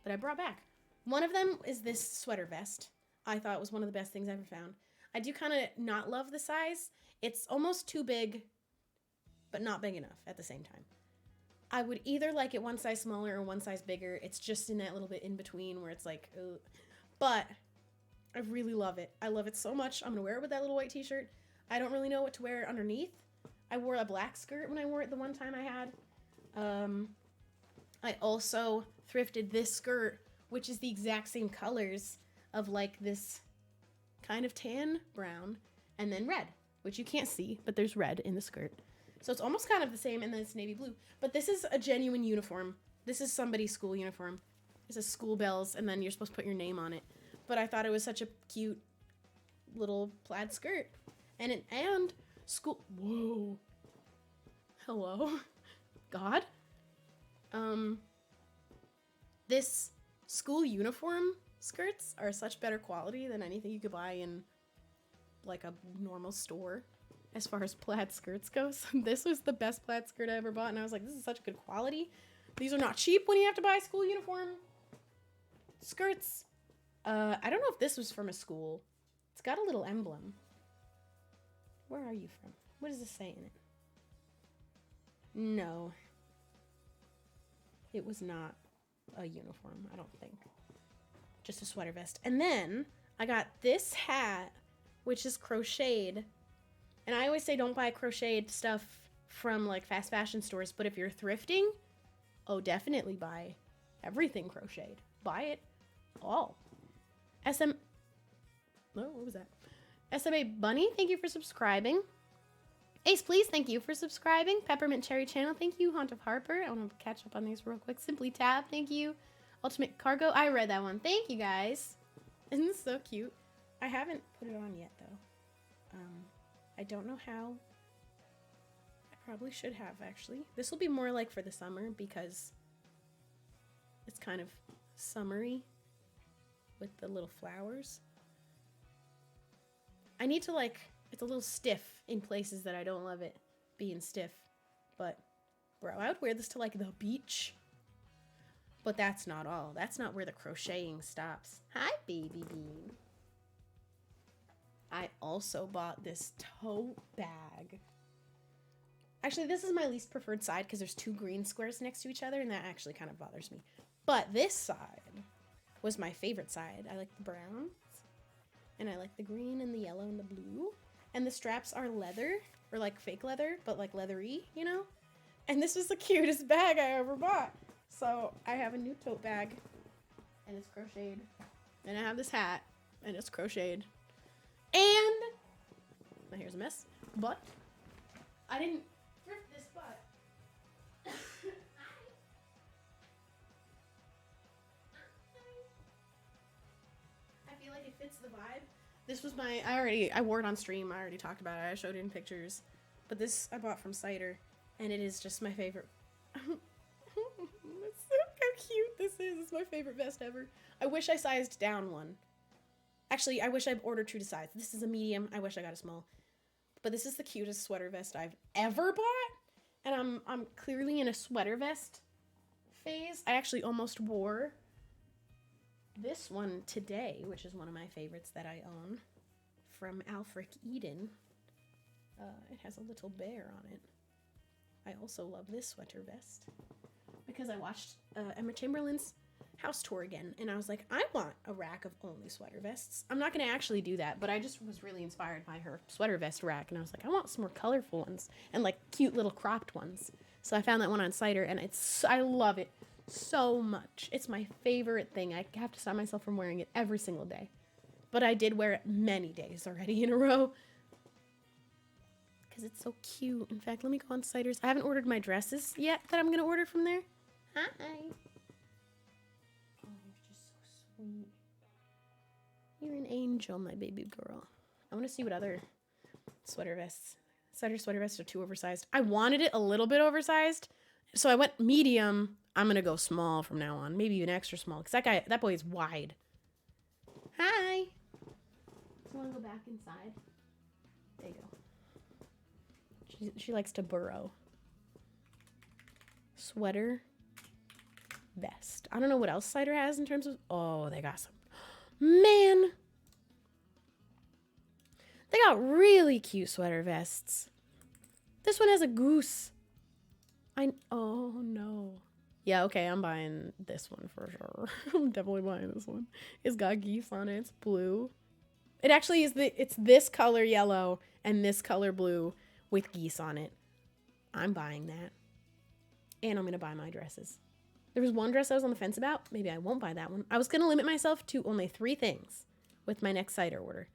that I brought back. One of them is this sweater vest. I thought it was one of the best things I ever found. I do kind of not love the size. It's almost too big, but not big enough at the same time. I would either like it one size smaller or one size bigger. It's just in that little bit in between where it's like, ugh. But I really love it. I love it so much. I'm going to wear it with that little white t-shirt. I don't really know what to wear underneath. I wore a black skirt when I wore it the one time I had. I also thrifted this skirt, which is the exact same colors of like this kind of tan brown and then red, which you can't see, but there's red in the skirt. So it's almost kind of the same, and then it's navy blue. But this is a genuine uniform. This is somebody's school uniform. It says school bells, and then you're supposed to put your name on it. But I thought it was such a cute little plaid skirt. And school... Whoa. Hello? God? This school uniform skirts are such better quality than anything you could buy in, like, a normal store. As far as plaid skirts goes, this was the best plaid skirt I ever bought, and I was like, this is such good quality. These are not cheap when you have to buy school uniform skirts. I don't know if this was from a school. It's got a little emblem. Where are you from? What does this say in it? No. It was not a uniform, I don't think. Just a sweater vest. And then I got this hat, which is crocheted. And I always say don't buy crocheted stuff from like fast fashion stores, but if you're thrifting, oh, definitely buy everything crocheted. Buy it all. Oh, what was that? SMA Bunny, thank you for subscribing. Ace, please, thank you for subscribing. Peppermint Cherry Channel, thank you. Haunt of Harper, I want to catch up on these real quick. Simply Tab, thank you. Ultimate Cargo, I read that one. Thank you, guys. Isn't this so cute? I haven't put it on yet, though. I don't know how. I probably should have, actually. This will be more like for the summer because it's kind of summery with the little flowers. I need to, like, it's a little stiff in places that I don't love it being stiff. But, bro, I would wear this to, like, the beach. But that's not all. That's not where the crocheting stops. Hi, baby bean. I also bought this tote bag. Actually, this is my least preferred side because there's two green squares next to each other, and that actually kind of bothers me. But this side was my favorite side. I like the browns, and I like the green and the yellow and the blue. And the straps are leather, or like fake leather, but like leathery, you know? And this was the cutest bag I ever bought. So I have a new tote bag, and it's crocheted. And I have this hat, and it's crocheted. And my hair's a mess, but I didn't thrift this, but I feel like it fits the vibe. This was I wore it on stream. I already talked about it. I showed it in pictures, but this I bought from Cider, and it is just my favorite. Look how cute this is. It's my favorite vest ever. I wish I sized down one. Actually, I wish I ordered true to size. This is a medium. I wish I got a small. But this is the cutest sweater vest I've ever bought. And I'm clearly in a sweater vest phase. I actually almost wore this one today, which is one of my favorites that I own from Alfric Eden. It has a little bear on it. I also love this sweater vest because I watched Emma Chamberlain's house tour again, and I was like, I want a rack of only sweater vests. I'm not going to actually do that, but I just was really inspired by her sweater vest rack, and I was like, I want some more colorful ones and like cute little cropped ones. So I found that one on Cider, and I love it so much. It's my favorite thing. I have to stop myself from wearing it every single day. But I did wear it many days already in a row. Because it's so cute. In fact, let me go on Cider's. I haven't ordered my dresses yet that I'm going to order from there. Hi. Oh, you're just so sweet. You're an angel, my baby girl. I want to see what other sweater vests. Cider sweater vests are too oversized. I wanted it a little bit oversized. So I went medium. I'm going to go small from now on. Maybe even extra small. Because that boy is wide. Hi. You want to go back inside? There you go. She likes to burrow. Sweater. Vest. I don't know what else Cider has in terms of... Oh, they got some... Man! They got really cute sweater vests. This one has a goose. Oh, no. Yeah, okay, I'm buying this one for sure. I'm definitely buying this one. It's got geese on it. It's blue. It actually is it's this color yellow and this color blue with geese on it. I'm buying that. And I'm going to buy my dresses. There was one dress I was on the fence about. Maybe I won't buy that one. I was going to limit myself to only 3 things with my next Cider order.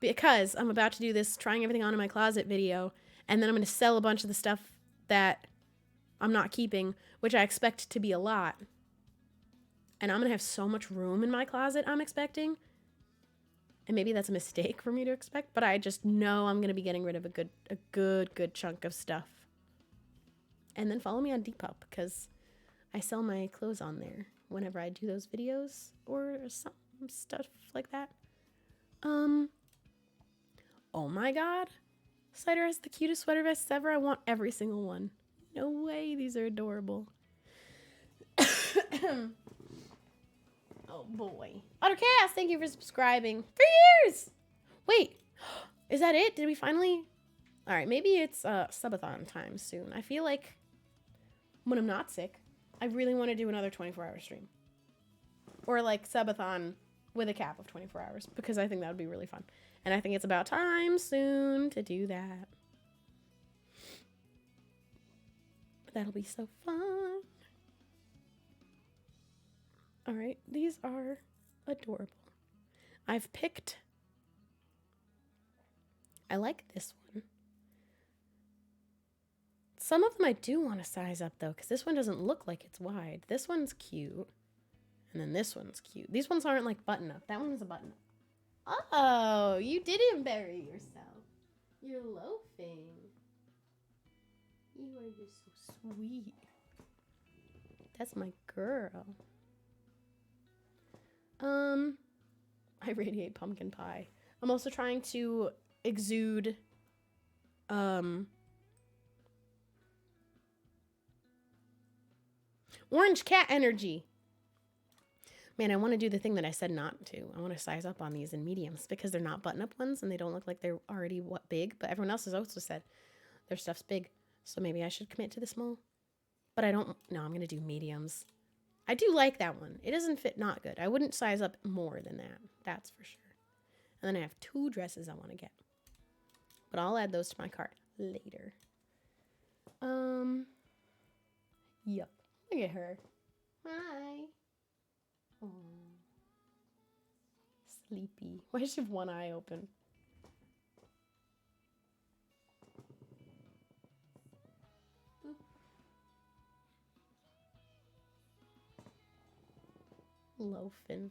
Because I'm about to do this trying everything on in my closet video. And then I'm going to sell a bunch of the stuff that I'm not keeping, which I expect to be a lot. And I'm going to have so much room in my closet, I'm expecting. And maybe that's a mistake for me to expect, but I just know I'm going to be getting rid of a good chunk of stuff. And then follow me on Depop, because I sell my clothes on there whenever I do those videos or some stuff like that. Oh my god. Cider has the cutest sweater vests ever. I want every single one. No way, these are adorable. Oh boy. Otter Chaos, thank you for subscribing. 3 years! Wait, is that it? Did we finally? Alright, maybe it's subathon time soon. I feel like when I'm not sick, I really want to do another 24-hour stream. Or like subathon with a cap of 24 hours, because I think that would be really fun. And I think it's about time soon to do that. That'll be so fun. All right, these are adorable. I've picked... I like this one. Some of them I do want to size up, though, because this one doesn't look like it's wide. This one's cute. And then this one's cute. These ones aren't, like, button-up. That one's a button-up. Oh, you didn't bury yourself. You're loafing. You are just so sweet. That's my girl. I radiate pumpkin pie. I'm also trying to exude, orange cat energy. Man, I want to do the thing that I said not to. I want to size up on these in mediums because they're not button-up ones and they don't look like they're already big, but everyone else has also said their stuff's big. So maybe I should commit to the small. But I don't... No, I'm going to do mediums. I do like that one. It doesn't fit not good. I wouldn't size up more than that. That's for sure. And then I have 2 dresses I want to get. But I'll add those to my cart later. Yup. Look at her. Hi. Oh. Sleepy. Why does she have one eye open? Loafing.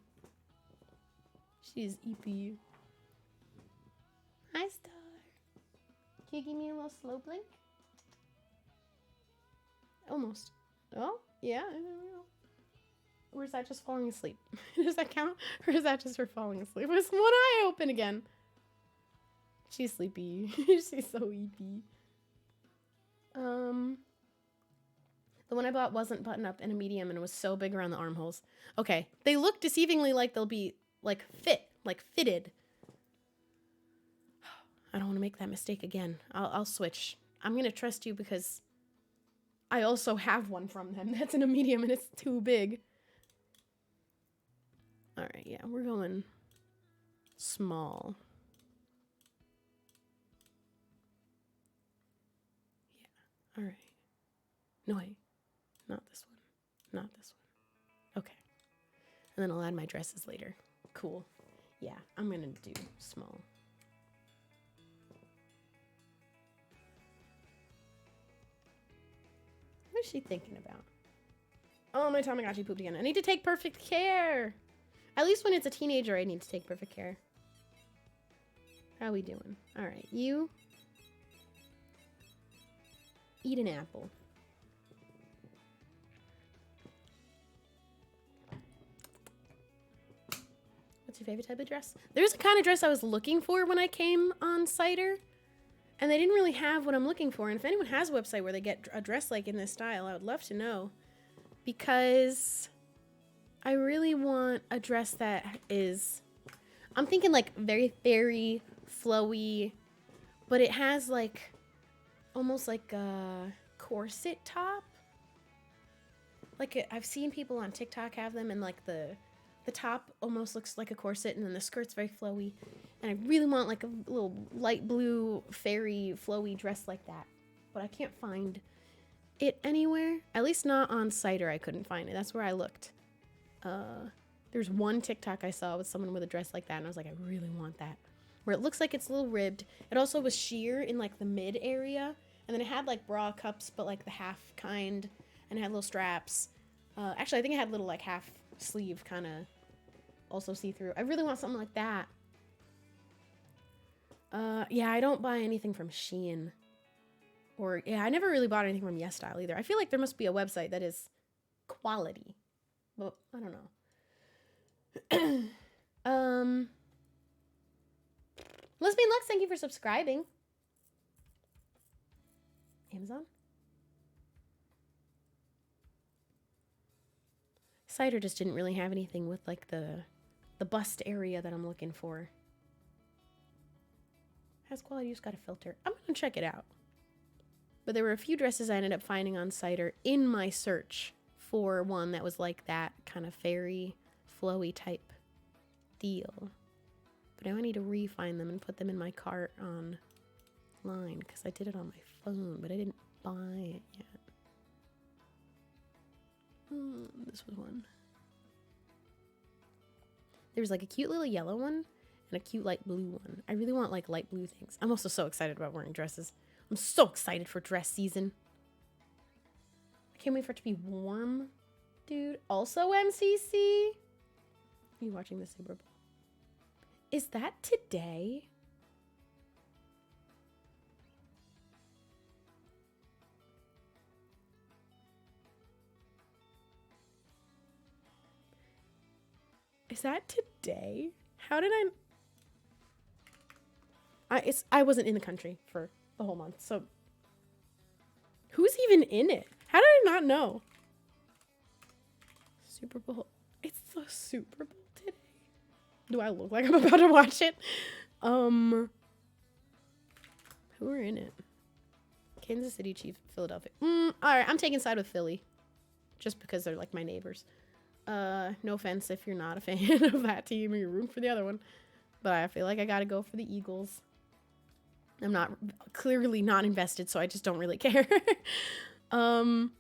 She's eepy. Hi, Star. Can you give me a little slow blink? Almost. Oh, yeah. Or is that just falling asleep? Does that count? Or is that just her falling asleep? With one eye open again. She's sleepy. She's so eepy. The one I bought wasn't button up in a medium and it was so big around the armholes. Okay. They look deceivingly like they'll be like fitted. I don't want to make that mistake again. I'll switch. I'm going to trust you because I also have one from them that's in a medium and it's too big. All right, yeah, we're going small. Yeah, all right. No, wait, not this one. Not this one. Okay. And then I'll add my dresses later. Cool. Yeah, I'm gonna do small. What is she thinking about? Oh, my Tamagotchi pooped again. I need to take perfect care. At least when it's a teenager, I need to take perfect care. How are we doing? All right, you eat an apple. What's your favorite type of dress? There's a kind of dress I was looking for when I came on Cider, and they didn't really have what I'm looking for. And if anyone has a website where they get a dress like in this style, I would love to know, because I really want a dress that is, I'm thinking like very fairy, flowy, but it has like almost like a corset top. Like I've seen people on TikTok have them, and like the top almost looks like a corset, and then the skirt's very flowy. And I really want like a little light blue fairy flowy dress like that, but I can't find it anywhere. At least not on Cider. I couldn't find it. That's where I looked. There's one TikTok I saw with someone with a dress like that, and I was like, I really want that. Where it looks like it's a little ribbed. It also was sheer in like the mid area, and then it had like bra cups, but like the half kind, and it had little straps. Actually, I think it had little like half sleeve kind of also see through. I really want something like that. Yeah, I don't buy anything from Shein. Or, yeah, I never really bought anything from YesStyle either. I feel like there must be a website that is quality. But, I don't know. Lesbian Lux, thank you for subscribing. Amazon? Cider just didn't really have anything with, like, the bust area that I'm looking for. Has quality, just got a filter. I'm gonna check it out. But there were a few dresses I ended up finding on Cider in my search for one that was like that kind of fairy, flowy type deal. But now I need to re-find them and put them in my cart online, because I did it on my phone, but I didn't buy it yet. This was one. There was like a cute little yellow one and a cute light blue one. I really want like light blue things. I'm also so excited about wearing dresses. I'm so excited for dress season. I can't wait for it to be warm, dude. Also MCC. Are you watching the Super Bowl? Is that today? Is that today? How did I wasn't in the country for the whole month, so who's even in it? How did I not know? Super Bowl. It's the Super Bowl today. Do I look like I'm about to watch it? Who are in it? Kansas City Chiefs, Philadelphia. All right, I'm taking side with Philly, just because they're like my neighbors. No offense if you're not a fan of that team or you're rooting for the other one, but I feel like I gotta go for the Eagles. I'm clearly not invested, so I just don't really care. I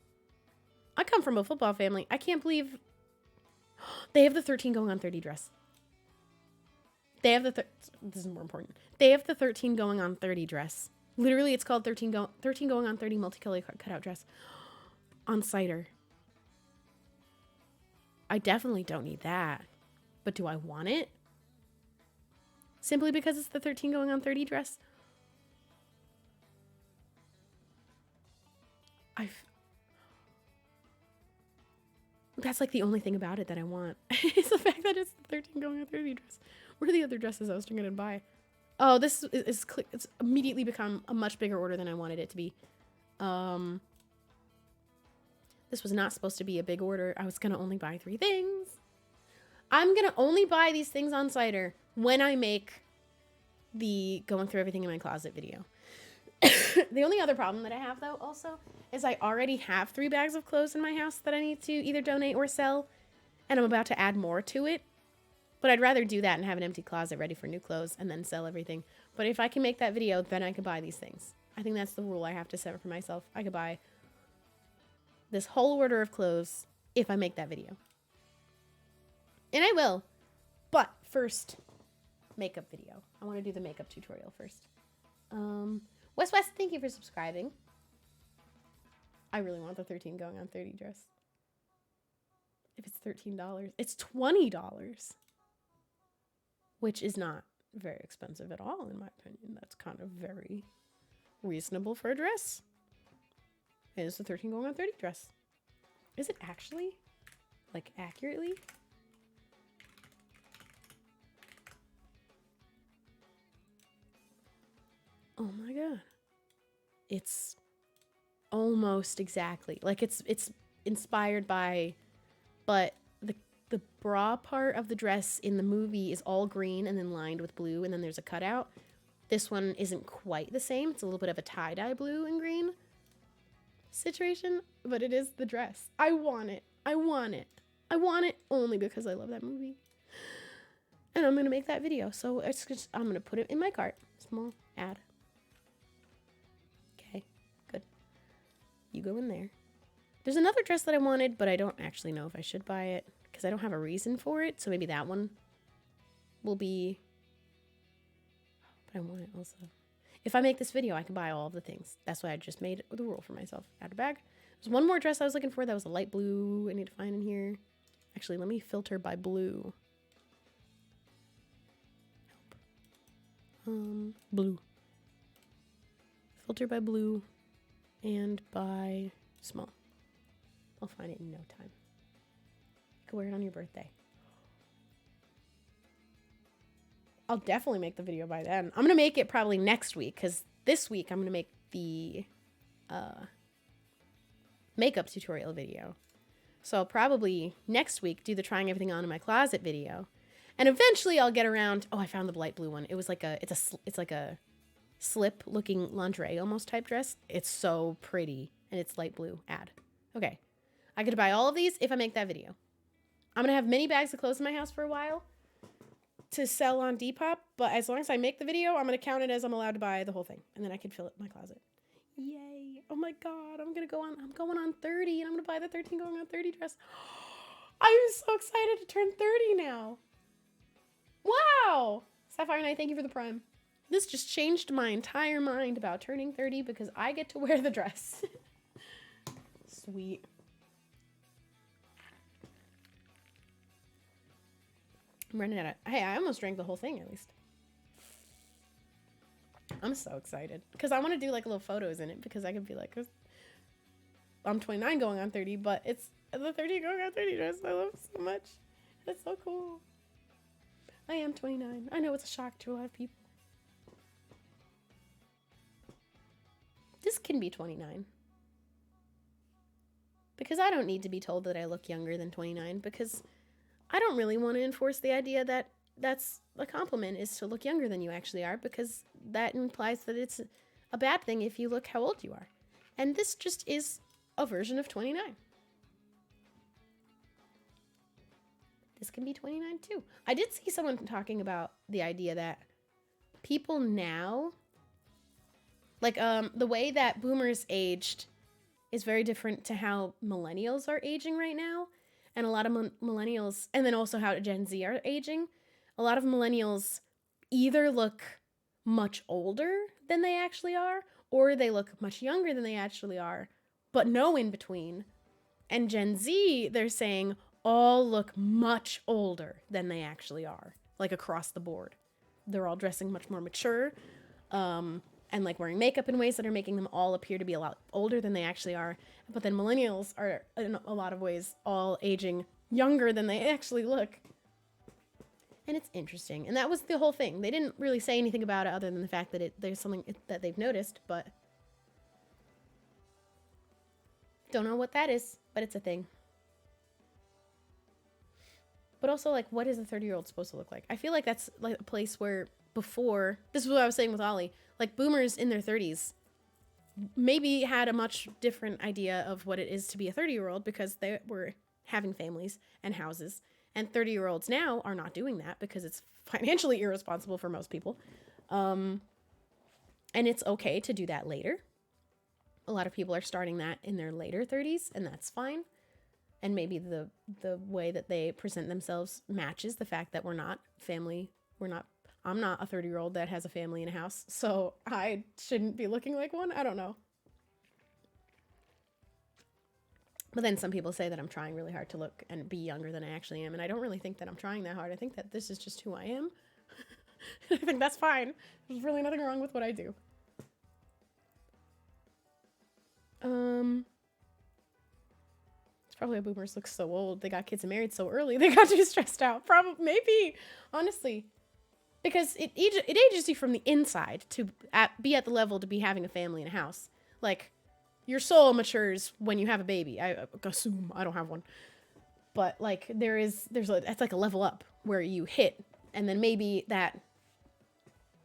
come from a football family. I can't believe they have the 13 going on 30 dress. They have this is more important. They have the 13 going on 30 dress. Literally, it's called 13 going on 30 multicolored cutout dress on Cider. I definitely don't need that. But do I want it? Simply because it's the 13 going on 30 dress? That's like the only thing about it that I want. It's the fact that it's the 13 going on 30 dress. What are the other dresses I was going to buy? Oh, this is it's immediately become a much bigger order than I wanted it to be. This was not supposed to be a big order. I was going to only buy 3 things. I'm going to only buy these things on Cider when I make the going through everything in my closet video. The only other problem that I have, though, also, is I already have 3 bags of clothes in my house that I need to either donate or sell, and I'm about to add more to it. But I'd rather do that and have an empty closet ready for new clothes and then sell everything. But if I can make that video, then I could buy these things. I think that's the rule I have to set for myself. I could buy this whole order of clothes if I make that video. And I will. But first, makeup video. I want to do the makeup tutorial first. West, thank you for subscribing. I really want the 13 going on 30 dress. If it's $13, it's $20. Which is not very expensive at all, in my opinion. That's kind of very reasonable for a dress. And it's the 13 going on 30 dress. Is it actually? Like, accurately? Oh my god. It's almost exactly. Like, it's inspired by, but the bra part of the dress in the movie is all green and then lined with blue, and then there's a cutout. This one isn't quite the same. It's a little bit of a tie-dye blue and green situation, but it is the dress. I want it. I want it. I want it only because I love that movie. And I'm going to make that video. So it's just, I'm going to put it in my cart. Small ad. Okay, good. You go in there. There's another dress that I wanted, but I don't actually know if I should buy it because I don't have a reason for it. So maybe that one will be, but I want it also. If I make this video, I can buy all of the things. That's why I just made the rule for myself. Add a bag. There's one more dress I was looking for that was a light blue I need to find in here. Actually, let me filter by blue. Blue. Filter by blue and by small. I'll find it in no time. You can wear it on your birthday. I'll definitely make the video by then. I'm going to make it probably next week because this week I'm going to make the makeup tutorial video. So I'll probably next week do the trying everything on in my closet video. And eventually I'll get around. Oh, I found the light blue one. It was like it's like a slip looking lingerie almost type dress. It's so pretty and it's light blue. Add. Okay. I could buy all of these if I make that video. I'm going to have many bags of clothes in my house for a while to sell on Depop, but as long as I make the video, I'm going to count it as I'm allowed to buy the whole thing, and then I can fill it in my closet. Yay. Oh my god, I'm going on 30, and I'm going to buy the 13 going on 30 dress. I'm so excited to turn 30 now. Wow. Sapphire Knight, thank you for the prime. This just changed my entire mind about turning 30 because I get to wear the dress. Sweet. I'm running out of... Hey, I almost drank the whole thing, at least. I'm so excited. Because I want to do, like, little photos in it. Because I can be like... I'm 29 going on 30, but it's the 30 going on 30 dress. I love it so much. It's so cool. I am 29. I know it's a shock to a lot of people. This can be 29. Because I don't need to be told that I look younger than 29. Because... I don't really want to enforce the idea that that's a compliment is to look younger than you actually are, because that implies that it's a bad thing if you look how old you are. And this just is a version of 29. This can be 29 too. I did see someone talking about the idea that people now, like the way that boomers aged is very different to how millennials are aging right now. And a lot of millennials, and then also how Gen Z are aging, a lot of millennials either look much older than they actually are, or they look much younger than they actually are, but no in between. And Gen Z, they're saying, all look much older than they actually are, like across the board. They're all dressing much more mature, and like wearing makeup in ways that are making them all appear to be a lot older than they actually are. But then millennials are, in a lot of ways, all aging younger than they actually look. And it's interesting. And that was the whole thing. They didn't really say anything about it other than the fact that there's something that they've noticed, but don't know what that is, but it's a thing. But also, like, what is a 30-year-old supposed to look like? I feel like that's like a place where before, this is what I was saying with Ollie, like boomers in their 30s maybe had a much different idea of what it is to be a 30-year-old because they were having families and houses And 30-year-olds now are not doing that because it's financially irresponsible for most people. And it's okay to do that later. A lot of people are starting that in their later 30s, and that's fine. And maybe the way that they present themselves matches the fact that we're not family. I'm not a 30-year-old that has a family and a house, so I shouldn't be looking like one. I don't know. But then some people say that I'm trying really hard to look and be younger than I actually am. And I don't really think that I'm trying that hard. I think that this is just who I am. I think that's fine. There's really nothing wrong with what I do. It's probably why boomers look so old. They got kids and married so early. They got too stressed out. Probably, maybe, honestly. Because it ages you from the inside to be at the level to be having a family and a house. Like, your soul matures when you have a baby. I assume. I don't have one. But, like, it's like a level up where you hit. And then maybe that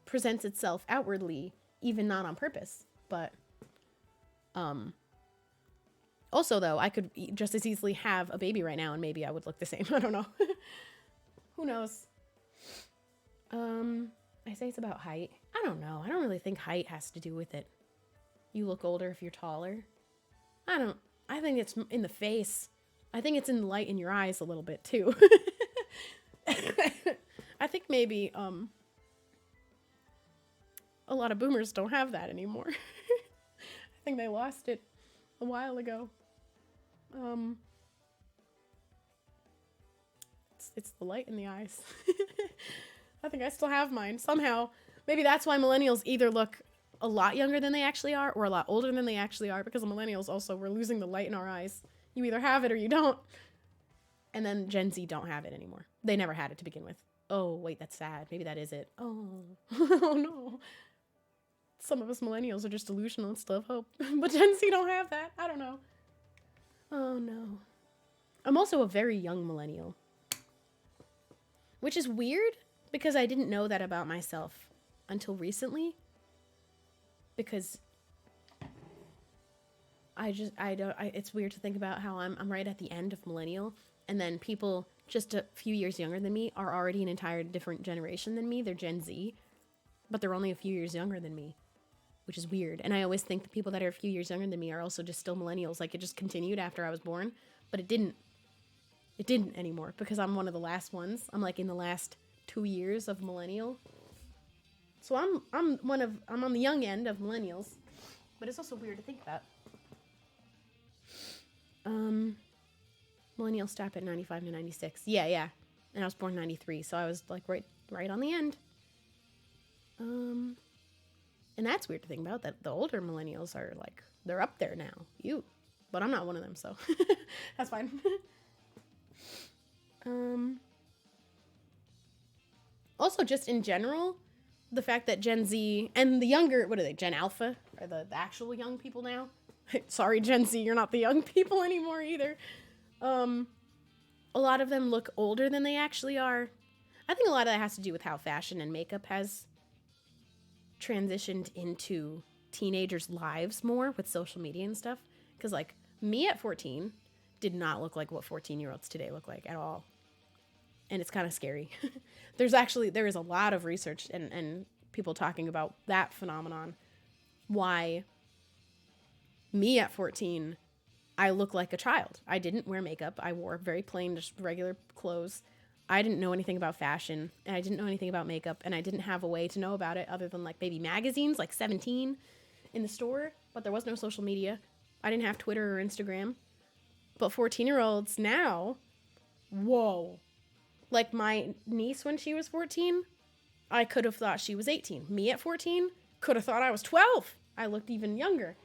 presents itself outwardly, even not on purpose. But, also, though, I could just as easily have a baby right now and maybe I would look the same. I don't know. Who knows? I say it's about height. I don't know. I don't really think height has to do with it. You look older if you're taller. I think it's in the face. I think it's in the light in your eyes a little bit too. I think maybe, a lot of boomers don't have that anymore. I think they lost it a while ago. It's the light in the eyes. I think I still have mine somehow. Maybe that's why millennials either look a lot younger than they actually are or a lot older than they actually are, because the millennials also, we're losing the light in our eyes. You either have it or you don't. And then Gen Z don't have it anymore. They never had it to begin with. Oh, wait, that's sad. Maybe that is it. Oh, oh no. Some of us millennials are just delusional and still have hope. But Gen Z don't have that. I don't know. Oh no. I'm also a very young millennial. Which is weird because I didn't know that about myself until recently. Because it's weird to think about how I'm right at the end of millennial, and then people just a few years younger than me are already an entire different generation than me. They're Gen Z, but they're only a few years younger than me, which is weird. And I always think the people that are a few years younger than me are also just still millennials. Like, it just continued after I was born, but it didn't. It didn't anymore because I'm one of the last ones. I'm like in the last 2 years of millennial. So I'm on the young end of millennials, but it's also weird to think about. Millennials stop at 95 to 96. Yeah. And I was born 93, so I was like right on the end. And that's weird to think about, that the older millennials are like, they're up there now. But I'm not one of them, so that's fine. Also, just in general, the fact that Gen Z and the younger, what are they, Gen Alpha, are the actual young people now? Sorry, Gen Z, you're not the young people anymore either. A lot of them look older than they actually are. I think a lot of that has to do with how fashion and makeup has transitioned into teenagers' lives more with social media and stuff. Because, like, me at 14 did not look like what 14-year-olds today look like at all. And it's kind of scary. There is a lot of research and people talking about that phenomenon. Why me at 14, I look like a child. I didn't wear makeup. I wore very plain, just regular clothes. I didn't know anything about fashion, and I didn't know anything about makeup, and I didn't have a way to know about it other than like maybe magazines, like 17 in the store, but there was no social media. I didn't have Twitter or Instagram. But 14-year-olds now, whoa. Like my niece when she was 14, I could have thought she was 18. Me at 14, could have thought I was 12. I looked even younger.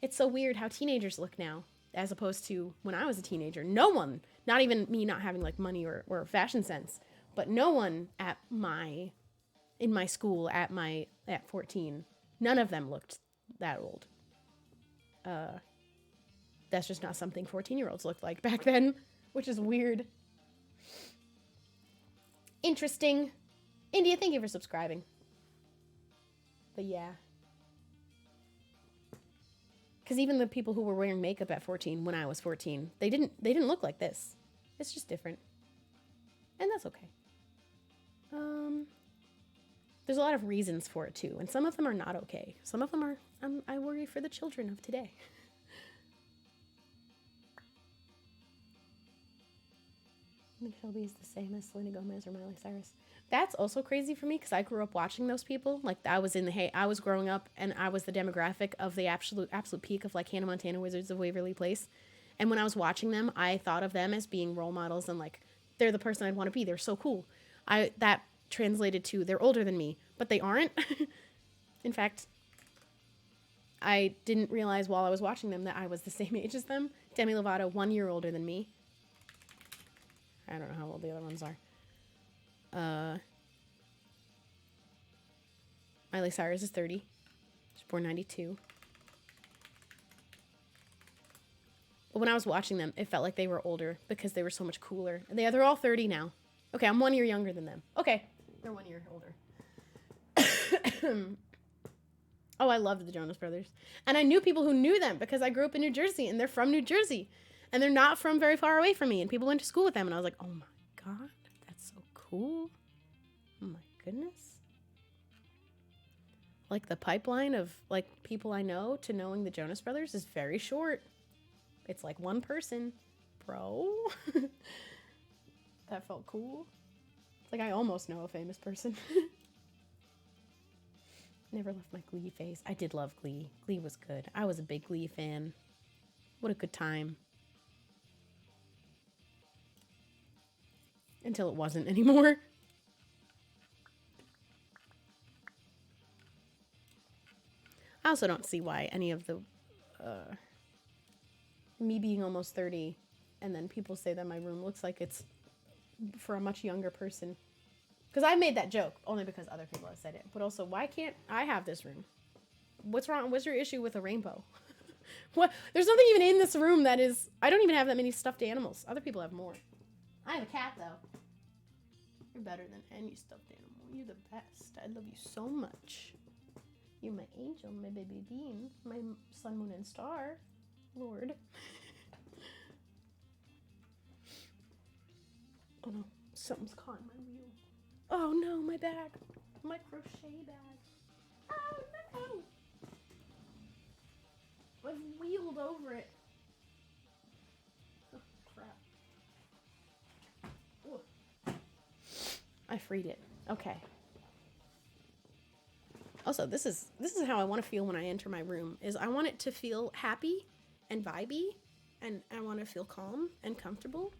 It's so weird how teenagers look now, as opposed to when I was a teenager. No one, not even me not having like money or fashion sense, but no one in my school at 14, none of them looked that old. That's just not something 14-year-olds looked like back then, which is weird. Interesting. India, thank you for subscribing. But yeah. Because even the people who were wearing makeup at 14 when I was 14, they didn't look like this. It's just different. And that's okay. There's a lot of reasons for it too, and some of them are not okay. Some of them are, I worry for the children of today. I think Shelby is the same as Selena Gomez or Miley Cyrus. That's also crazy for me because I grew up watching those people. Like I was I was growing up and I was the demographic of the absolute peak of like Hannah Montana, Wizards of Waverly Place. And when I was watching them, I thought of them as being role models and like they're the person I'd want to be. They're so cool. That translated to they're older than me, but they aren't. In fact, I didn't realize while I was watching them that I was the same age as them. Demi Lovato, 1 year older than me. I don't know how old the other ones are. Miley Cyrus is 30. She's born 92. But when I was watching them, it felt like they were older because they were so much cooler. They're all 30 now. Okay, I'm 1 year younger than them. Okay, they're 1 year older. Oh, I loved the Jonas Brothers. And I knew people who knew them because I grew up in New Jersey and they're from New Jersey. And they're not from very far away from me. And people went to school with them and I was like, oh my God, that's so cool. Oh my goodness. Like the pipeline of like people I know to knowing the Jonas Brothers is very short. It's like one person, bro. That felt cool. It's like I almost know a famous person. Never left my Glee phase. I did love Glee. Glee was good. I was a big Glee fan. What a good time. Until it wasn't anymore. I also don't see why any of the... me being almost 30 and then people say that my room looks like it's for a much younger person. Because I made that joke only because other people have said it. But also, why can't I have this room? What's wrong? What's your issue with a rainbow? What? There's nothing even in this room that is... I don't even have that many stuffed animals. Other people have more. I have a cat, though. You're better than any stuffed animal. You're the best. I love you so much. You're my angel, my baby bean, my sun, moon, and star. Lord. Oh no, something's caught in my wheel. Oh no, my bag. My crochet bag. Oh no! I've wheeled over it. Oh crap. Ooh. I freed it. Okay. Also, this is how I want to feel when I enter my room. Is I want it to feel happy and vibey, and I want to feel calm and comfortable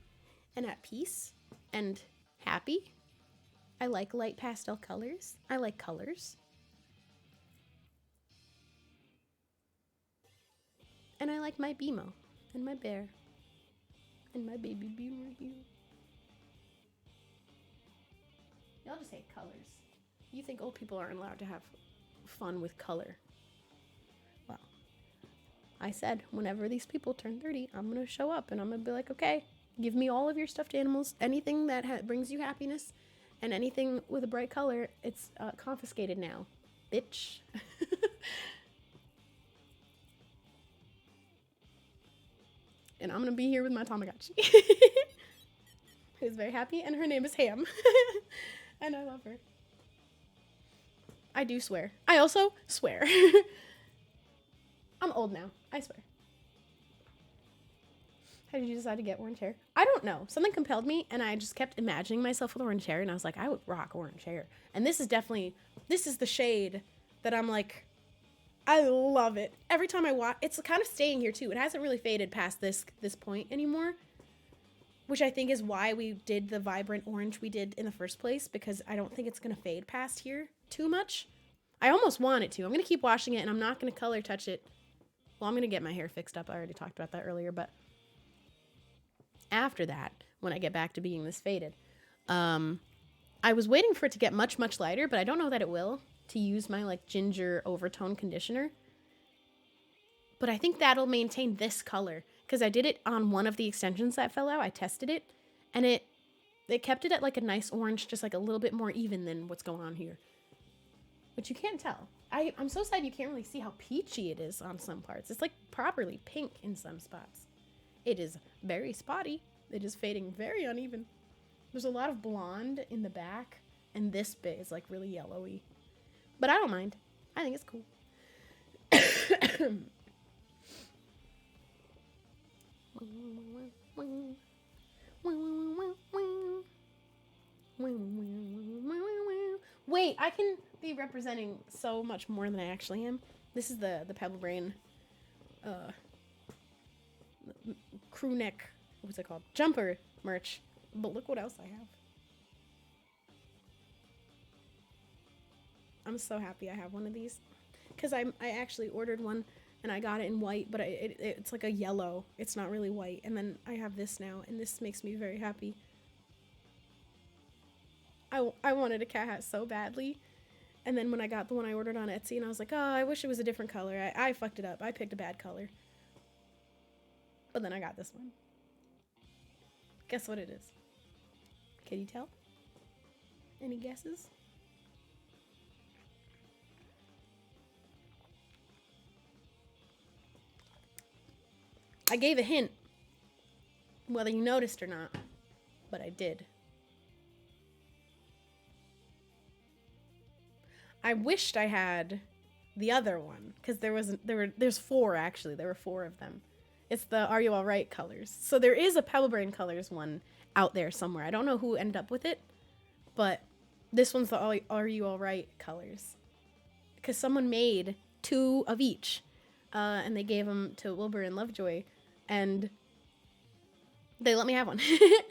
and at peace and happy. I like light pastel colors. I like colors. And I like my BMO and my bear and my baby bean right here. Y'all just hate colors. You think old people aren't allowed to have fun with color? Well, I said whenever these people turn 30, I'm going to show up and I'm going to be like, okay, give me all of your stuffed animals, anything that brings you happiness, and anything with a bright color, it's confiscated now, bitch. And I'm going to be here with my Tamagotchi, who's very happy, and her name is Ham. And I love her. I do swear. I also swear. I'm old now. I swear. How did you decide to get orange hair? I don't know. Something compelled me, and I just kept imagining myself with orange hair, and I was like, I would rock orange hair. And this is the shade that I'm like, I love it. Every time I watch, it's kind of staying here too. It hasn't really faded past this point anymore, which I think is why we did the vibrant orange we did in the first place, because I don't think it's going to fade past here too much. I almost want it to. I'm going to keep washing it, and I'm not going to color touch it. Well, I'm going to get my hair fixed up. I already talked about that earlier, but after that, when I get back to being this faded, I was waiting for it to get much, much lighter, but I don't know that it will, to use my like ginger overtone conditioner. But I think that'll maintain this color, because I did it on one of the extensions that fell out. I tested it, and it kept it at like a nice orange, just like a little bit more even than what's going on here. But you can't tell. I'm so sad you can't really see how peachy it is on some parts. It's like properly pink in some spots. It is very spotty. It is fading very uneven. There's a lot of blonde in the back, and this bit is like really yellowy. But I don't mind. I think it's cool. Wait, I can be representing so much more than I actually am. This is the Pebble Brain crew neck, what's it called? Jumper merch. But look what else I have. I'm so happy I have one of these. Because I actually ordered one and I got it in white, but it's like a yellow. It's not really white. And then I have this now, and this makes me very happy. I wanted a cat hat so badly. And then when I got the one I ordered on Etsy, and I was like, oh, I wish it was a different color. I fucked it up. I picked a bad color. But then I got this one. Guess what it is? Can you tell? Any guesses? I gave a hint, whether you noticed or not, but I did. I wished I had the other one, because there's 4 actually. There were 4 of them. It's the Are You Alright colors. So there is a Pebble Brain colors one out there somewhere. I don't know who ended up with it, but this one's the Are You Alright colors. Because someone made 2 of each, and they gave them to Wilbur and Lovejoy, and they let me have one.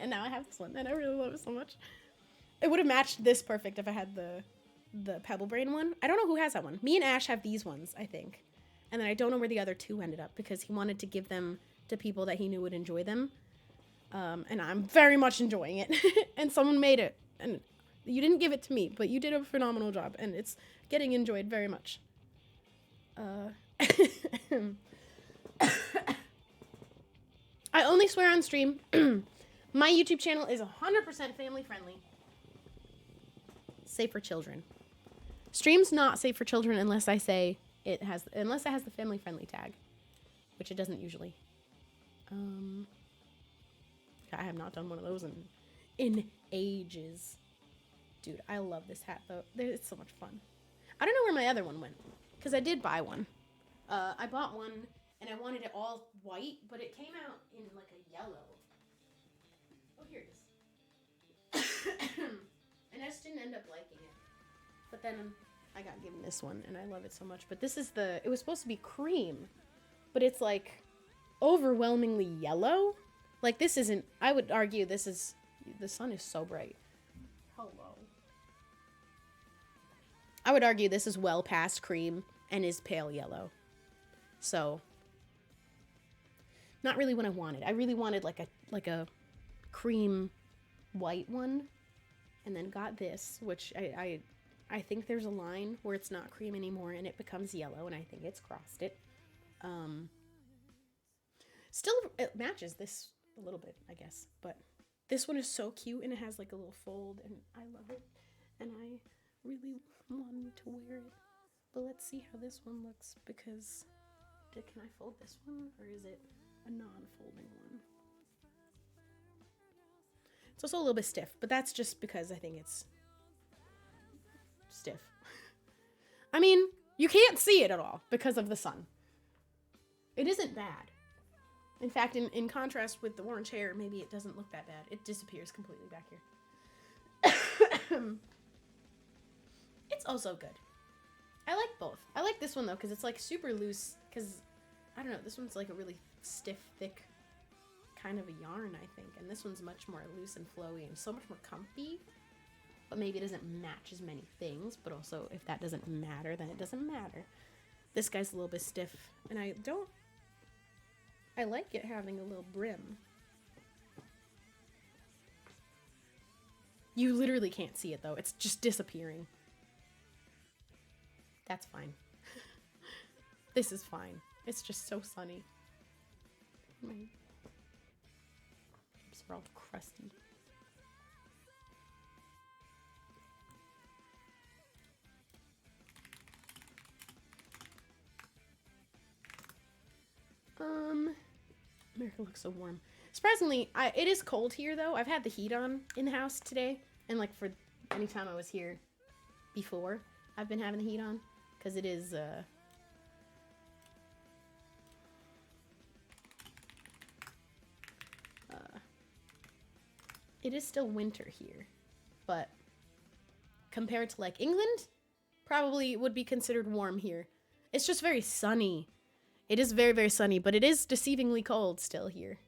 And now I have this one, and I really love it so much. It would have matched this perfect if I had the Pebble Brain one. I don't know who has that one. Me and Ash have these ones, I think. And then I don't know where the other 2 ended up, because he wanted to give them to people that he knew would enjoy them. And I'm very much enjoying it. And someone made it. And you didn't give it to me, but you did a phenomenal job. And it's getting enjoyed very much. I only swear on stream. My YouTube channel is 100% family friendly. Safe for children. Stream's not safe for children unless I say unless it has the family friendly tag, which it doesn't usually. I have not done one of those in ages. Dude, I love this hat though. It's so much fun. I don't know where my other one went, because I did buy one. I bought one and I wanted it all white, but it came out in like a yellow. Oh, here it is. And I just didn't end up liking it. But then I got given this one and I love it so much. But this is it was supposed to be cream, but it's like overwhelmingly yellow. Like this isn't, I would argue the sun is so bright. Hello. I would argue this is well past cream and is pale yellow. So, not really what I wanted. I really wanted like a cream white one, and then got this, which I think there's a line where it's not cream anymore and it becomes yellow, and I think it's crossed it. Still, it matches this a little bit, I guess, but this one is so cute, and it has like a little fold, and I love it, and I really wanted to wear it. But let's see how this one looks, because can I fold this one, or is it a non-folding one? It's also a little bit stiff, but that's just because I think it's stiff. I mean, you can't see it at all because of the sun. It isn't bad. In fact, in contrast with the orange hair, maybe it doesn't look that bad. It disappears completely back here. It's also good. I like both. I like this one, though, because it's, like, super loose. Because, I don't know, this one's, like, a really stiff, thick kind of a yarn, I think. And this one's much more loose and flowy and so much more comfy. But maybe it doesn't match as many things. But also, if that doesn't matter, then it doesn't matter. This guy's a little bit stiff. And I like it having a little brim. You literally can't see it, though. It's just disappearing. That's fine. This is fine. It's just so sunny. My lips are all crusty. America looks so warm. Surprisingly, it is cold here, though. I've had the heat on in the house today. And, like, for any time I was here before, I've been having the heat on. Because it is, it is still winter here. But compared to, like, England, probably would be considered warm here. It's just very sunny. It is very, very sunny, but it is deceivingly cold still here.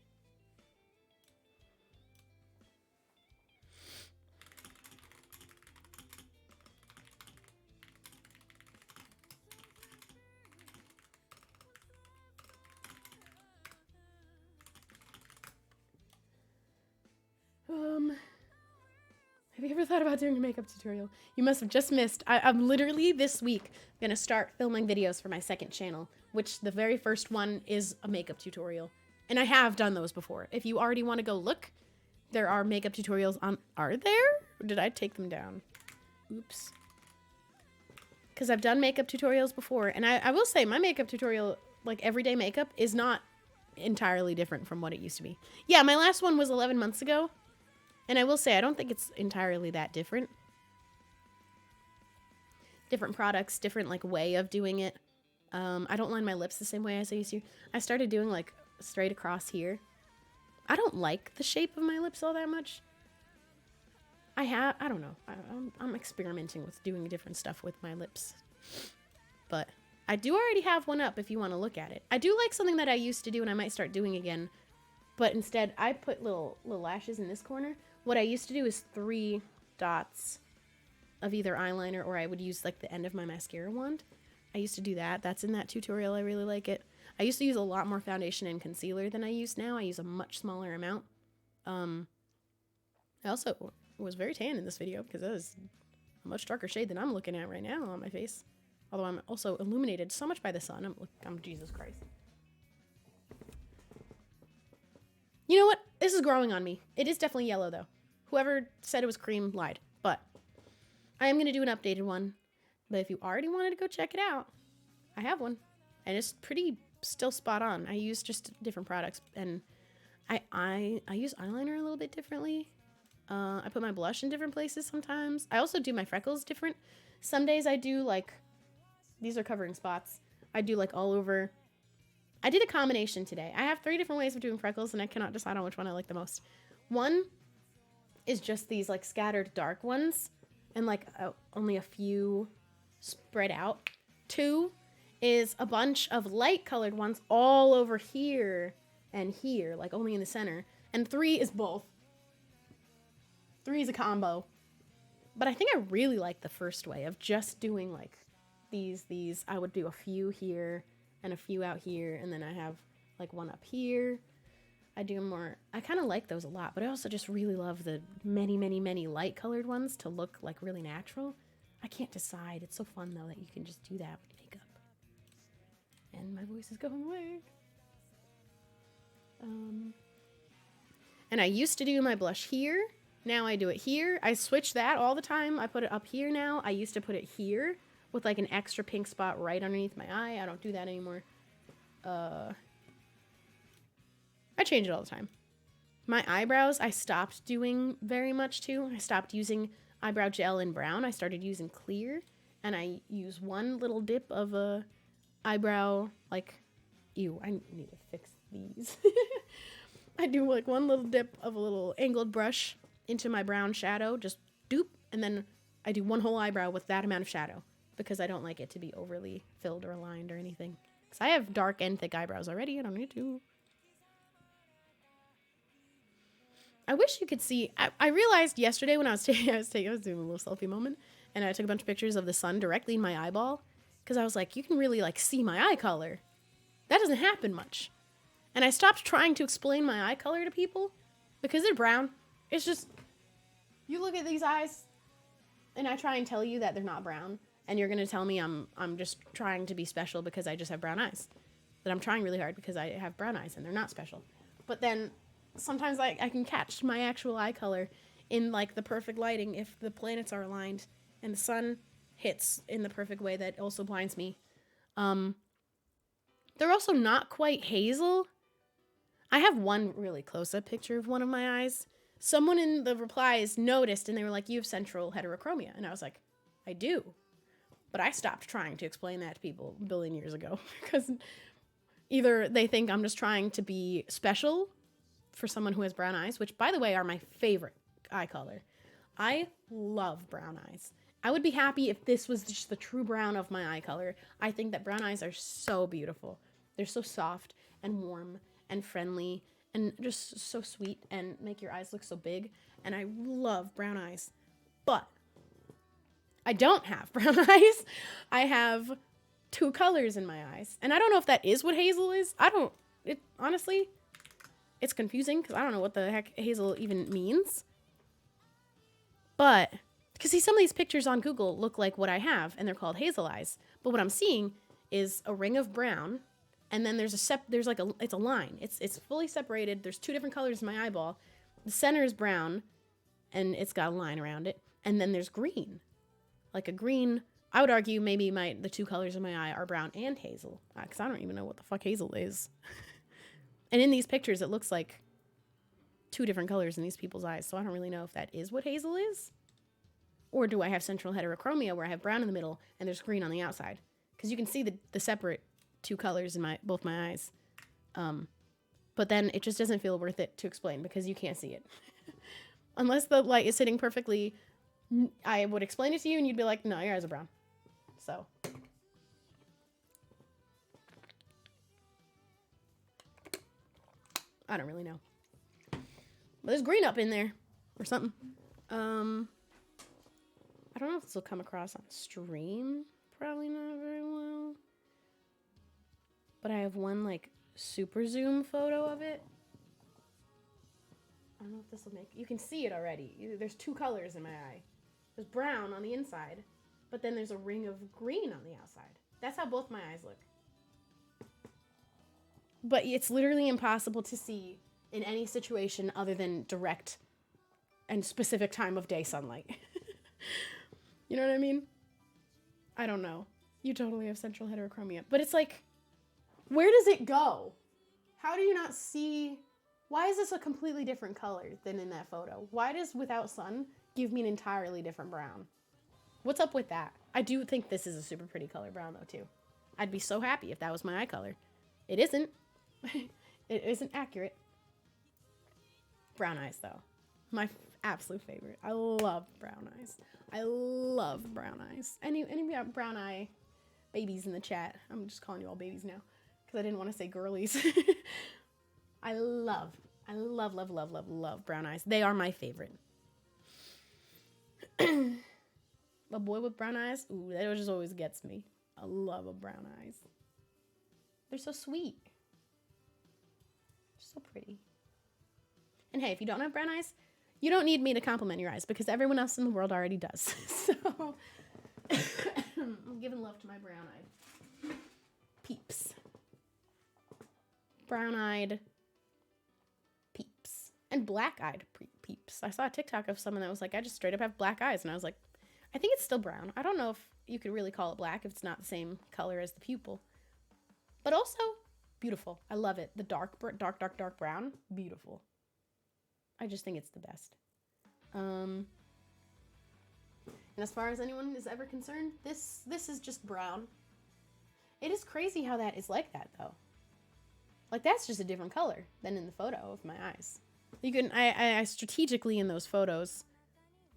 Have you ever thought about doing a makeup tutorial? You must have just missed. I'm literally this week gonna start filming videos for my second channel, which the very first one is a makeup tutorial. And I have done those before. If you already want to go look, there are makeup tutorials on... Are there? Or did I take them down? Oops. Because I've done makeup tutorials before, and I will say my makeup tutorial, like everyday makeup, is not entirely different from what it used to be. Yeah, my last one was 11 months ago. And I will say, I don't think it's entirely that different. Different products, different, like, way of doing it. I don't line my lips the same way as I used to. I started doing, like, straight across here. I don't like the shape of my lips all that much. I don't know. I'm experimenting with doing different stuff with my lips. But I do already have one up if you want to look at it. I do like something that I used to do and I might start doing again. But instead, I put little lashes in this corner. What I used to do is 3 dots of either eyeliner, or I would use, like, the end of my mascara wand. I used to do that. That's in that tutorial. I really like it. I used to use a lot more foundation and concealer than I use now. I use a much smaller amount. I also was very tan in this video because that was a much darker shade than I'm looking at right now on my face. Although I'm also illuminated so much by the sun. I'm Jesus Christ. You know what? This is growing on me. It is definitely yellow, though. Whoever said it was cream lied. But I am going to do an updated one. But if you already wanted to go check it out, I have one. And it's pretty still spot on. I use just different products. And I use eyeliner a little bit differently. I put my blush in different places sometimes. I also do my freckles different. Some days I do, like... These are covering spots. I do, like, all over... I did a combination today. I have 3 different ways of doing freckles, and I cannot decide on which one I like the most. One is just these, like, scattered dark ones, and, like, only a few spread out. 2 is a bunch of light-colored ones all over here and here, like, only in the center. And 3 is both. 3 is a combo. But I think I really like the first way of just doing, like, these. I would do a few here and a few out here, and then I have, like, one up here. I kind of like those a lot, but I also just really love the many, many, many light-colored ones to look, like, really natural. I can't decide. It's so fun, though, that you can just do that with makeup. And my voice is going away. And I used to do my blush here. Now I do it here. I switch that all the time. I put it up here now. I used to put it here with, like, an extra pink spot right underneath my eye. I don't do that anymore. I change it all the time. My eyebrows, I stopped doing very much, too. I stopped using eyebrow gel in brown. I started using clear. And I use one little dip of a eyebrow, like... Ew, I need to fix these. I do, like, one little dip of a little angled brush into my brown shadow. Just doop. And then I do one whole eyebrow with that amount of shadow. Because I don't like it to be overly filled or aligned or anything. Because I have dark and thick eyebrows already. I don't need to. I wish you could see. I realized yesterday when I was doing a little selfie moment. And I took a bunch of pictures of the sun directly in my eyeball. Because I was like, you can really, like, see my eye color. That doesn't happen much. And I stopped trying to explain my eye color to people. Because they're brown. It's just, you look at these eyes. And I try and tell you that they're not brown. And you're going to tell me I'm just trying to be special because I just have brown eyes. That I'm trying really hard because I have brown eyes and they're not special. But then sometimes I can catch my actual eye color in, like, the perfect lighting if the planets are aligned and the sun hits in the perfect way that also blinds me. They're also not quite hazel. I have one really close-up picture of one of my eyes. Someone in the replies noticed, and they were like, you have central heterochromia. And I was like, I do. But I stopped trying to explain that to people a billion years ago. Because either they think I'm just trying to be special for someone who has brown eyes, which, by the way, are my favorite eye color. I love brown eyes. I would be happy if this was just the true brown of my eye color. I think that brown eyes are so beautiful. They're so soft and warm and friendly and just so sweet and make your eyes look so big. And I love brown eyes. But I don't have brown eyes. I have 2 colors in my eyes. And I don't know if that is what hazel is. Honestly, it's confusing because I don't know what the heck hazel even means. But, because see, some of these pictures on Google look like what I have, and they're called hazel eyes. But what I'm seeing is a ring of brown, and then it's a line. It's fully separated. There's 2 different colors in my eyeball. The center is brown, and it's got a line around it. And then there's green. Like a green, I would argue maybe the 2 colors in my eye are brown and hazel. Because I don't even know what the fuck hazel is. And in these pictures, it looks like 2 different colors in these people's eyes. So I don't really know if that is what hazel is. Or do I have central heterochromia where I have brown in the middle and there's green on the outside? Because you can see the separate 2 colors in both my eyes. But then it just doesn't feel worth it to explain because you can't see it. Unless the light is sitting perfectly, I would explain it to you and you'd be like, no, your eyes are brown. So. I don't really know. But there's green up in there or something. I don't know if this will come across on stream. Probably not very well. But I have one like super zoom photo of it. I don't know if this will make... You can see it already. There's 2 colors in my eye. There's brown on the inside, but then there's a ring of green on the outside. That's how both my eyes look. But it's literally impossible to see in any situation other than direct and specific time of day sunlight. You know what I mean? I don't know. You totally have central heterochromia. But it's like, where does it go? How do you not see... Why is this a completely different color than in that photo? Why does without sun give me an entirely different brown? What's up with that? I do think this is a super pretty color brown, though, too. I'd be so happy if that was my eye color. It isn't. It isn't accurate. Brown eyes, though. My absolute favorite. I love brown eyes. I love brown eyes. Any brown eye babies in the chat? I'm just calling you all babies now because I didn't want to say girlies. I love brown eyes. They are my favorite. A boy with brown eyes, ooh, that just always gets me. I love a brown eyes. They're so sweet. They're so pretty. And hey, if you don't have brown eyes, you don't need me to compliment your eyes because everyone else in the world already does. So, I'm giving love to my brown-eyed peeps. Brown-eyed peeps. And black-eyed peeps. I saw a TikTok of someone that was like, I just straight up have black eyes. And I was like, I think it's still brown. I don't know if you could really call it black if it's not the same color as the pupil. But also, beautiful. I love it. The dark brown, beautiful. I just think it's the best. And as far as anyone is ever concerned, this is just brown. It is crazy how that is like that, though. Like, that's just a different color than in the photo of my eyes. You can, I strategically in those photos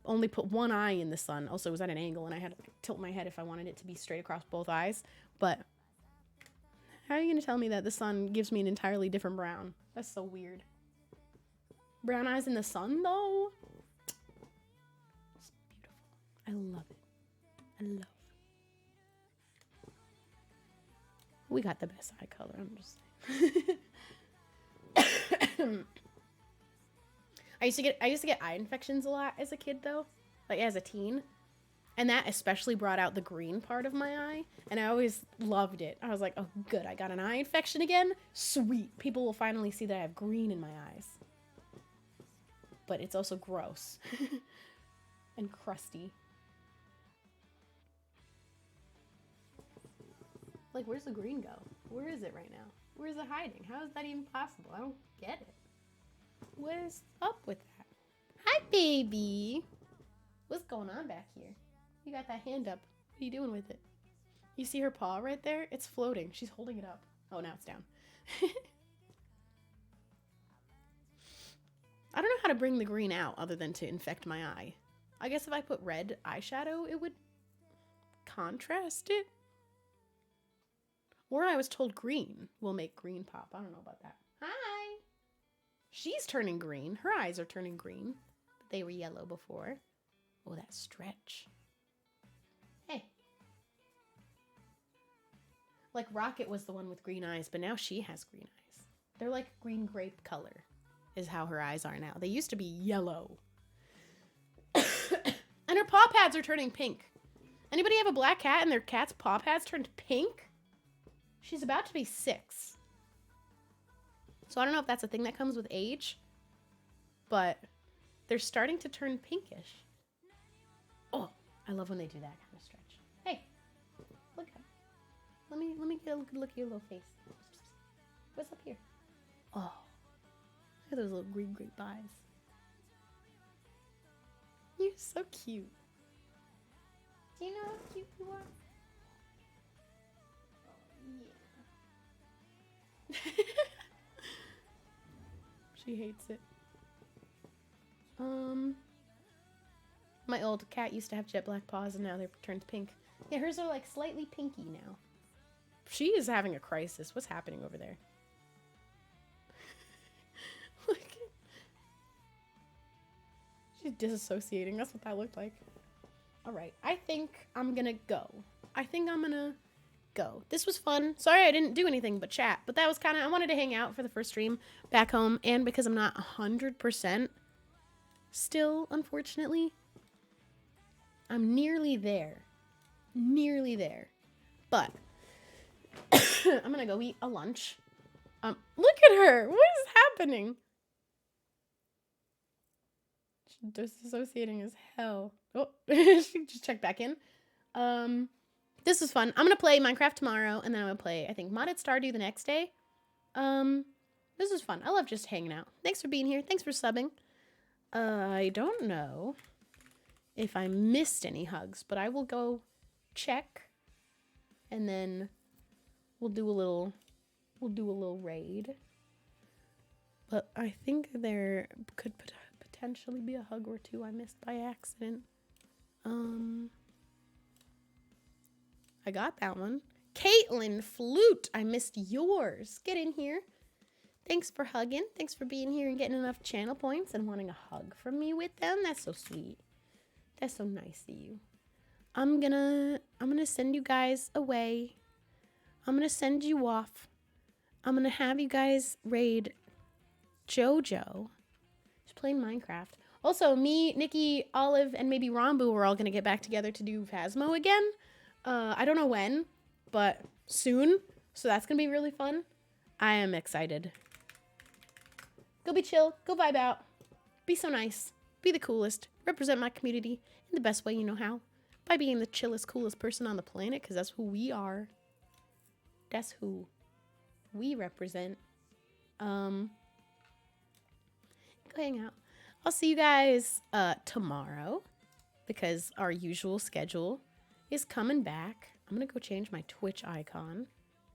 only put one eye in the sun. Also, it was at an angle, and I had to tilt my head if I wanted it to be straight across both eyes. But how are you going to tell me that the sun gives me an entirely different brown? That's so weird. Brown eyes in the sun, though? It's beautiful. I love it. I love it. We got the best eye color, I'm just saying. I used to get eye infections a lot as a kid, though, like as a teen, and that especially brought out the green part of my eye, and I always loved it. I was like, oh good, I got an eye infection again, sweet, people will finally see that I have green in my eyes. But it's also gross and crusty. Like, where's the green go? Where is it right now? Where's it hiding? How is that even possible? I don't get it. What is up with that? Hi, baby. What's going on back here? You got that hand up. What are you doing with it? You see her paw right there? It's floating. She's holding it up. Oh, now it's down. I don't know how to bring the green out other than to infect my eye. I guess if I put red eyeshadow, it would contrast it. Or I was told green will make green pop. I don't know about that. Hi! She's turning green. Her eyes are turning green. But they were yellow before. Oh, that stretch. Hey. Like Rocket was the one with green eyes, but now she has green eyes. They're like green grape color is how her eyes are now. They used to be yellow. And her paw pads are turning pink. Anybody have a black cat and their cat's paw pads turned pink? She's about to be 6. So I don't know if that's a thing that comes with age, but they're starting to turn pinkish. Oh, I love when they do that kind of stretch. Hey, look up. Let me get a good look at your little face. What's up here? Oh, look at those little green grape eyes. You're so cute. Do you know how cute you are? Yeah. She hates it. My old cat used to have jet black paws and now they're turned pink. Yeah, hers are like slightly pinky now. She is having a crisis. What's happening over there? Look. She's disassociating. That's what that looked like. All right. I think I'm gonna go. This was fun. Sorry I didn't do anything but chat, but that was kind of, I wanted to hang out for the first stream back home, and because I'm not 100% still, unfortunately, I'm nearly there. But I'm gonna go eat a lunch. Look at her. What is happening? She's disassociating as hell. Oh, she just checked back in. This was fun. I'm gonna play Minecraft tomorrow, and then I'm gonna play, I think, Modded Stardew the next day. This was fun. I love just hanging out. Thanks for being here. Thanks for subbing. I don't know if I missed any hugs, but I will go check, and then we'll do a little raid. But I think there could potentially be a hug or two I missed by accident. I got that one. Caitlin Flute, I missed yours. Get in here. Thanks for hugging. Thanks for being here and getting enough channel points and wanting a hug from me with them. That's so sweet. That's so nice of you. I'm gonna send you guys away. I'm gonna send you off. I'm gonna have you guys raid JoJo. She's playing Minecraft. Also, me, Nikki, Olive, and maybe Rambu are all gonna get back together to do Phasmo again. I don't know when, but soon. So that's gonna be really fun. I am excited. Go be chill. Go vibe out. Be so nice. Be the coolest. Represent my community in the best way you know how. By being the chillest, coolest person on the planet, because that's who we are. That's who we represent. Go hang out. I'll see you guys tomorrow, because our usual schedule is coming back. I'm gonna go change my Twitch icon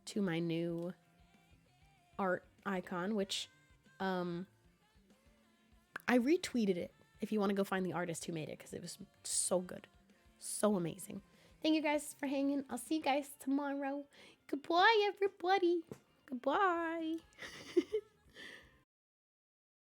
to my new art icon, which I retweeted it if you want to go find the artist who made it, because it was so good, so amazing. Thank you guys for hanging. I'll see you guys tomorrow. Goodbye, everybody. Goodbye.